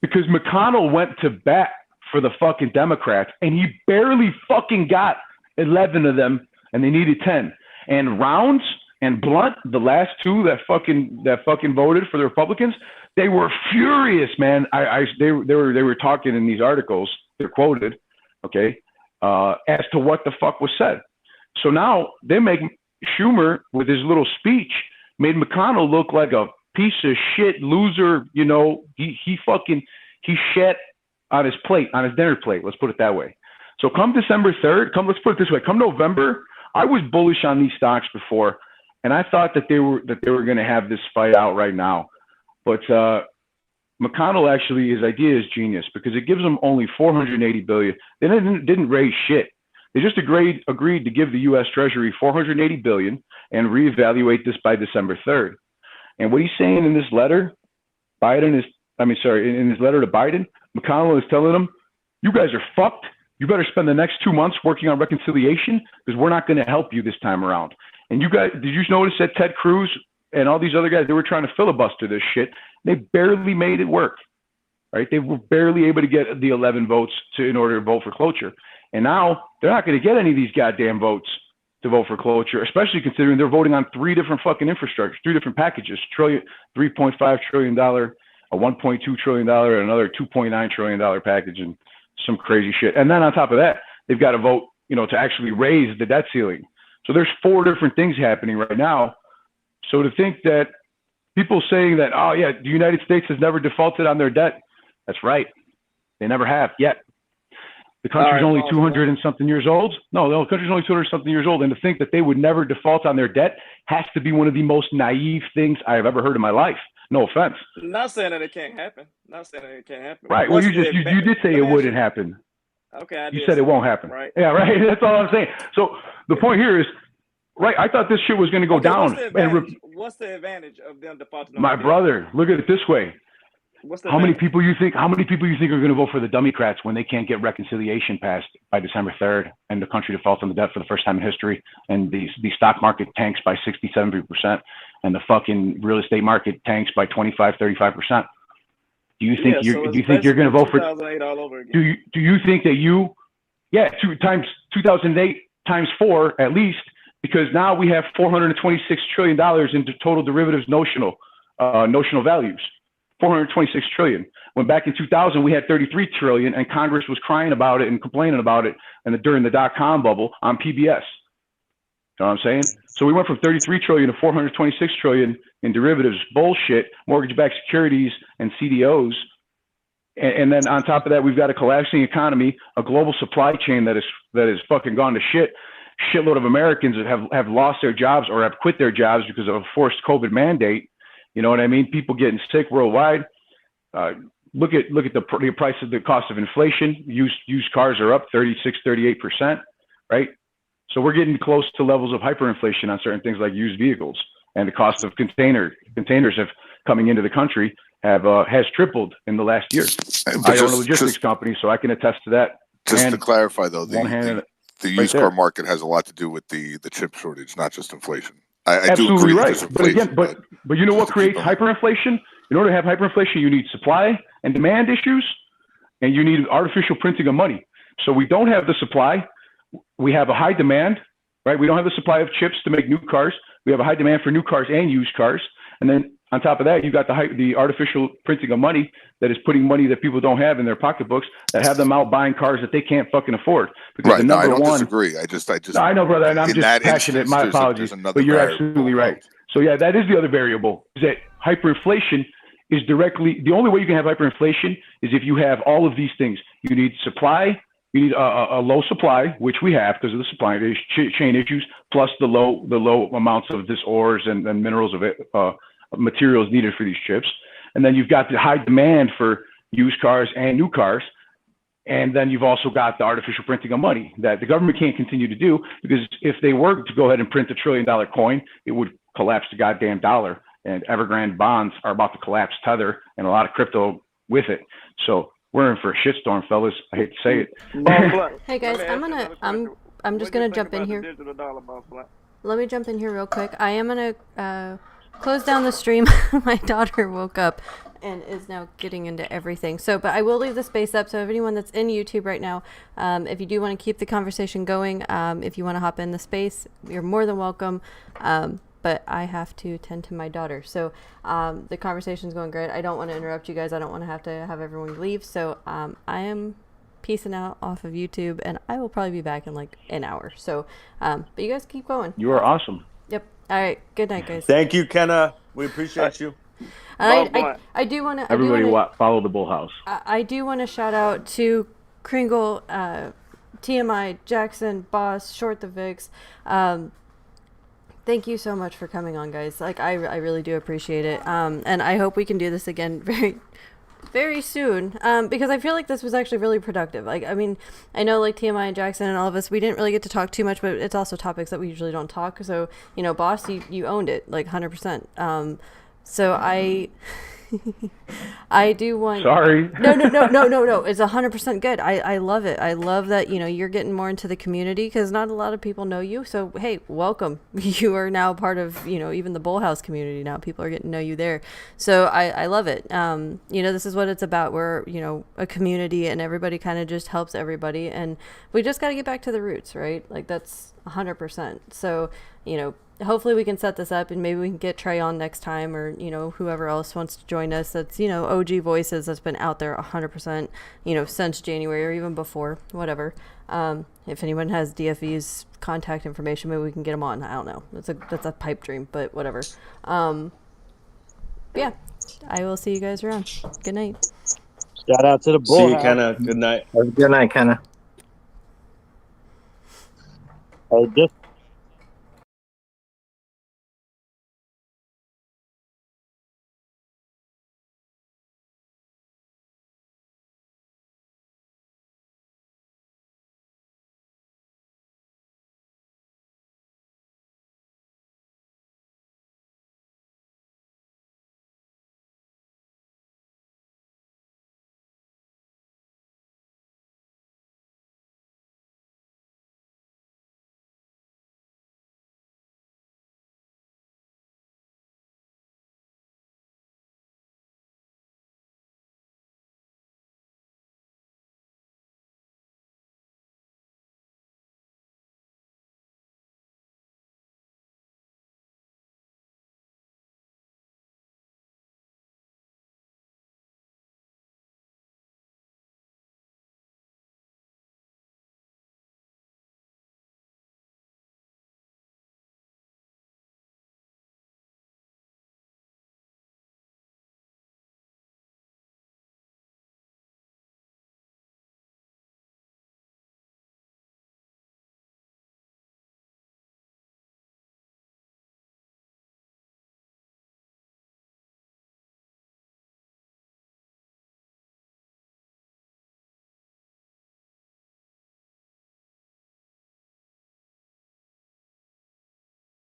Because McConnell went to bat for the fucking Democrats and he barely fucking got 11 of them, and they needed 10. And Rounds and Blunt, the last two that fucking voted for the Republicans, they were furious, man. They were talking in these articles. They're quoted, okay, as to what the fuck was said. So now they make Schumer with his little speech made McConnell look like a piece of shit loser. You know, he shat on his plate, on his dinner plate. Let's put it that way. So come December 3rd, let's put it this way, come November, I was bullish on these stocks before, and I thought that they were going to have this fight out right now. But McConnell actually, his idea is genius because it gives them only $480 billion. They didn't raise shit. They just agreed to give the U.S. Treasury $480 billion and reevaluate this by December 3rd. And what he's saying in this letter, in his letter to Biden, McConnell is telling him, you guys are fucked. You better spend the next 2 months working on reconciliation because we're not going to help you this time around. And you guys, did you notice that Ted Cruz and all these other guys, they were trying to filibuster this shit. They barely made it work, right? They were barely able to get the 11 votes in order to vote for cloture. And now they're not going to get any of these goddamn votes to vote for cloture, especially considering they're voting on 3 different fucking infrastructures, 3 different packages, $3.5 trillion, a $1.2 trillion, and another $2.9 trillion package, and some crazy shit. And then on top of that, they've got to vote, to actually raise the debt ceiling. So there's 4 different things happening right now. So to think that people saying that, oh yeah, the United States has never defaulted on their debt, that's right. They never have yet. The country's only 200 and something years old. No, the country's only 200 something years old. And to think that they would never default on their debt has to be one of the most naive things I have ever heard in my life. No offense. Not saying that it can't happen. Right. Well, you did say it wouldn't happen. Okay. You said it won't happen. Right. Yeah, right. That's all I'm saying. So the point here is, right, I thought this shit was going to go down. What's the advantage of them defaulting? My brother, look at it this way. How many people you think are going to vote for the Democrats when they can't get reconciliation passed by December 3rd and the country defaults on the debt for the first time in history and the stock market tanks by 60-70% and the fucking real estate market tanks by 25-35%? Do you think you're going to vote for 2008 all over again? Do you think that 2008 times 4 at least, because now we have $426 trillion into total derivatives notional values. 426 trillion. When back in 2000 we had 33 trillion, and Congress was crying about it and complaining about it, and during the dot-com bubble on PBS. You know what I'm saying? So we went from 33 trillion to 426 trillion in derivatives, bullshit, mortgage-backed securities, and CDOs. And then on top of that, we've got a collapsing economy, a global supply chain that is fucking gone to shit. Shitload of Americans have lost their jobs or have quit their jobs because of a forced COVID mandate. You know what I mean? People getting sick worldwide. Look at the price of the cost of inflation. Used cars are up 36-38%, right? So we're getting close to levels of hyperinflation on certain things like used vehicles, and the cost of containers have coming into the country has tripled in the last year. I own a logistics company, so I can attest to that. Just to clarify, though, the used car market has a lot to do with the chip shortage, not just inflation. I do agree right. But again, but you know what creates hyperinflation? In order to have hyperinflation, you need supply and demand issues, and you need artificial printing of money. So we don't have the supply. We have a high demand, right? We don't have the supply of chips to make new cars. We have a high demand for new cars and used cars. And then on top of that, you got the artificial printing of money that is putting money that people don't have in their pocketbooks that have them out buying cars that they can't fucking afford. Because right. No, I don't disagree. I just. No, I know, brother, and I'm just passionate. My apologies, but you're absolutely right. So yeah, that is the other variable. Is that hyperinflation is directly the only way you can have hyperinflation is if you have all of these things. You need supply. You need a low supply, which we have because of the supply chain issues, plus the low amounts of this ores and minerals of it. Materials needed for these chips, and then you've got the high demand for used cars and new cars, and then you've also got the artificial printing of money that the government can't continue to do, because if they were to go ahead and print $1 trillion coin, it would collapse the goddamn dollar, and Evergrande bonds are about to collapse Tether and a lot of crypto with it. So we're in for a shitstorm, fellas. I hate to say it. Hey guys, I'm just gonna jump in here. Let me jump in here real quick. I am gonna close down the stream. My daughter woke up and is now getting into everything. So, but I will leave the space up. So if anyone that's in YouTube right now, if you do want to keep the conversation going, if you want to hop in the space, you're more than welcome. But I have to tend to my daughter. So the conversation's going great. I don't want to interrupt you guys. I don't want to have everyone leave. So I am peacing out off of YouTube, and I will probably be back in like an hour. So, but you guys keep going. You are awesome. Yep. All right. Good night, guys. Thank you, Kenna. We appreciate you. I do want to. Everybody follow the BullHouse. I do want to shout out to Kringle, TMI, Jackson, Boss, Short the Vix. Thank you so much for coming on, guys. Like I really do appreciate it. And I hope we can do this again very, very soon. Because I feel like this was actually really productive. Like, I mean, I know like TMI and Jackson and all of us, we didn't really get to talk too much, but it's also topics that we usually don't talk. So, you know, Boss, you owned it like 100%. So I do want. Sorry. No. It's 100% good. I love it. I love that, you know, you're getting more into the community because not a lot of people know you. So, hey, welcome. You are now part of, you know, even the BullHouse community now. People are getting to know you there. So I love it. You know, this is what it's about. We're, you know, a community and everybody kind of just helps everybody. And we just got to get back to the roots, right? Like that's 100%. So, you know, hopefully we can set this up and maybe we can get Trey on next time or, you know, whoever else wants to join us. That's, you know, OG voices that's been out there 100%, you know, since January or even before, whatever. If anyone has DFE's contact information, maybe we can get them on. I don't know. That's a pipe dream, but whatever. Yeah, I will see you guys around. Good night. Shout out to the bull. See you, Kenna. Good night. Have a good night, Kenna. Just